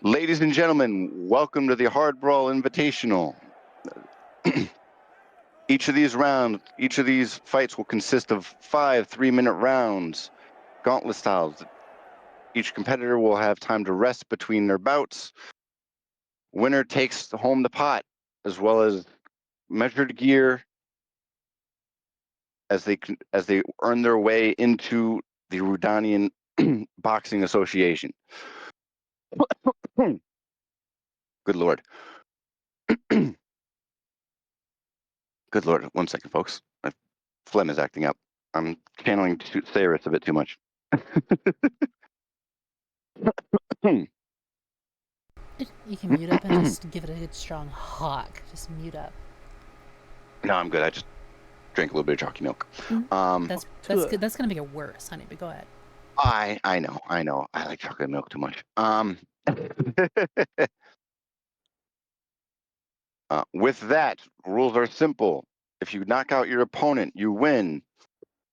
Ladies and gentlemen, welcome to the Hard Brawl Invitational. Each of these fights will consist of 5 3-minute rounds, gauntlet styles. Each competitor will have time to rest between their bouts. Winner takes home the pot, as well as measured gear as they earn their way into the Rudanian Boxing Association. Good Lord. Good Lord. 1 second, folks. My phlegm is acting up. I'm channeling Cyrus a bit too much. You can mute up and just give it a good strong hawk. Just mute up. No, I'm good. I just drank a little bit of chalky milk. That's good. That's gonna make it worse, honey. But go ahead. I know. I like chocolate milk too much. With that, rules are simple. If you knock out your opponent, you win.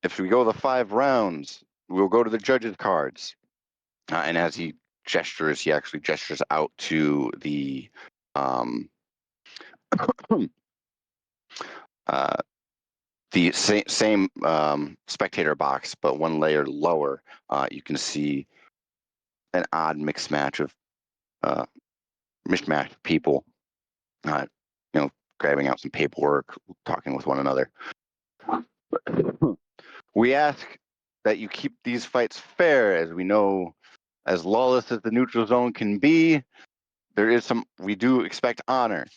If we go the 5 rounds, we'll go to the judges' cards. And as he actually gestures out to the the same spectator box, but 1 layer lower. You can see an odd mishmash of people, grabbing out some paperwork, talking with one another. We ask that you keep these fights fair, as we know, as lawless as the neutral zone can be. We do expect honor.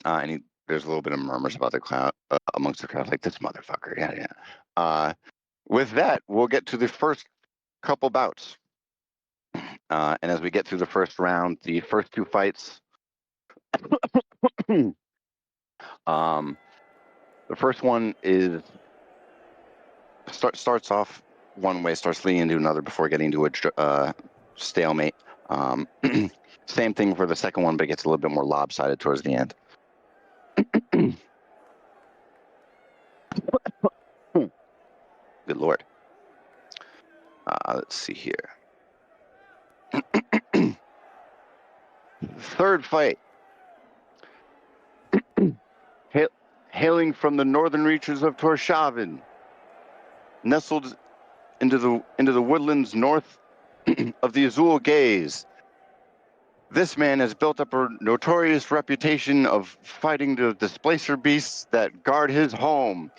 There's a little bit of murmurs about the crowd amongst the crowd, like this motherfucker. Yeah. With that, we'll get to the first couple bouts. And as we get through the first round, the first 2 fights. The first one starts off one way, starts leading into another before getting to a stalemate. Same thing for the second one, but it gets a little bit more lopsided towards the end. Good Lord. Let's see here. Third fight. Hailing from the northern reaches of Torshavn, nestled into the woodlands north of the Azul Gaze. This man has built up a notorious reputation of fighting the displacer beasts that guard his home.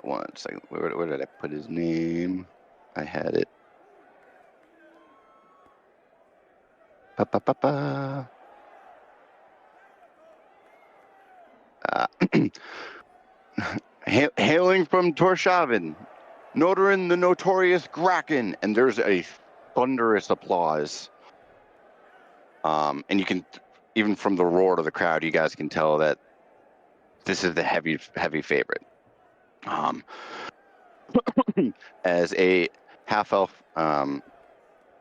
1 second. Where did I put his name? I had it. Hailing from Torshavn, Nodorin the notorious Kraken, and there's a thunderous applause. And you can, even from the roar of the crowd, you guys can tell that this is the heavy favorite. As a half-elf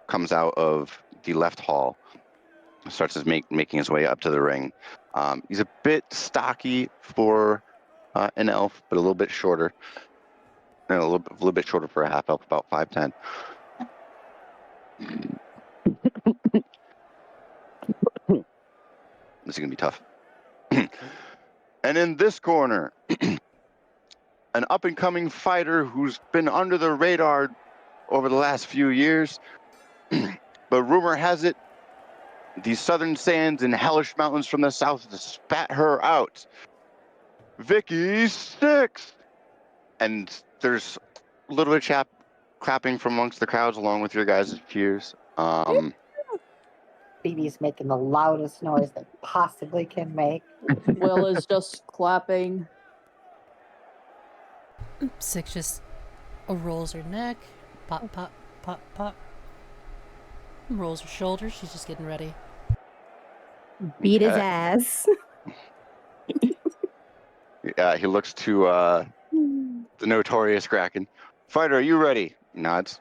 comes out of the left hall, starts making his way up to the ring. He's a bit stocky for an elf, but a little bit shorter. A little bit shorter for a half-elf, about 5'10". This is going to be tough. And in this corner, an up-and-coming fighter who's been under the radar over the last few years. But rumor has it, the southern sands and hellish mountains from the south spat her out. Vicky Sixx! And there's a little bit of clapping from amongst the crowds along with your guys' cheers. Phoebe's making the loudest noise they possibly can make. Will is just clapping. Sixx just rolls her neck, pop, pop, pop, pop. Rolls her shoulders. She's just getting ready. Beat his ass. He looks to the notorious Kraken. Fighter, are you ready? He nods.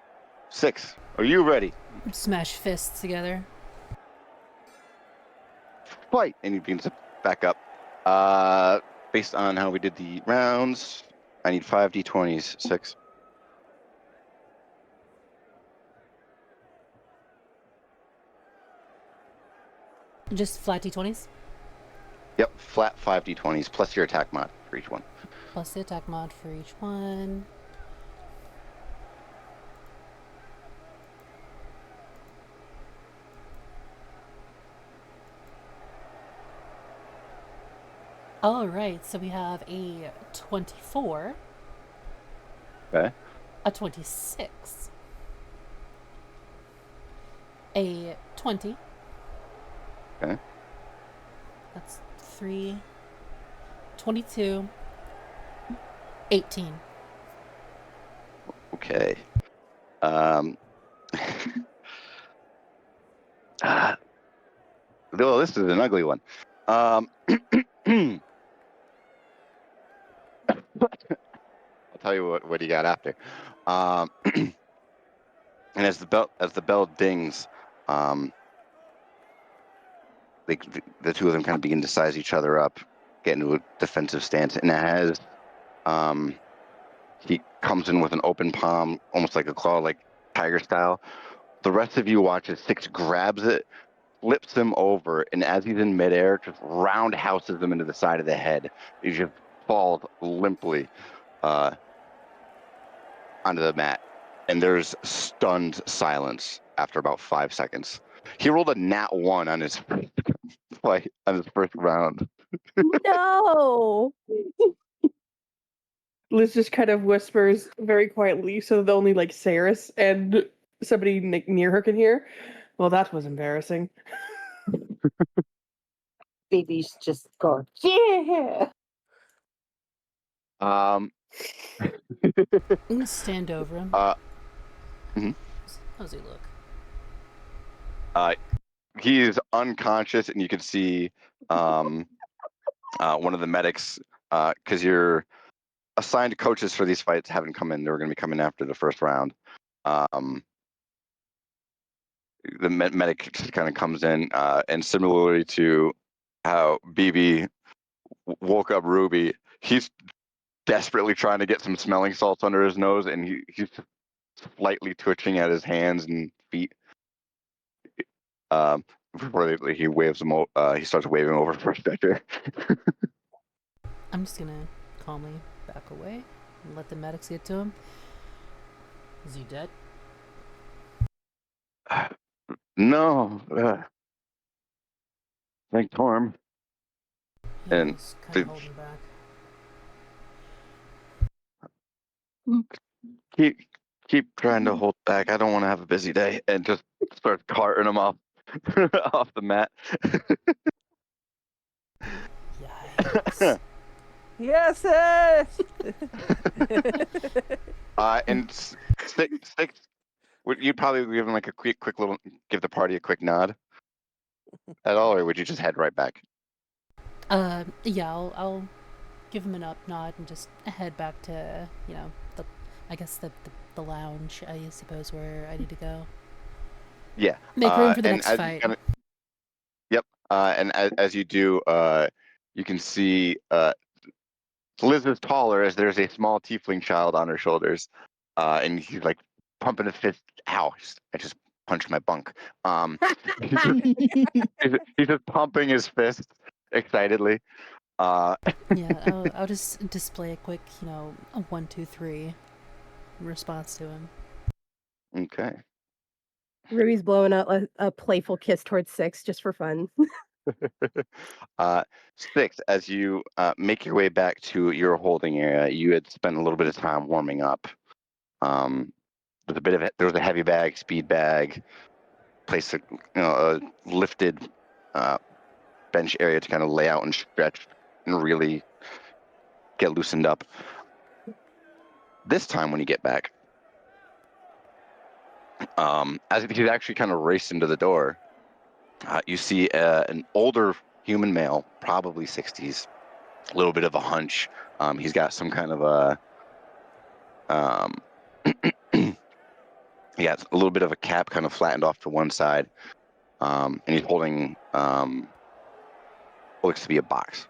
Sixx, are you ready? Smash fists together. Fight! And he begins to back up. Based on how we did the rounds, I need 5 d20s. Sixx. Just flat d20s? Yep, flat 5d20s plus your attack mod for each one. Plus the attack mod for each one. All right, so we have a 24, Okay. a 26, a 20. Okay. That's 3, 22, 18. Okay. Well, this is an ugly one. I'll tell you what you got after. And as the bell dings, the two of them kind of begin to size each other up, get into a defensive stance, and as he comes in with an open palm, almost like a claw, like tiger style. The rest of you watch as Sixx grabs it, flips him over, and as he's in midair, just roundhouses him into the side of the head. He just falls limply onto the mat, and there's stunned silence after about 5 seconds. He rolled a nat 1 on his fight on his first round. No. Liz just kind of whispers very quietly so that only like Saris and somebody near her can hear. Well, that was embarrassing. Baby's just going, yeah. I'm gonna stand over him. Mhm. How does he look? He is unconscious, and you can see one of the medics, because you're assigned coaches for these fights, haven't come in. They were going to be coming after the first round. The medic just kind of comes in, and similarly to how BB woke up Ruby, he's desperately trying to get some smelling salts under his nose, and he's slightly twitching at his hands and feet. Before he waves him, he starts waving over for Spectre. I'm just gonna calmly back away and let the medics get to him. Is he dead? No, thank Torm. Yeah, And he's kind of holding back. keep trying to hold back. I don't want to have a busy day, and just start carting him off off the mat. Yikes. Yes. And Sixx, would you probably give him like a quick little, give the party a quick nod at all, or would you just head right back? Yeah, I'll give him an up nod and just head back to, the lounge, I suppose, where I need to go. Yeah. Make room for the next fight. Yep. And as you do, you can see Liz is taller as there's a small tiefling child on her shoulders, and he's like pumping his fist. Ow! I just punched my bunk. He's just pumping his fist excitedly. Yeah, I'll just display a quick, a 1, 2, 3 in response to him. Okay. Ruby's blowing out a playful kiss towards Sixx just for fun. Sixx, as you make your way back to your holding area, you had spent a little bit of time warming up. There was a heavy bag, speed bag, place a lifted bench area to kind of lay out and stretch and really get loosened up. This time, when you get back, as he's actually kind of raced into the door, you see an older human male, probably 60s, a little bit of a hunch. He's got some kind of a he got a little bit of a cap kind of flattened off to one side, and he's holding what looks to be a box.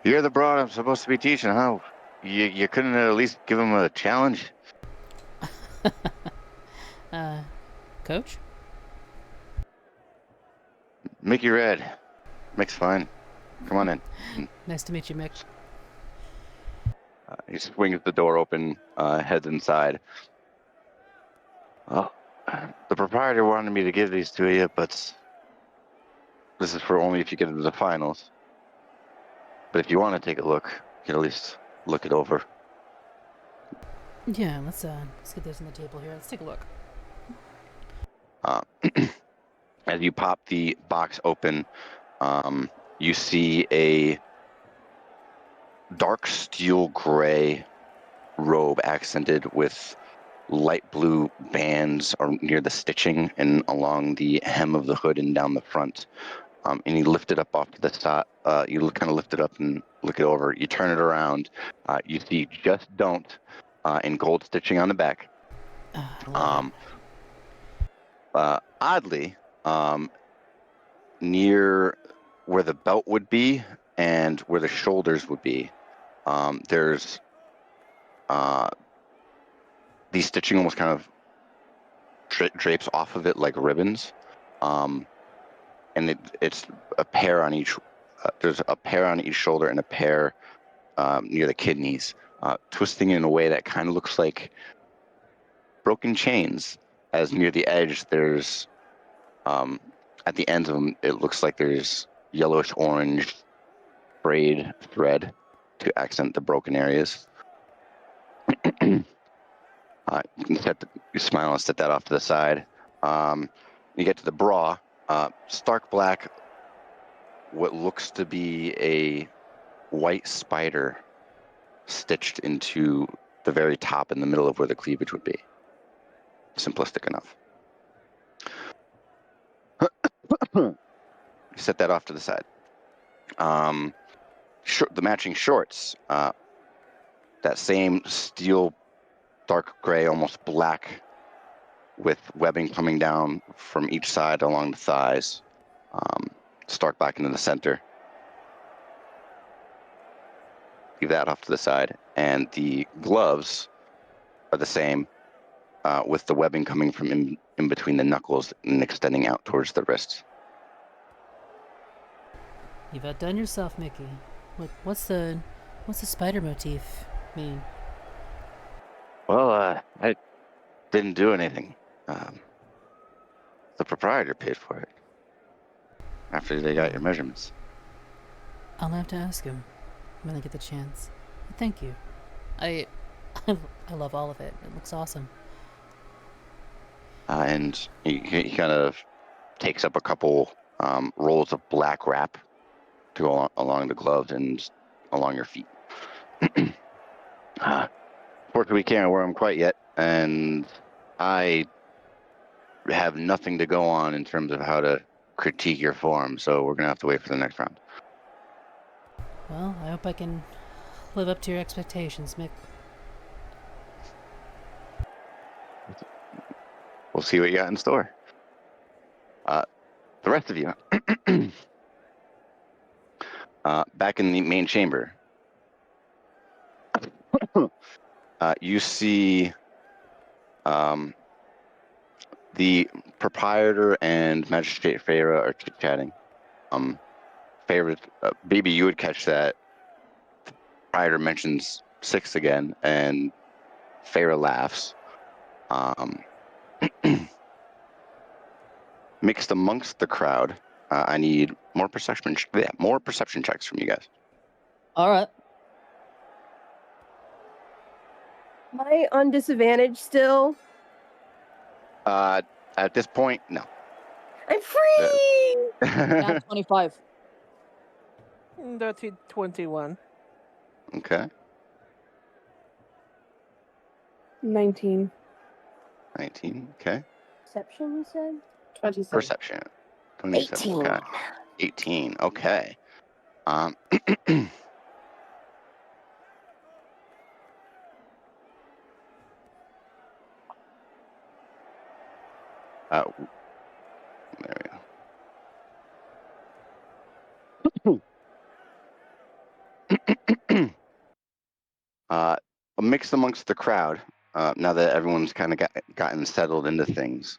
You're the broad I'm supposed to be teaching, huh? You couldn't at least give him a challenge? Coach? Mickey Red. Mick's fine. Come on in. Nice to meet you, Mick. He swings the door open, heads inside. Well, the proprietor wanted me to give these to you, but this is for only if you get into the finals. But if you want to take a look, you can at least look it over. Yeah, let's get those on the table here. Let's take a look. As you pop the box open, you see a dark steel gray robe accented with light blue bands near the stitching and along the hem of the hood and down the front. And you lift it up off to the side. You kind of lift it up and look it over. You turn it around. You see "Just Don't" in gold stitching on the back. Oddly, near where the belt would be and where the shoulders would be, there's the stitching almost kind of drapes off of it like ribbons, and it's a pair on each. There's a pair on each shoulder and a pair near the kidneys, twisting in a way that kind of looks like broken chains. As near the edge, there's at the ends of them, it looks like there's yellowish orange frayed thread to accent the broken areas. You smile and set that off to the side. You get to the bra, stark black, what looks to be a white spider stitched into the very top in the middle of where the cleavage would be. Simplistic enough. Set that off to the side. The matching shorts, that same steel, dark gray, almost black, with webbing coming down from each side along the thighs, stark black into the center. Leave that off to the side. And the gloves are the same, with the webbing coming from in between the knuckles and extending out towards the wrists. You've outdone yourself, Mickey. What's the spider motif mean? Well, I didn't do anything. The proprietor paid for it after they got your measurements. I'll have to ask him when I get the chance. But thank you. I love all of it. It looks awesome. And he kind of takes up a couple rolls of black wrap to go along the gloves and along your feet. Fortunately, we can't wear them quite yet, and I have nothing to go on in terms of how to critique your form, so we're going to have to wait for the next round. Well, I hope I can live up to your expectations, Mick. We'll see what you got in store. The rest of you, back in the main chamber, you see the proprietor and Magistrate Feyre are chit-chatting. Feyre, Baby, you would catch that the proprietor mentions Sixx again, and Feyre laughs. Mixed amongst the crowd, I need more perception checks from you guys. All right. Am I on disadvantage still? At this point, no. I'm free! Down 25. Dirty 21. Okay. 19. 19. Okay. Perception, you said? 27. Perception. 27. 18. Okay. 18. Okay. There we go. Mixed amongst the crowd, now that everyone's kind of gotten settled into things,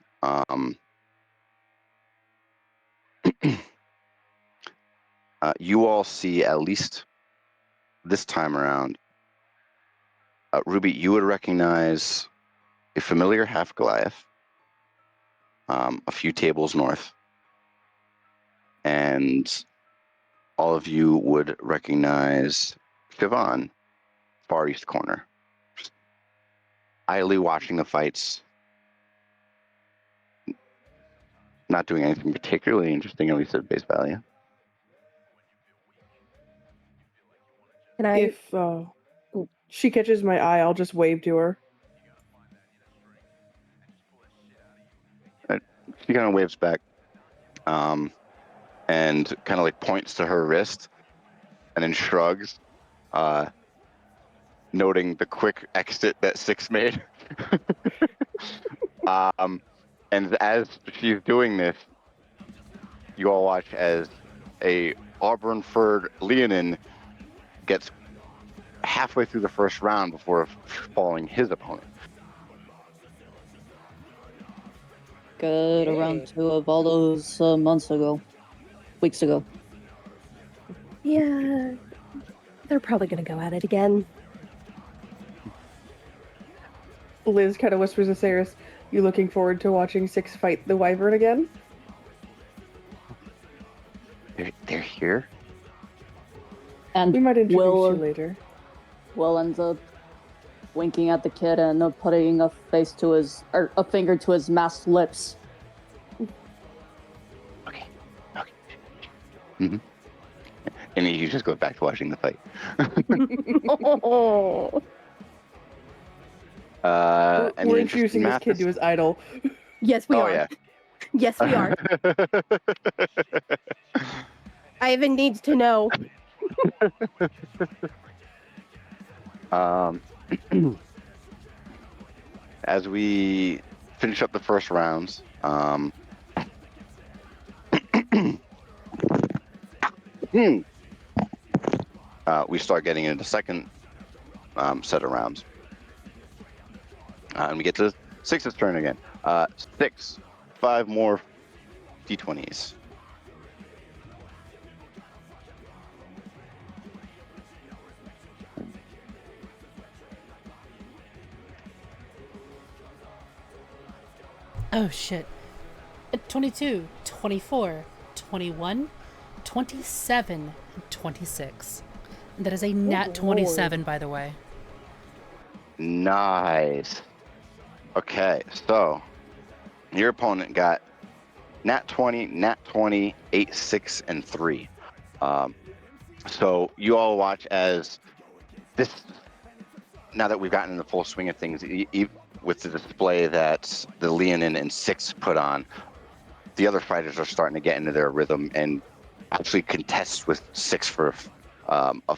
you all see, at least this time around, Ruby, you would recognize a familiar half Goliath, a few tables north, and all of you would recognize Siobhan, far east corner, just idly watching the fights, not doing anything particularly interesting, at least at base value. Can I? If she catches my eye, I'll just wave to her. She kind of waves back, and kind of like points to her wrist, and then shrugs, noting the quick exit that Sixx made. And as she's doing this, you all watch as a auburn-furred Leonin gets halfway through the first round before falling his opponent. Good, around 2 of all those weeks ago. Yeah, they're probably gonna go at it again. Liz kind of whispers to Saris, "You looking forward to watching Sixx fight the Wyvern again?" They're here? And We might introduce Will, you later. Will ends up winking at the kid and putting a finger to his masked lips. Okay. Mm-hmm. And he just goes back to watching the fight. We're introducing this kid to his idol. Yes, we are. Yeah. Yes, we are. Ivan needs to know. As we finish up the first rounds, we start getting into the second set of rounds. And we get to Sixx's turn again. Sixx, 5 more d20s. Oh shit. 22, 24, 21, 27, 26. That is a nat 27, by the way. Nice. Okay, so your opponent got nat 20, nat 20, 8, 6, and 3. So you all watch as this, now that we've gotten in the full swing of things, with the display that the Leonin and Sixx put on, the other fighters are starting to get into their rhythm and actually contest with Sixx for a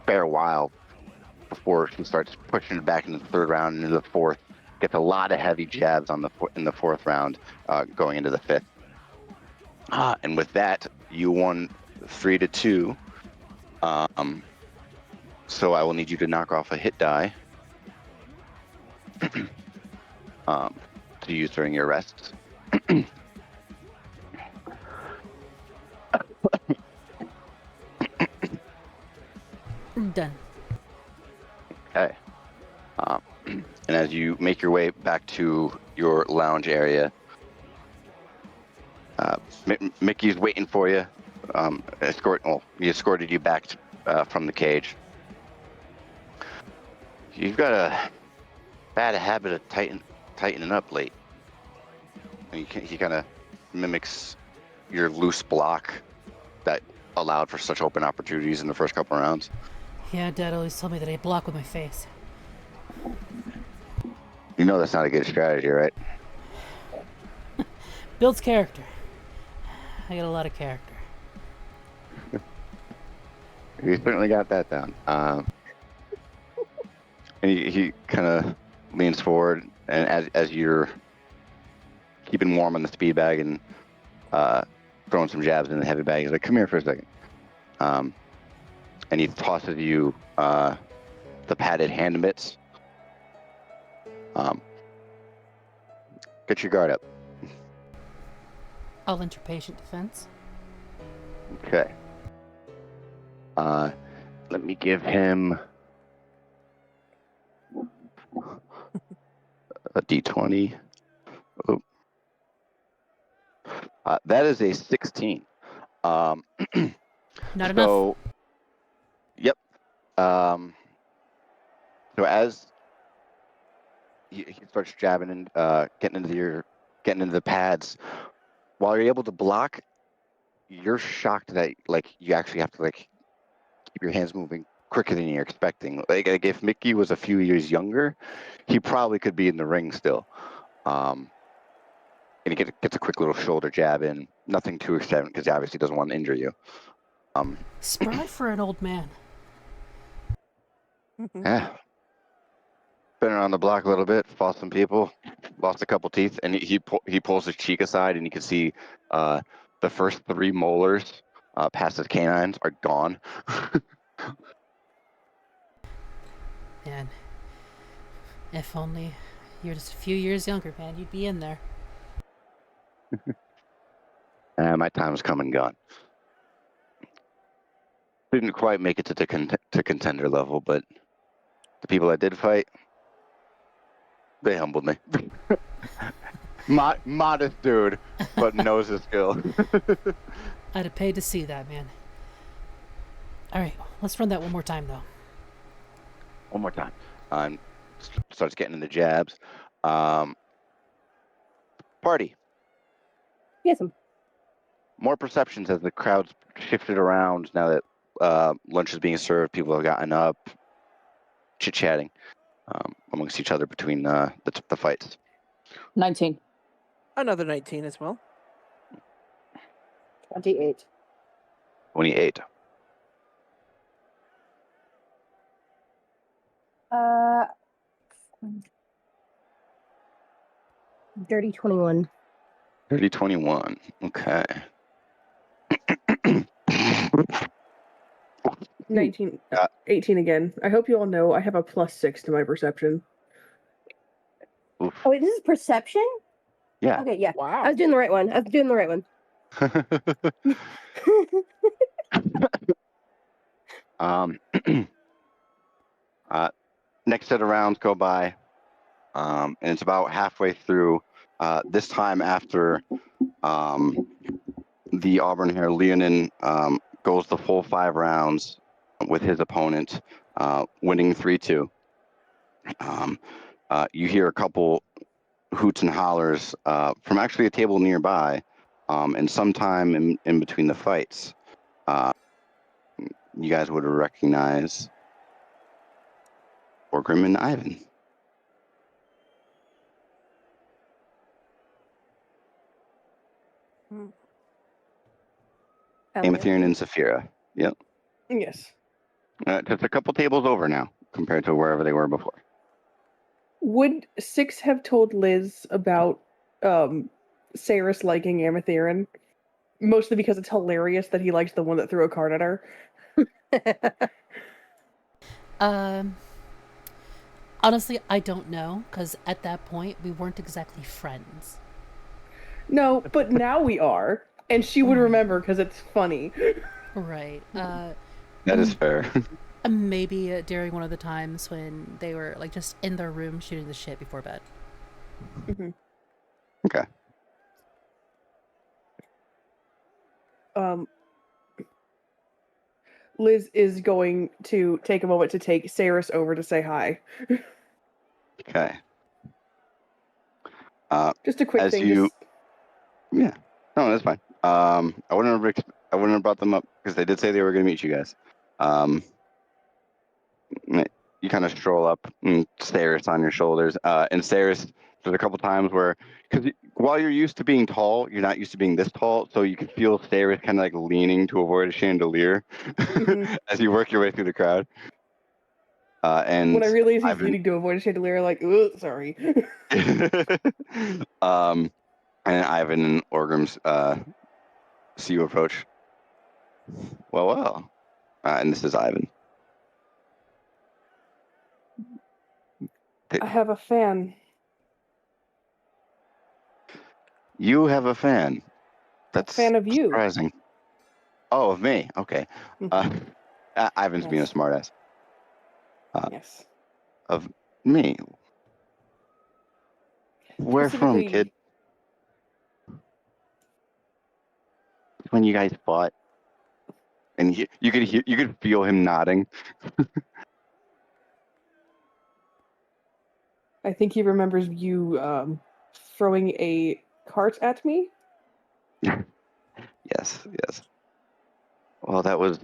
fair while before she starts pushing it back into the third round and into the fourth. Gets a lot of heavy jabs in the fourth round, going into the fifth. And with that, you won 3-2. So I will need you to knock off a hit die to use during your rests. Done. Okay. And as you make your way back to your lounge area, Mickey's waiting for you. He escorted you back from the cage. You've got a bad habit of tightening up late. He kind of mimics your loose block that allowed for such open opportunities in the first couple rounds. Yeah, Dad always told me that I block with my face. You know that's not a good strategy, right? Builds character. I got a lot of character. You certainly got that down. And he kind of leans forward, and as you're keeping warm on the speed bag and throwing some jabs in the heavy bag, he's like, "Come here for a second." And he tosses you the padded hand mitts. Get your guard up. I'll enter patient defense. Okay. Let me give him a d20. Oh. That is a 16. Not enough. So, yep. So as he starts jabbing and getting into the pads, while you're able to block, you're shocked that like you actually have to like keep your hands moving quicker than you're expecting. Like if Mickey was a few years younger, he probably could be in the ring still. And he gets a quick little shoulder jab in, nothing too extreme because he obviously doesn't want to injure you. Spry for an old man. Yeah. Been around the block a little bit, fought some people, lost a couple teeth, and he pulls his cheek aside, and you can see the first 3 molars past his canines are gone. Man, if only you're just a few years younger, man, you'd be in there. My time's come and gone. Didn't quite make it to contender level, but the people I did fight, they humbled me. Modest dude, but knows his skill. I'd have paid to see that, man. All right, let's run that one more time, though. One more time. Starts getting in the jabs. Party. Yes. More perceptions as the crowd's shifted around now that lunch is being served. People have gotten up, chit-chatting amongst each other between the fights. 19. Another 19 as well. 28. 28. Dirty 21. Dirty 21. Okay. 19, 18 again. I hope you all know I have a +6 to my perception. Oof. Oh, wait, this is perception? Yeah. Okay, yeah. Wow. I was doing the right one. Next set of rounds go by, and it's about halfway through. This time after the auburn hair Leonin goes the full 5 rounds with his opponent, winning 3-2. You hear a couple hoots and hollers from actually a table nearby, and sometime in between the fights, you guys would recognize Orgrim and Ivan. Amatherian and Saphira. Yep. Yes. Just a couple tables over now compared to wherever they were before. Would Sixx have told Liz about Saris liking Amatherian? Mostly because it's hilarious that he likes the one that threw a card at her. Honestly, I don't know, because at that point, we weren't exactly friends. No, but now we are. And she would remember because it's funny. Right. That is fair. Maybe during one of the times when they were like just in their room shooting the shit before bed. Mm-hmm. Okay. Liz is going to take a moment to take Saris over to say hi. Okay. Just a quick as thing. you, yeah, no, that's fine. I wouldn't have brought them up because they did say they were going to meet you guys. You kind of stroll up and Saris on your shoulders, and Saris. There's a couple times where, because while you're used to being tall, you're not used to being this tall, so you can feel Saris kind of like leaning to avoid a chandelier as you work your way through the crowd. And when I realize he's leaning to avoid a chandelier, like, ooh, sorry. And Ivan and Orgrim's see you approach. Well. And this is Ivan. I have a fan. You have a fan. That's a fan of you. Surprising. Oh, of me. Okay. Ivan's being a Yes. smartass. Yes. Of me. Where from, Specifically, kid? When you guys fought, and you could feel him nodding. I think he remembers you throwing a cart at me. Yes. Well, that was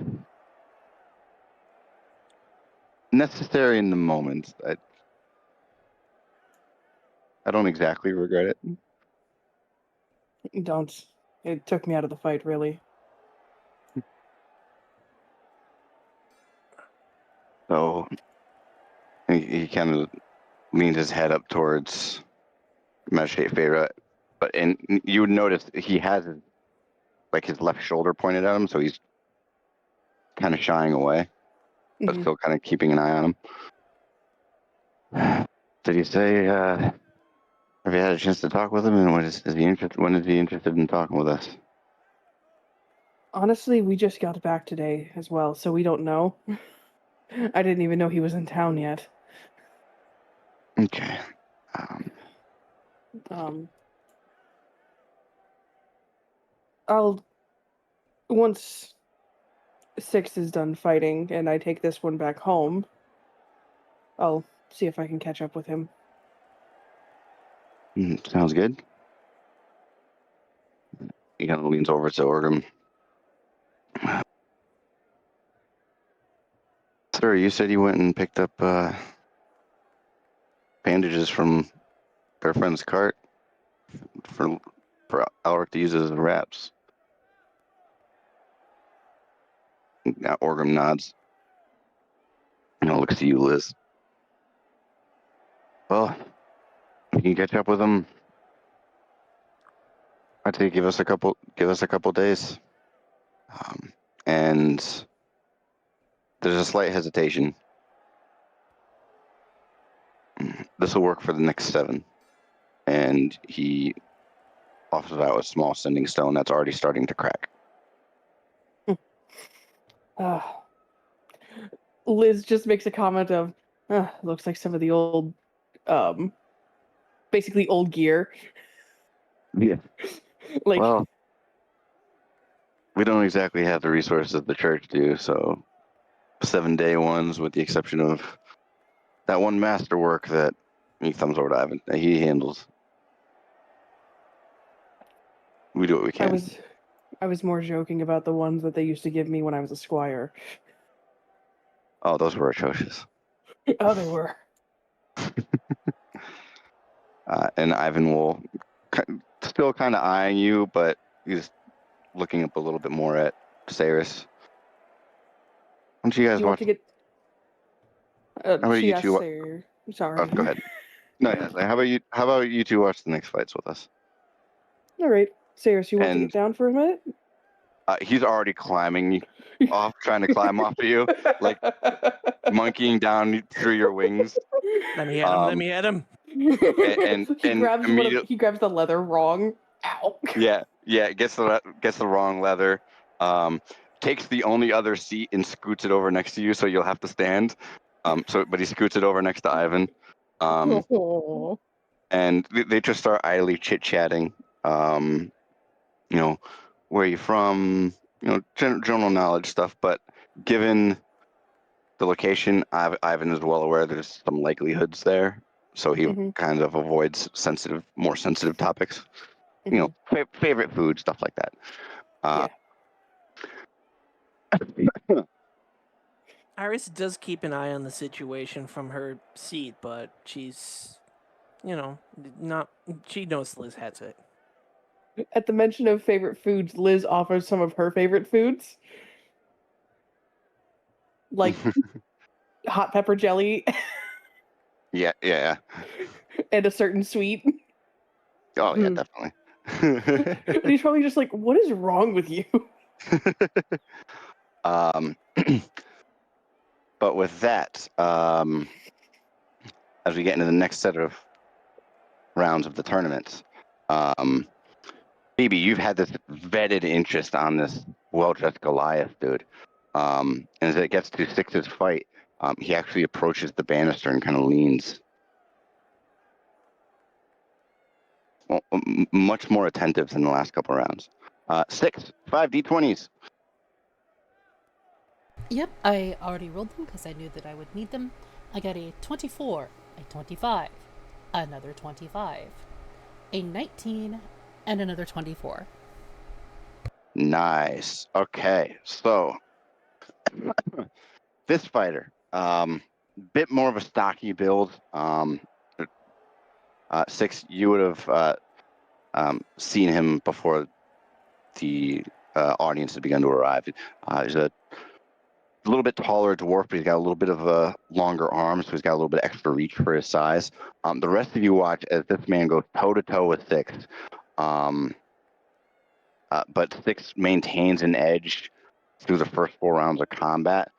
necessary in the moment. I don't exactly regret it. Don't. It took me out of the fight, really. So he kind of leaned his head up towards Magistrate Feyre, and you would notice he has his left shoulder pointed at him, so he's kind of shying away, but still kind of keeping an eye on him. Did he say? Have you had a chance to talk with him, and when is he interested in talking with us? Honestly, we just got back today as well, so we don't know. I didn't even know he was in town yet. Okay. I'll once Sixx is done fighting and I take this one back home, I'll see if I can catch up with him. Sounds good. He kind of leans over to Orgrim. Sir, you said you went and picked up bandages from their friend's cart for Alric to use as wraps. Now Orgrim nods. And looks to you, Liz. Well, you can catch up with them. I'd say give us a couple days. And there's a slight hesitation. This will work for the next 7. And he offers out a small sending stone that's already starting to crack. Liz just makes a comment of, looks like some of the old, basically old gear. Yeah. Like, well, we don't exactly have the resources the church do, so 7-day ones, with the exception of that one masterwork that he thumbs over to Ivan that he handles. We do what we can. I was more joking about the ones that they used to give me when I was a squire. Oh, those were atrocious. Oh, they were. And Ivan will still kind of eyeing you, but he's looking up a little bit more at Cyrus. Why don't you guys Do you want watch? to get? How about She you asked two? Sarah. Sorry. Oh, go ahead. No, yeah. How about you two watch the next fights with us? All right, Cyrus, you want to And get down for a minute? he's already climbing off, trying to climb off of you, like monkeying down through your wings. Let me hit him. And he grabs he grabs the leather wrong. Ow. Yeah, gets the wrong leather. Takes the only other seat and scoots it over next to you, so you'll have to stand. But he scoots it over next to Ivan. And they just start idly chit-chatting. Where are you from? General knowledge stuff. But given the location, Ivan is well aware there's some likelihoods there, so he kind of avoids more sensitive topics. Favorite food, stuff like that. Iris does keep an eye on the situation from her seat, but she's, not. She knows Liz has it. At the mention of favorite foods, Liz offers some of her favorite foods, like hot pepper jelly. Yeah. And a certain sweet. Oh yeah, definitely. And he's probably just like, "What is wrong with you?" But with that, as we get into the next set of rounds of the tournament, Phoebe, you've had this vetted interest on this well-dressed Goliath dude. And as it gets to Sixx's fight, he actually approaches the banister and kind of leans. Well, much more attentive than the last couple rounds. Sixx, 5 d20s. Yep, I already rolled them because I knew that I would need them. I got a 24, a 25, another 25, a 19, and another 24. Nice. Okay, so this fighter, bit more of a stocky build. Sixx, you would have seen him before the audience had begun to arrive. He's a little bit taller dwarf, but he's got a little bit of longer arms, so he's got a little bit extra reach for his size. The rest of you watch as this man goes toe-to-toe with Sixx. But Sixx maintains an edge through the first 4 rounds of combat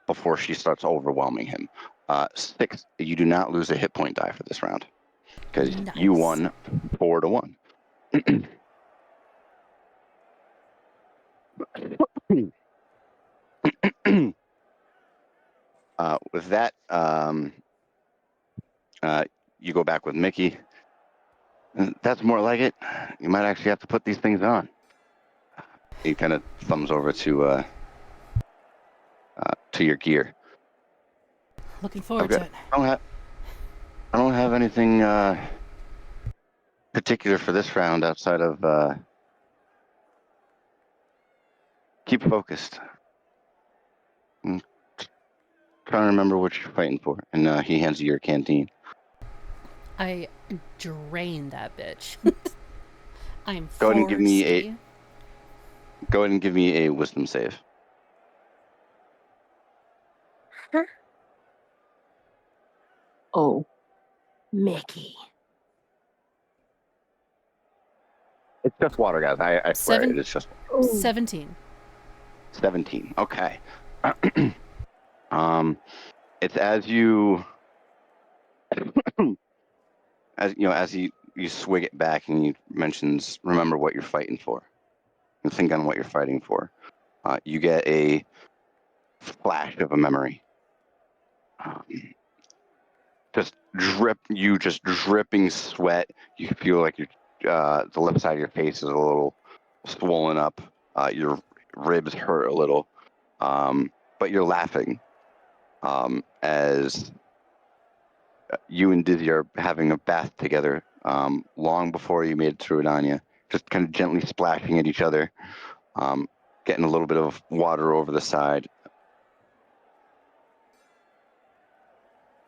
before she starts overwhelming him. Sixx, you do not lose a hit point die for this round because you won 4-1. With that, you go back with Mickey. That's more like it. You might actually have to put these things on. He kind of thumbs over to your gear. Looking forward to it. I don't have anything particular for this round outside of keep focused. I'm trying to remember what you're fighting for. And he hands you your canteen. I drained that bitch. I'm Go ahead and give me thirsty. Go ahead and give me a wisdom save. Oh, Mickey. It's just water, guys. I swear it is just water. 17. 17. Okay. It's as you as you swig it back and he mentions, remember what you're fighting for. And think on what you're fighting for. You get a flash of a memory. Just dripping sweat. You feel like the left side of your face is a little swollen up. Your ribs hurt a little, but you're laughing as you and Dizzy are having a bath together long before you made it through Anaria. Just kind of gently splashing at each other, getting a little bit of water over the side.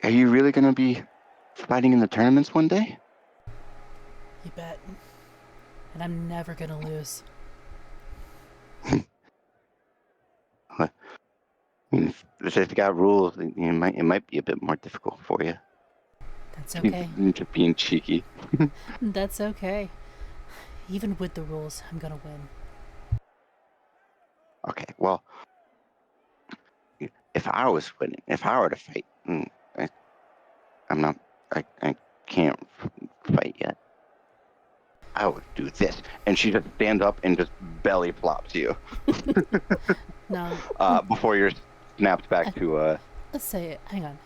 Are you really going to be fighting in the tournaments one day? You bet. And I'm never gonna lose. I mean, if they've got rules, it might be a bit more difficult for you. That's okay. Just being cheeky. That's okay. Even with the rules, I'm gonna win. Okay, well, if I was winning, if I were to fight, I can't fight yet. I would do this. And she just stands up and just belly flops you. No. Before you're snapped back to... Let's say, hang on.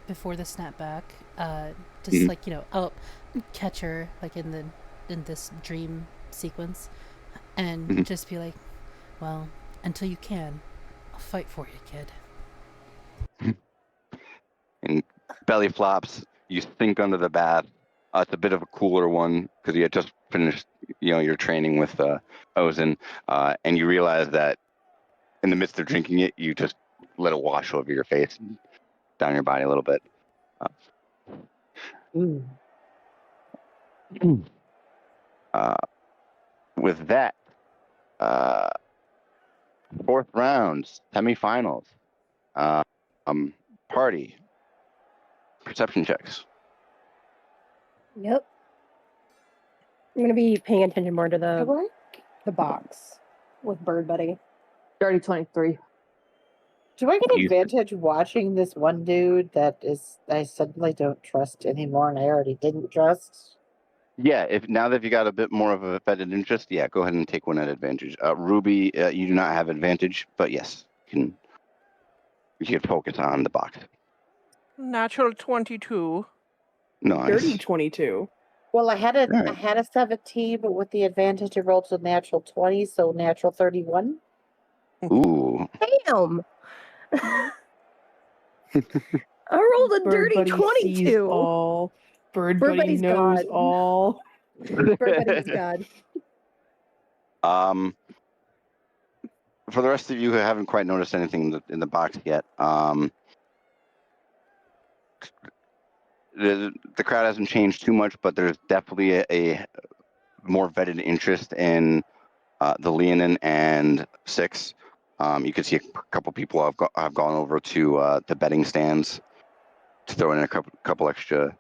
Before the snapback, just Mhm. I'll catch her in this dream sequence, and Mhm. just be like, well, until you can, I'll fight for you, kid. And belly flops, you sink under the bath. It's a bit of a cooler one because you had just finished, your training with Ozen, and you realize that in the midst of drinking it, you just let it wash over your face and down your body a little bit. With that, 4th round, semifinals, party, perception checks. Yep. I'm gonna be paying attention more to the box with Bird Buddy. Dirty 23. Do I get You- advantage watching this one dude that I suddenly don't trust anymore and I already didn't trust? Yeah, if now that you got a bit more of a vetted interest, yeah, go ahead and take one at advantage. Ruby, you do not have advantage, but yes, you can focus on the box. Natural 22. Nice. Dirty 22. Well, I had a Alright. I had a 17, but with the advantage, I rolled a natural 20, so natural 31. Ooh. Damn. I rolled a Bird dirty Buddy sees 22. all. Bird Bird Buddy Buddy's knows God. all. Bird Buddy is God. For the rest of you who haven't quite noticed anything in the box yet, the crowd hasn't changed too much, but there's definitely a more vetted interest in the Leonin and Sixx. You can see a couple people have gone over to the betting stands to throw in a couple extra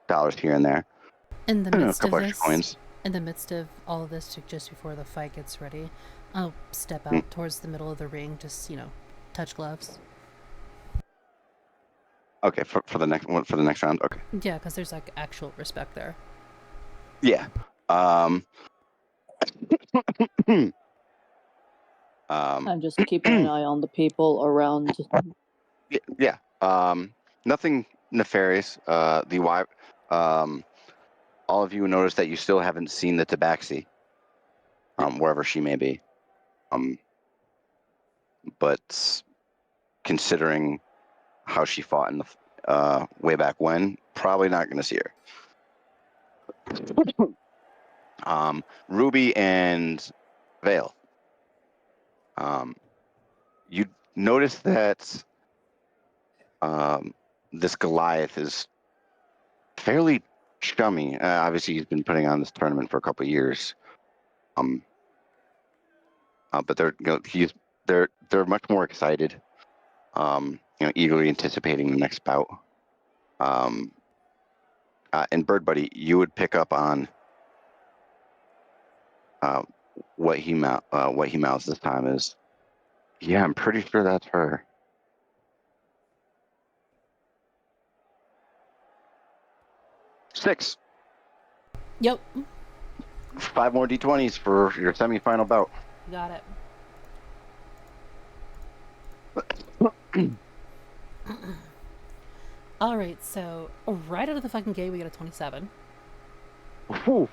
dollars here and there. In the A midst of couple extra this, coins. in the midst of all of this, just before the fight gets ready, I'll step out towards the middle of the ring, just touch gloves. Okay, for the next round. Okay. Yeah, because there's like actual respect there. Yeah. I'm just keeping an eye on the people around. Yeah. Nothing nefarious. All of you notice that you still haven't seen the Tabaxi, wherever she may be. But considering how she fought in the way back when, probably not going to see her. Ruby and Vale. You notice that this Goliath is fairly chummy. Obviously, he's been putting on this tournament for a couple of years. But they're much more excited. Eagerly anticipating the next bout. And Bird Buddy, you would pick up on what he mouths this time is. Yeah, I'm pretty sure that's her. Sixx. Yep. 5 more d20s for your semifinal bout. Got it. All right, so right out of the fucking gate, we got a 27. Whew.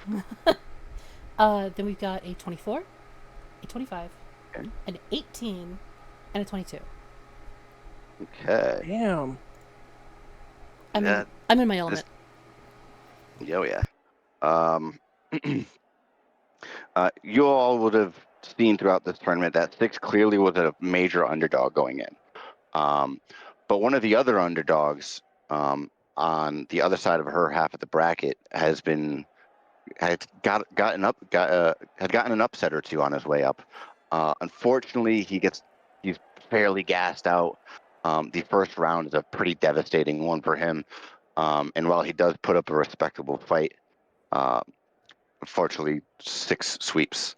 Then we've got a 24, a 25, Okay. an 18, and a 22. Okay. Damn. I'm in my element. Oh yeah. You all would have seen throughout this tournament that Sixx clearly was a major underdog going in. But one of the other underdogs on the other side of her half of the bracket had gotten an upset or two on his way up. Unfortunately, he's fairly gassed out. The first round is a pretty devastating one for him. And while he does put up a respectable fight, unfortunately, 6 sweeps.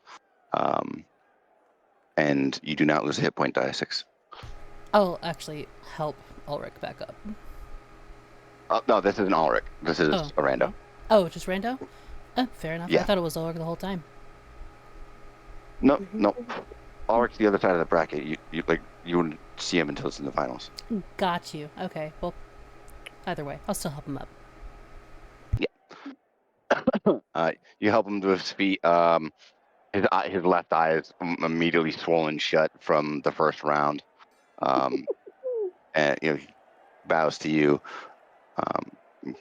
And you do not lose a hit point die, Sixx. I'll actually help Ulrich back up. No, this isn't Ulrich. This is a rando. Oh, just rando? Fair enough. Yeah. I thought it was Ulrich the whole time. No. Ulrich's the other side of the bracket. You wouldn't see him until it's in the finals. Got you. Okay, well, either way, I'll still help him up. Yeah. You help him to his feet. His left eye is immediately swollen shut from the first round. And he bows to you,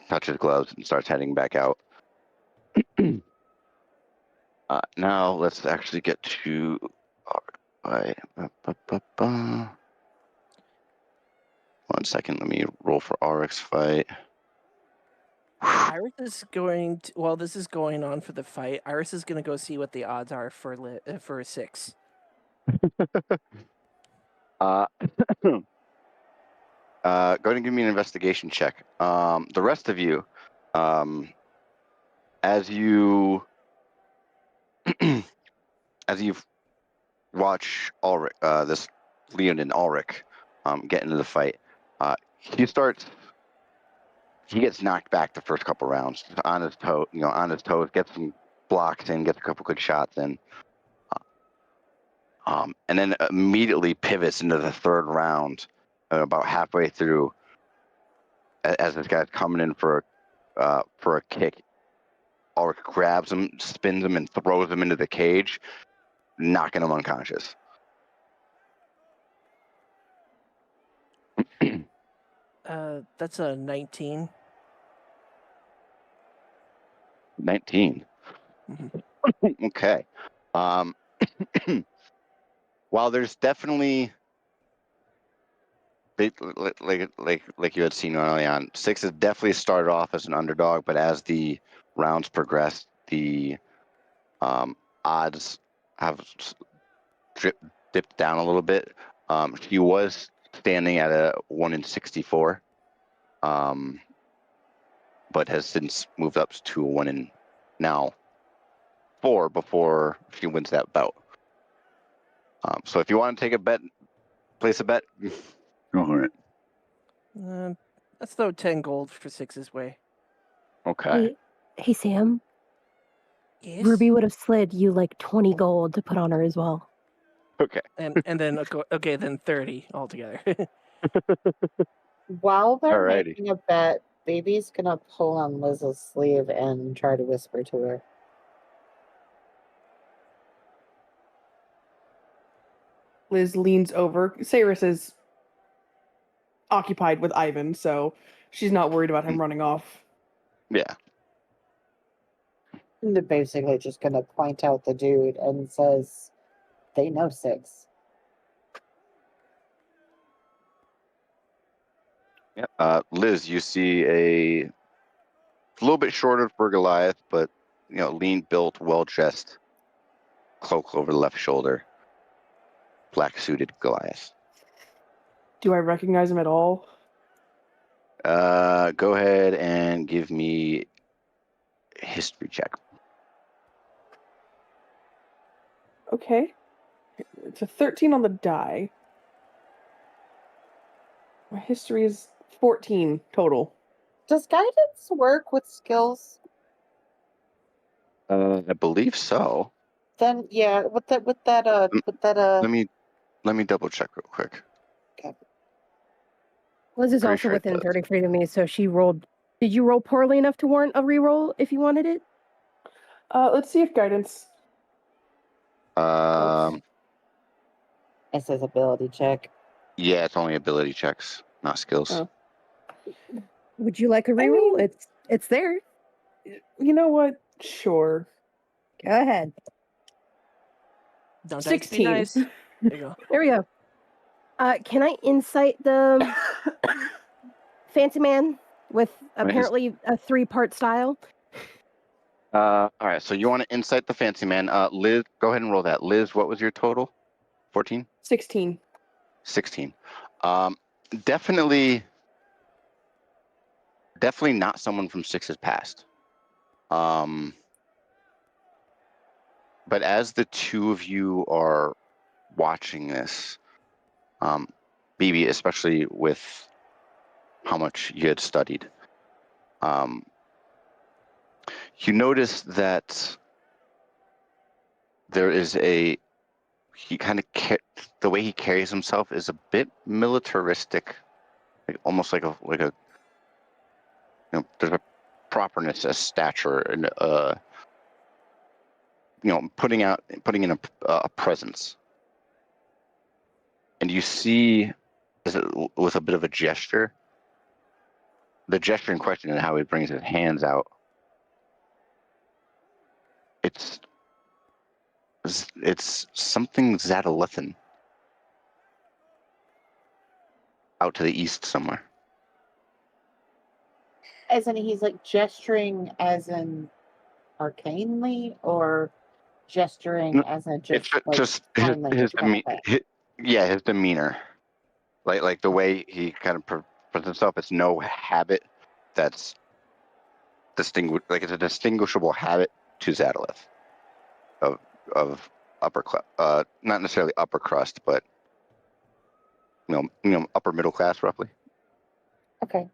touches gloves, and starts heading back out. Now let's actually get to. One second, let me roll for Ulrich's fight. Iris is going to, while this is going on for the fight, Iris is going to go see what the odds are for Sixx. Go ahead and give me an investigation check. The rest of you, as you watch Ulrich, this Leonin Ulrich, get into the fight, he starts he gets knocked back the first couple rounds on his toe, on his toes, gets some blocks in, gets a couple good shots in. And then immediately pivots into the third round, about halfway through, as this guy's coming in for a kick, or grabs him, spins him, and throws him into the cage, knocking him unconscious. That's a 19. 19. Okay. While there's definitely, like you had seen early on, Sixx has definitely started off as an underdog, but as the rounds progress, the odds have dipped down a little bit. She was standing at a 1 in 64, but has since moved up to a 1 in now 4 before she wins that bout. So if you want to take a bet, place a bet, go for it. Let's throw 10 gold for Sixx's way. Okay. Hey Sam. Yes. Ruby would have slid you like 20 gold to put on her as well. Okay. And then then 30 altogether. While they're Alrighty. making a bet, Baby's gonna pull on Liz's sleeve and try to whisper to her. Liz leans over. Cyrus is occupied with Ivan, so she's not worried about him running off. Yeah. And they're basically just gonna point out the dude and says, "They know Sixx." Yeah. Liz, you see a little bit shorter for Goliath, but lean built, well dressed, cloak over the left shoulder, black suited Goliath. Do I recognize him at all? Go ahead and give me a history check. Okay. It's a 13 on the die. My history is 14 total. Does guidance work with skills? I believe so. Then yeah, Let me double check real quick. Liz is Pretty also sure it within does. 33 to me, so she rolled. Did you roll poorly enough to warrant a reroll if you wanted it? Let's see if guidance. It says ability check. Yeah, it's only ability checks, not skills. Oh. Would you like a reroll? It's there. You know what? Sure. Go ahead. Don't 16. Nice. There you go. There we go. Can I insight the fancy man with apparently a 3-part style? All right, so you want to insight the fancy man. Liz, go ahead and roll that. Liz, what was your total? 14? 16. 16. Definitely not someone from Sixx's past. But as the two of you are watching this, BB, especially with how much you had studied, you notice that there is the way he carries himself is a bit militaristic, almost like a there's a properness, a stature, and putting in a presence. And you see, with a bit of a gesture, the gesture in question and how he brings his hands out. It's something Zadalithan out to the east somewhere. As in he's like gesturing as in arcanely, or gesturing as in It's just his demeanor, like the way he kind of presents himself. It's no habit that's like it's a distinguishable habit to Zadalith of upper class, not necessarily upper crust, but upper middle class, roughly. Okay.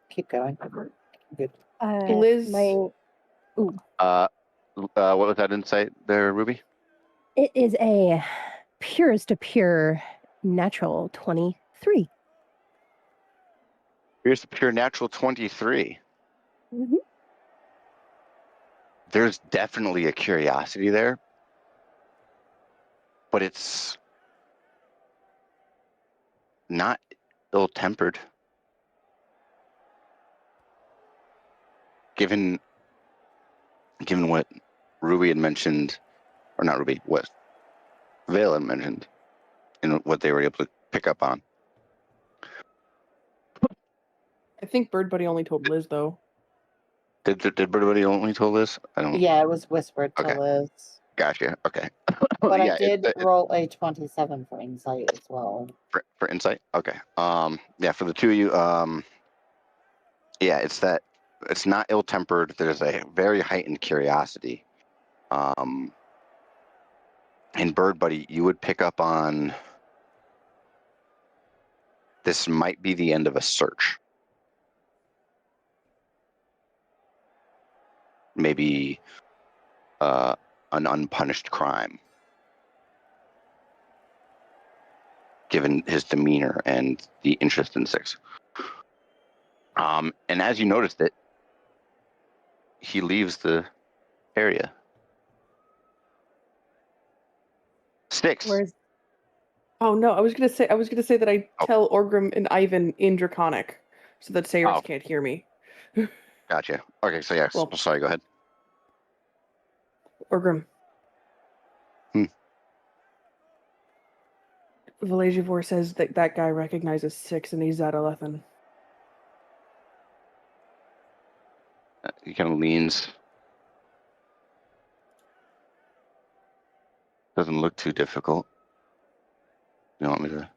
keep going. Good. Liz, What was that insight there, Ruby? It is a purest of pure natural 23. Here's the pure natural 23. Mm-hmm. There's definitely a curiosity there, but it's not ill-tempered. Given what Ruby had mentioned, or not Ruby, what Vale had mentioned, and what they were able to pick up on. I think Bird Buddy only told Liz though. Did Birdbuddy only told this? I don't. Yeah, it was whispered to Okay. Liz. Gotcha. Okay. But Yeah, I did roll a 27 for insight as well. for insight. Okay. Yeah, for the two of you. Yeah, it's not ill-tempered. There's a very heightened curiosity. And Bird Buddy, you would pick up on this might be the end of a search. Maybe an unpunished crime, given his demeanor and the interest in Sixx. And as you noticed it, he leaves the area. Sixx. Where's Oh no, I was gonna say that I tell Orgrim and Ivan in Draconic, so that Sayers can't hear me. Gotcha. Okay, so yeah, Well- sorry, go ahead. Orgrim. Hmm. Velagivore says that guy recognizes Sixx and he's Zadolethan. He kind of leans. Doesn't look too difficult. You want me to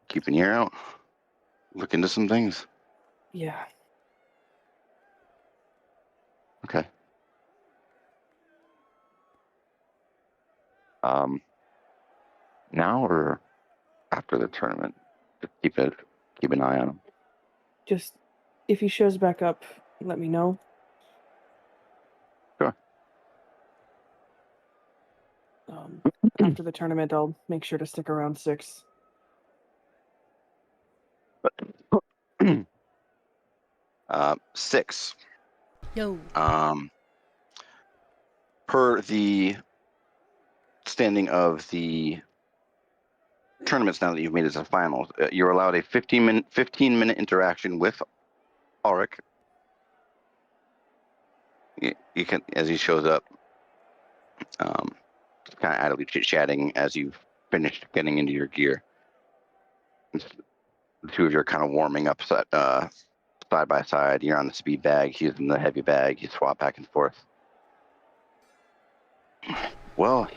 keep an ear out? Look into some things? Yeah. Okay. Now or after the tournament? Just keep an eye on him. Just if he shows back up, let me know. Sure. After the tournament, I'll make sure to stick around Sixx. Sixx. Yo. Per the standing of the tournaments, now that you've made it to the finals, you're allowed a 15-minute interaction with Auric. You can, as he shows up, kind of idly chit-chatting as you've finished getting into your gear. The two of you are kind of warming up side by side. You're on the speed bag, he's in the heavy bag. You swap back and forth. Well,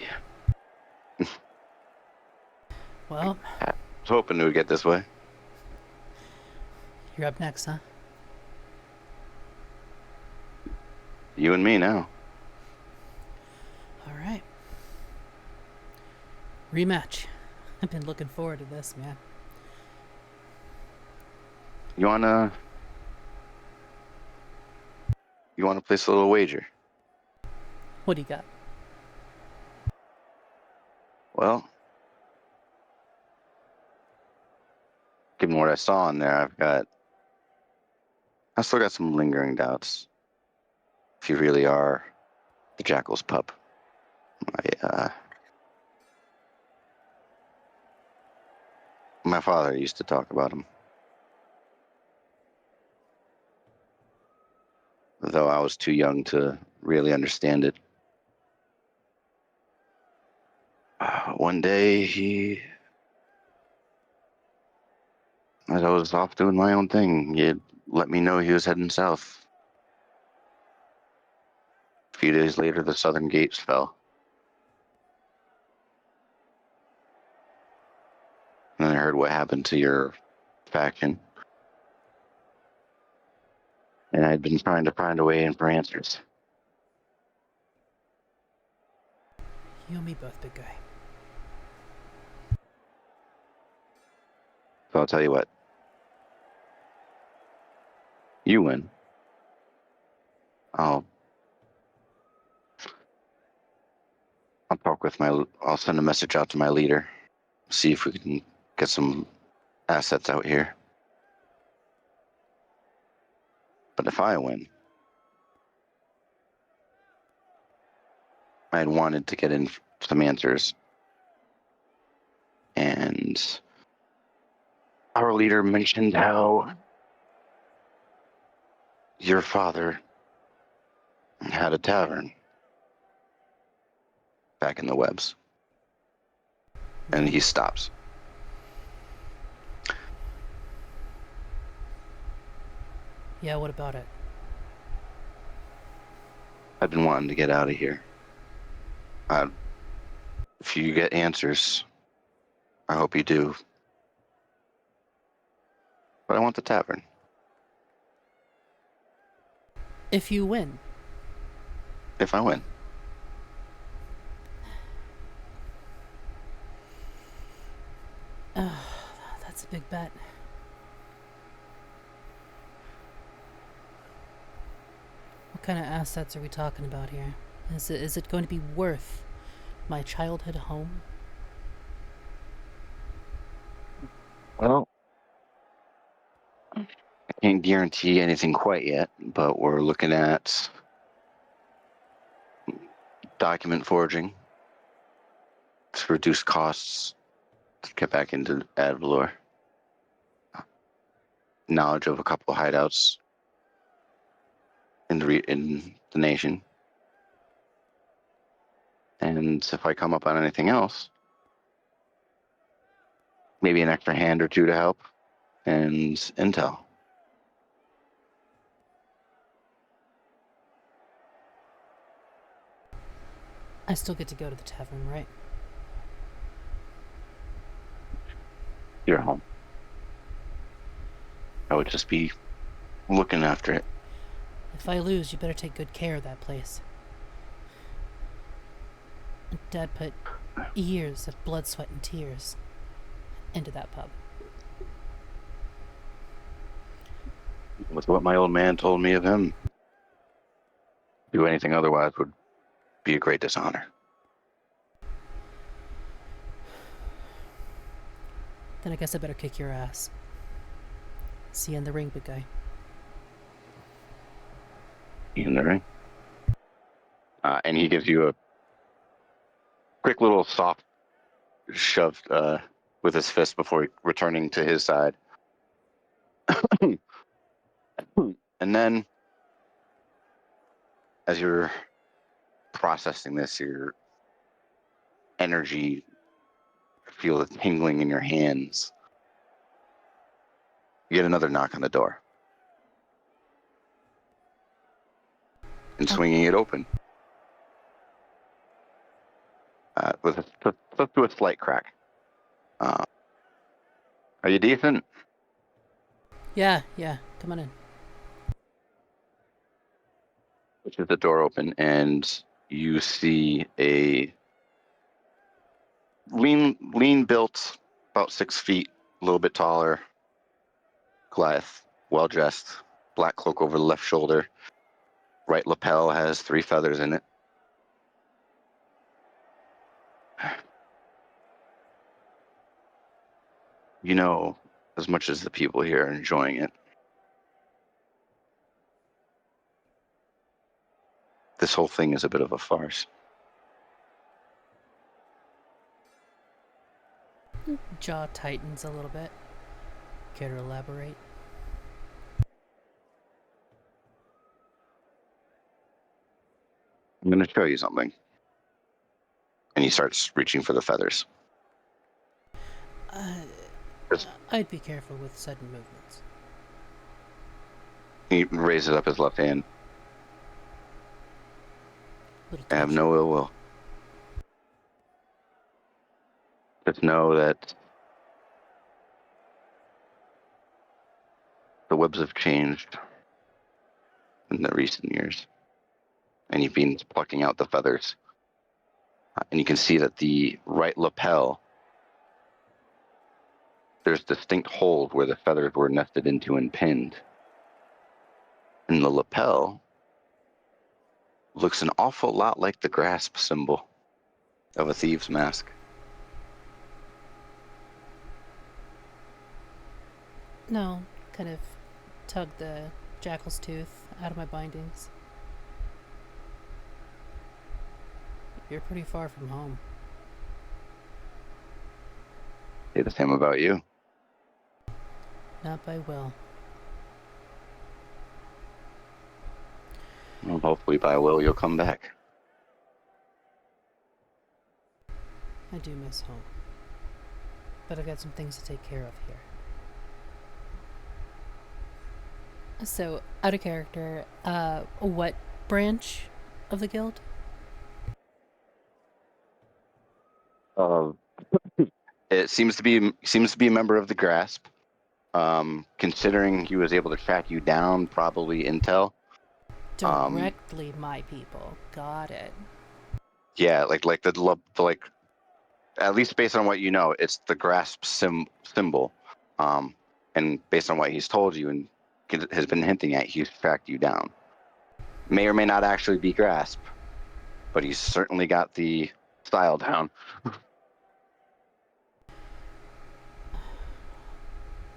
Well, I was hoping it would get this way. you're up next, huh? You and me now. All right. Rematch. I've been looking forward to this, man. You wanna place a little wager? What do you got? Well, given what I saw in there, I still got some lingering doubts. If you really are the Jackal's pup. My father used to talk about him. Though I was too young to really understand it. One day as I was off doing my own thing, he'd let me know he was heading south. A few days later, the southern gates fell. And I heard what happened to your faction. And I'd been trying to find a way in for answers. You and me both, big guy. So I'll tell you what. do win, I'll talk with I'll send a message out to my leader, see if we can get some assets out here. But if I win, I had wanted to get in some answers. And our leader mentioned how your father had a tavern back in the webs. And he stops. Yeah, what about it? I've been wanting to get out of here. If you get answers, I hope you do. But I want the tavern. If you win. If I win. That's a big bet. What kind of assets are we talking about here? Is it going to be worth my childhood home? Well, I can't guarantee anything quite yet, but we're looking at document forging to reduce costs to get back into Advalor. Knowledge of a couple of hideouts in the nation. And if I come up on anything else, maybe an extra hand or two to help, and intel. I still get to go to the tavern, right? You're home. I would just be looking after it. If I lose, you better take good care of that place. Dad put years of blood, sweat, and tears into that pub. With what my old man told me of him, do anything otherwise would be a great dishonor. Then I guess I better kick your ass. See you in the ring, big guy. In the ring. And he gives you a quick little soft shove with his fist before returning to his side. And then, as you're processing this, your energy, feel the tingling in your hands. You get another knock on the door. And swinging it open. With a slight crack. Are you decent? Yeah, come on in. Which is the door open, and you see a lean built, about 6 feet, a little bit taller, Goliath, well dressed, black cloak over the left shoulder. Right lapel has 3 feathers in it. You know, as much as the people here are enjoying it, this whole thing is a bit of a farce. Jaw tightens a little bit. Care to elaborate? I'm going to show you something. And he starts reaching for the feathers. I'd be careful with sudden movements. He raises up his left hand. I have no ill will. Just know that the webs have changed in the recent years. And he begins plucking out the feathers. And you can see that the right lapel, there's distinct holes where the feathers were nested into and pinned. And the lapel looks an awful lot like the grasp symbol of a thief's mask. No, kind of tug the jackal's tooth out of my bindings. You're pretty far from home. Say the same about you. Not by will. Well, hopefully by will you'll come back. I do miss home. But I've got some things to take care of here. So, out of character, what branch of the guild? It seems to be a member of the Grasp. Considering he was able to track you down, probably intel. Directly my people. Got it. Yeah, like the at least based on what you know, it's the Grasp symbol. And based on what he's told you and has been hinting at, he's tracked you down. May or may not actually be Grasp, but he's certainly got the style down.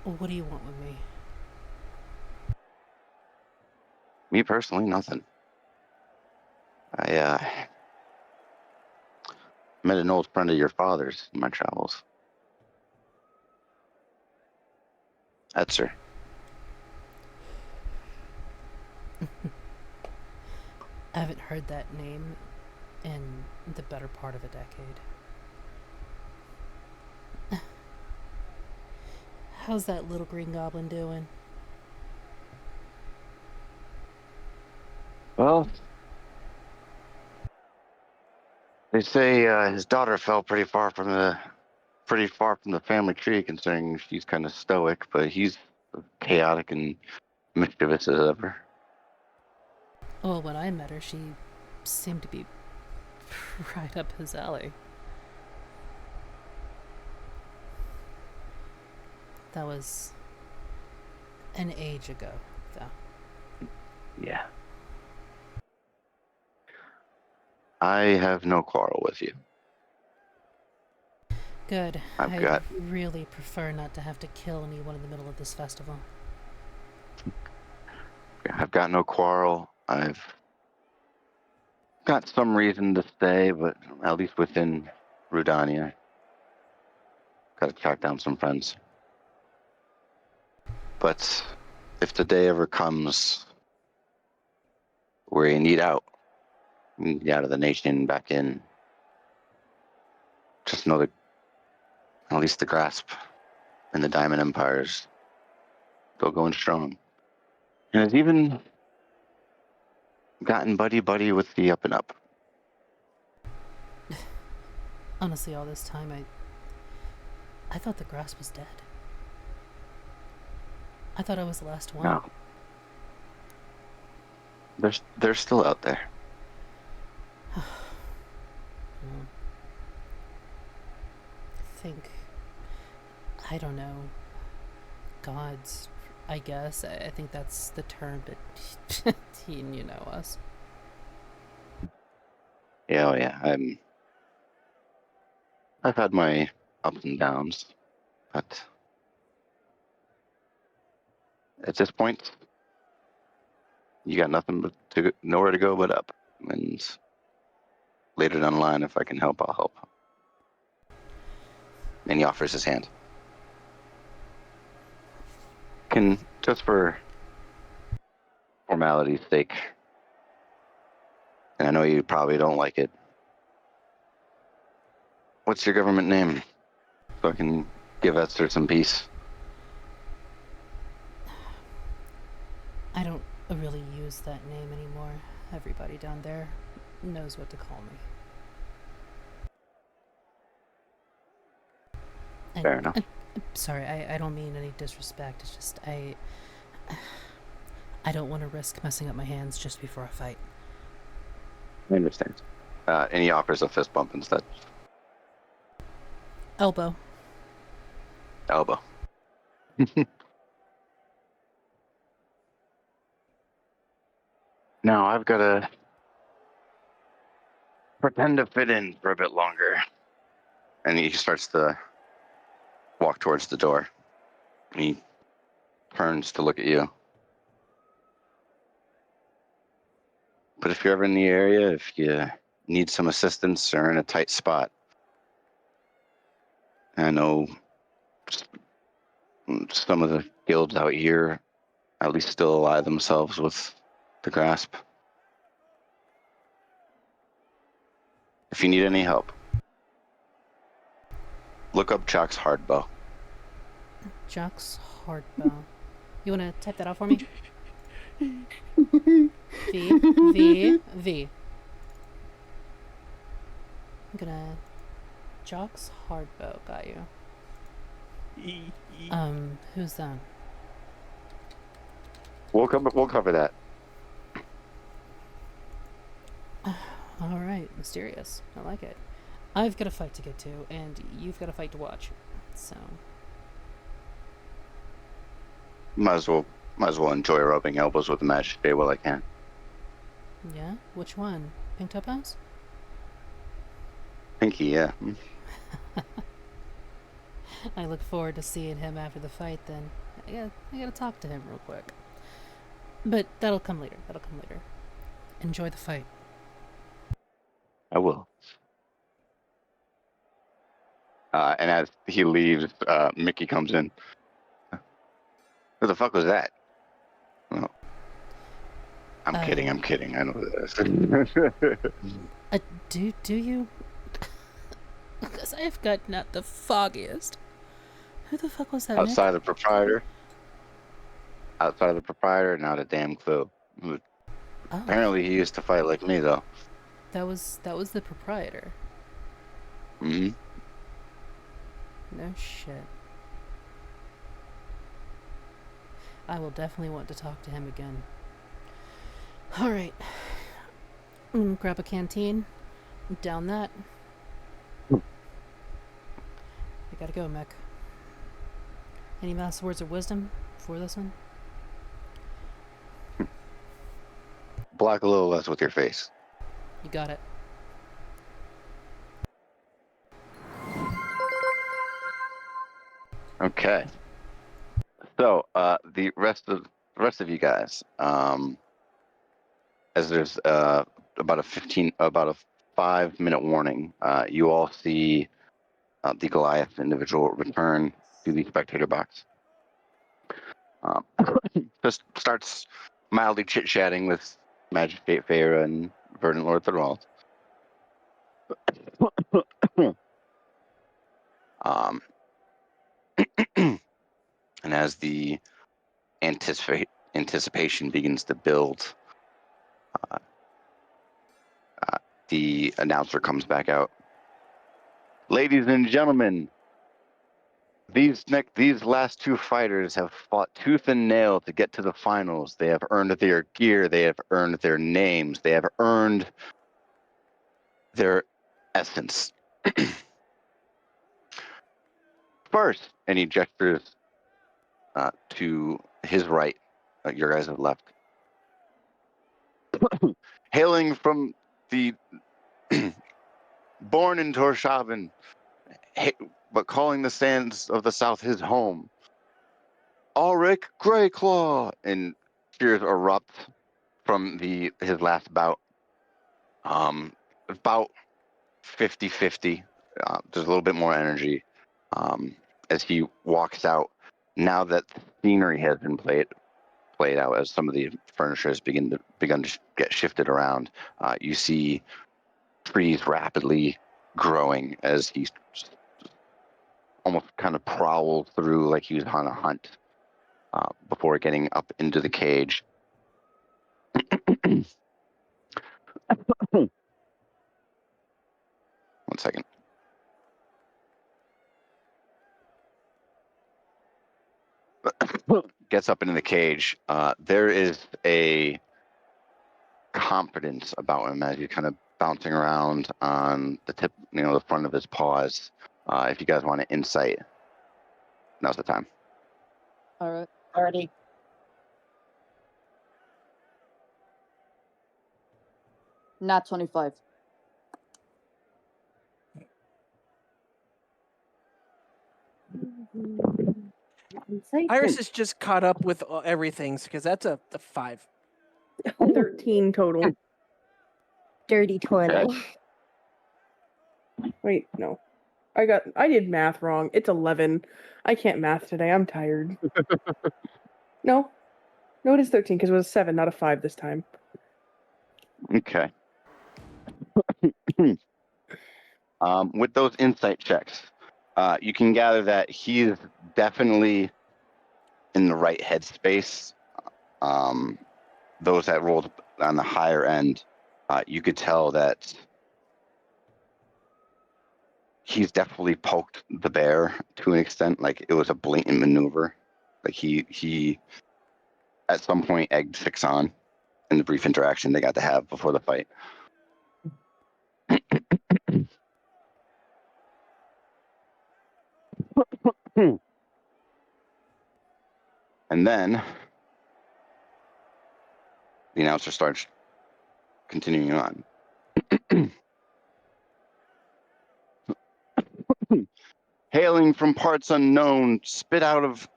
What do you want with me? Me personally, nothing. I met an old friend of your father's in my travels. Etzer. I haven't heard that name in the better part of a decade. How's that little green goblin doing? Well, they say his daughter fell pretty far from the family tree, considering she's kind of stoic, but he's chaotic and mischievous as ever. Well, when I met her, she seemed to be right up his alley. That was an age ago, though. Yeah. I have no quarrel with you. Good. I'd really prefer not to have to kill anyone in the middle of this festival. I've got no quarrel. I've got some reason to stay, but at least within Rudania. Got to track down some friends. But if the day ever comes where you need out of the nation, back in, just know that at least the Grasp and the Diamond Empires, still going strong. And it's even gotten buddy-buddy with the Up and Up. Honestly, all this time, I thought the Grasp was dead. I thought I was the last one. No. They're still out there. I don't know, gods, I guess. I think that's the term, but you know us. Yeah, I've had my ups and downs, but at this point, you got nothing but nowhere to go but up. And later down the line, if I can help, I'll help. And he offers his hand. Just for formality's sake, and I know you probably don't like it, what's your government name? So I can give Etzer some peace. I don't really use that name anymore. Everybody down there knows what to call me. Fair enough. Sorry, I don't mean any disrespect. It's just I don't want to risk messing up my hands just before a fight. I understand. And he offers a fist bump instead. Elbow. Now I've got to pretend to fit in for a bit longer. And he starts to walk towards the door. He turns to look at you. But if you're ever in the area, if you need some assistance or in a tight spot, I know some of the guilds out here at least still ally themselves with the grasp. If you need any help, look up Jock's Hardbow. Jock's Hardbow. You want to type that out for me? V. I'm gonna... Jock's Hardbow. Got you. Who's that? We'll cover that. All right, mysterious. I like it. I've got a fight to get to, and you've got a fight to watch. So Might as well enjoy rubbing elbows with the magistrate while I can. yeah, which one? Pink Topaz? Pinky, yeah. I look forward to seeing him after the fight. Then I gotta talk to him real quick. But that'll come later. Enjoy the fight. I will. And as he leaves, Mickey comes in. Who the fuck was that? Oh. I'm kidding. I know this. Do you? Because I've got not the foggiest. Who the fuck was that? Outside of the proprietor. Not a damn clue. Oh, Apparently, he used to fight like me, though. that was the proprietor. Mm-hmm. No shit. I will definitely want to talk to him again. Alright. Grab a canteen. Down that. I gotta go, Mick. Any last words of wisdom for this one? Block a little less with your face. You got it. Okay. So, the rest of you guys, as there's about a 5-minute warning, you all see the Goliath individual return to the spectator box. Just starts mildly chit-chatting with Magistrate Feyre and Verdant Lord Thorald. And as the anticipation begins to build, the announcer comes back out. Ladies and gentlemen, these last two fighters have fought tooth and nail to get to the finals. They have earned their gear. They have earned their names. They have earned their essence. First, and he gestures to his right, your guys have left. Hailing from the born in Torshavn, but calling the sands of the south his home, Ulrich Greyclaw, and cheers erupt from his last bout. About 50-50. There's a little bit more energy as he walks out. Now that the scenery has been played out, as some of the furniture has begun to get shifted around, you see trees rapidly growing as he almost kind of prowls through like he was on a hunt before getting up into the cage. One second. Gets up into the cage. There is a confidence about him as he's kind of bouncing around on the tip, the front of his paws. If you guys want an insight, now's the time. All right. Already. Not 25. Iris is just caught up with everything because that's a 5. 13 total. Dirty 20. Okay. Wait, no. I did math wrong. It's 11. I can't math today. I'm tired. No, it is 13 because it was a 7, not a 5 this time. Okay. With those insight checks, you can gather that he is definitely in the right headspace. Those that rolled on the higher end, you could tell that he's definitely poked the bear to an extent. Like, it was a blatant maneuver. Like, he at some point egged Sixx on in the brief interaction they got to have before the fight. And then the announcer starts continuing on. Hailing from parts unknown, spit out of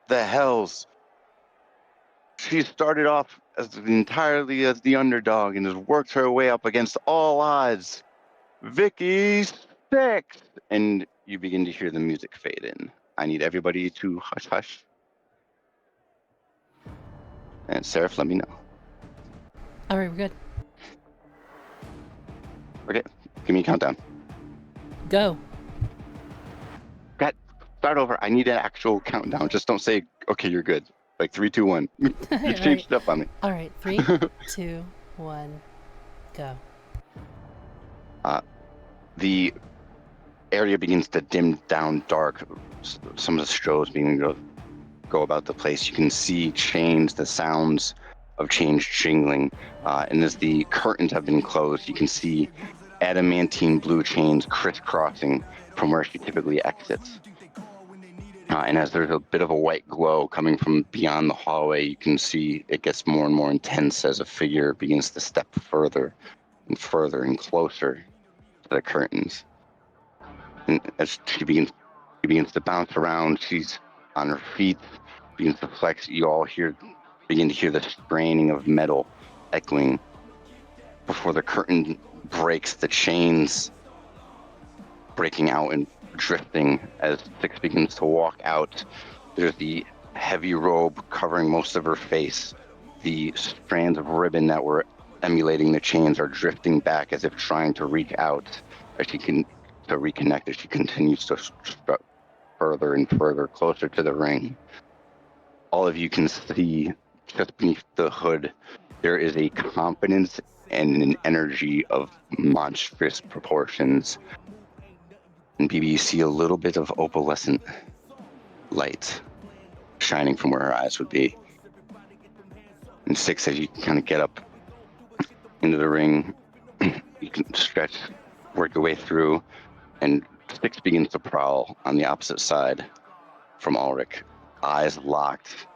the hells. She started off entirely as the underdog and has worked her way up against all odds. Vicky Sixx! And you begin to hear the music fade in. I need everybody to hush hush. And Seraph, let me know. All right, we're good. Okay, give me a countdown. Go. Start over. I need an actual countdown. Just don't say, okay, you're good. Like 3, 2, 1. You changed it up on me. All right, 3, 2, 1, go. The area begins to dim down dark. Some of the strobes beginning to go about the place. You can see chains, the sounds of chains jingling. And as the curtains have been closed, you can see adamantine blue chains crisscrossing from where she typically exits. And as there's a bit of a white glow coming from beyond the hallway, you can see it gets more and more intense as a figure begins to step further and closer to the curtains. And as she begins to bounce around, she's on her feet, begins to flex. You all begin to hear the straining of metal echoing before the curtain breaks, the chains breaking out and drifting as Sixx begins to walk out. There's the heavy robe covering most of her face. The strands of ribbon that were emulating the chains are drifting back as if trying to reach out as she can to reconnect as she continues to strut further and further closer to the ring. All of you can see just beneath the hood there is a confidence and an energy of monstrous proportions. And BB, you see a little bit of opalescent light shining from where her eyes would be. And Sixx, as you kind of get up into the ring, you can stretch, work your way through, and Sixx begins to prowl on the opposite side from Ulrich, eyes locked.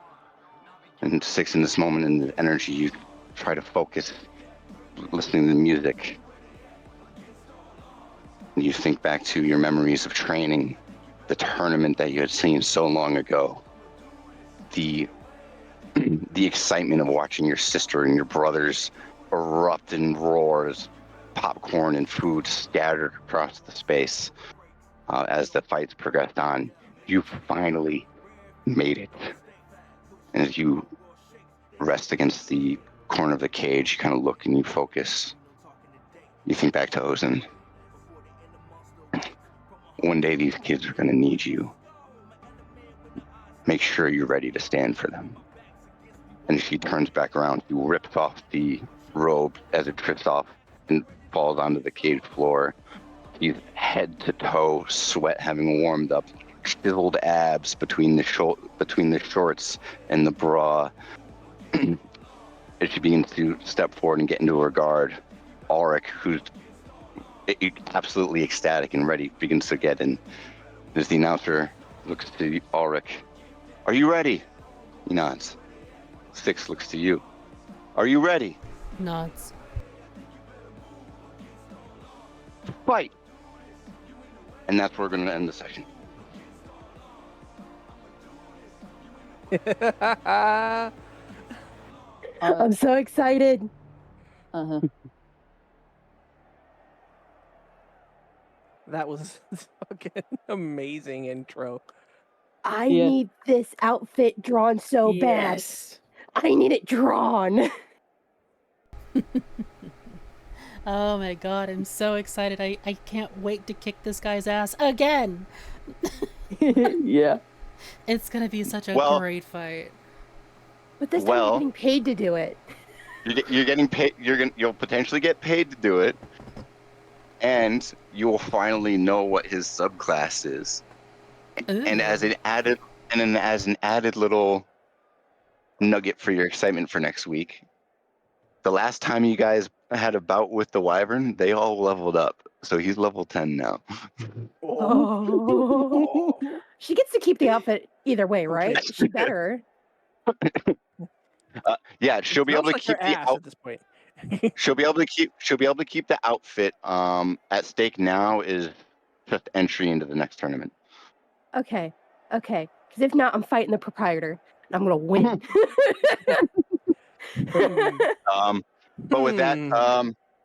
And Sixx, in this moment, in the energy, you try to focus, listening to the music. You think back to your memories of training, the tournament that you had seen so long ago, the excitement of watching your sister and your brothers erupt and roar as popcorn and food scattered across the space as the fights progressed on. You finally made it. And as you rest against the corner of the cage, you kind of look and you focus. You think back to Ozen. One day these kids are going to need you. Make sure you're ready to stand for them. And she turns back around. She rips off the robe as it trips off and falls onto the cage floor. She's head to toe, sweat having warmed up, chiseled abs between the shorts and the bra. As she begins to step forward and get into her guard, Ulrich, who's absolutely ecstatic and ready, begins to get in. As the announcer looks to Ulrich, "Are you ready?" He nods. Sixx looks to you. "Are you ready?" Nods. fight. And that's where we're going to end the session. I'm so excited. Uh-huh. That was fucking amazing intro. I Yeah. need this outfit drawn so bad. Yes. I need it drawn. Oh my god, I'm so excited. I can't wait to kick this guy's ass again. Yeah. It's gonna be such a Well- great fight. But this time Well- you're getting paid to do it. You're getting paid. You'll potentially get paid to do it, and you will finally know what his subclass is. And as Ooh. an added little nugget for your excitement for next week, the last time you guys had a bout with the Wyvern, they all leveled up. So he's level 10 now. Oh. She gets to keep the outfit either way, right? She better. Yeah, she'll be able to keep the ass at this point. she'll be able to keep the outfit. At stake now is just entry into the next tournament. Okay. Because if not, I'm fighting the proprietor. And I'm gonna win. But with that,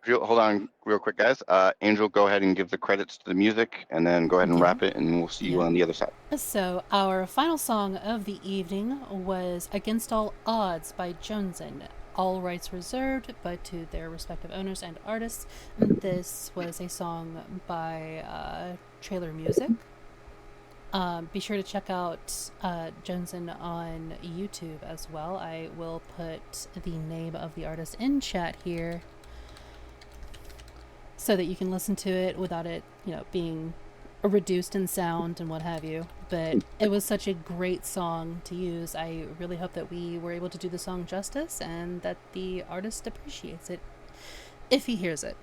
hold on real quick, guys. Angel, go ahead and give the credits to the music, and then go ahead and Yeah. wrap it, and we'll see you Yeah. on the other side. So, our final song of the evening was Against All Odds by Jonesin. All rights reserved, but to their respective owners and artists. This was a song by Trailer Music. Be sure to check out Jonesin on YouTube as well. I will put the name of the artist in chat here so that you can listen to it without it, being reduced in sound and what have you. But it was such a great song to use. I really hope that we were able to do the song justice and that the artist appreciates it if he hears it.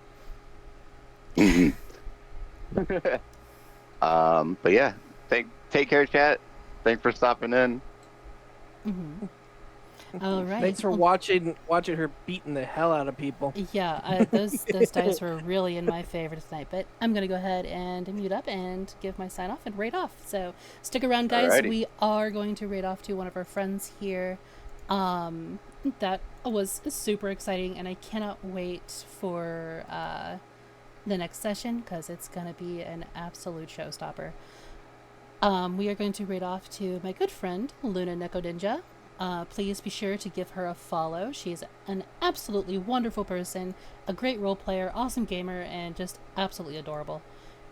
But yeah, take care, chat. Thanks for stopping in. All right. Thanks for watching her beating the hell out of people. Yeah, those dice were really in my favor tonight. But I'm going to go ahead and mute up and give my sign off and raid off. So stick around, guys. Alrighty. We are going to raid off to one of our friends here. That was super exciting, and I cannot wait for the next session because it's going to be an absolute showstopper. We are going to raid off to my good friend, Luna Neko Ninja. Please be sure to give her a follow. She's an absolutely wonderful person, a great role player, awesome gamer, and just absolutely adorable.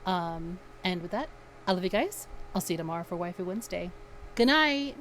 And with that, I love you guys. I'll see you tomorrow for Waifu Wednesday. Good night!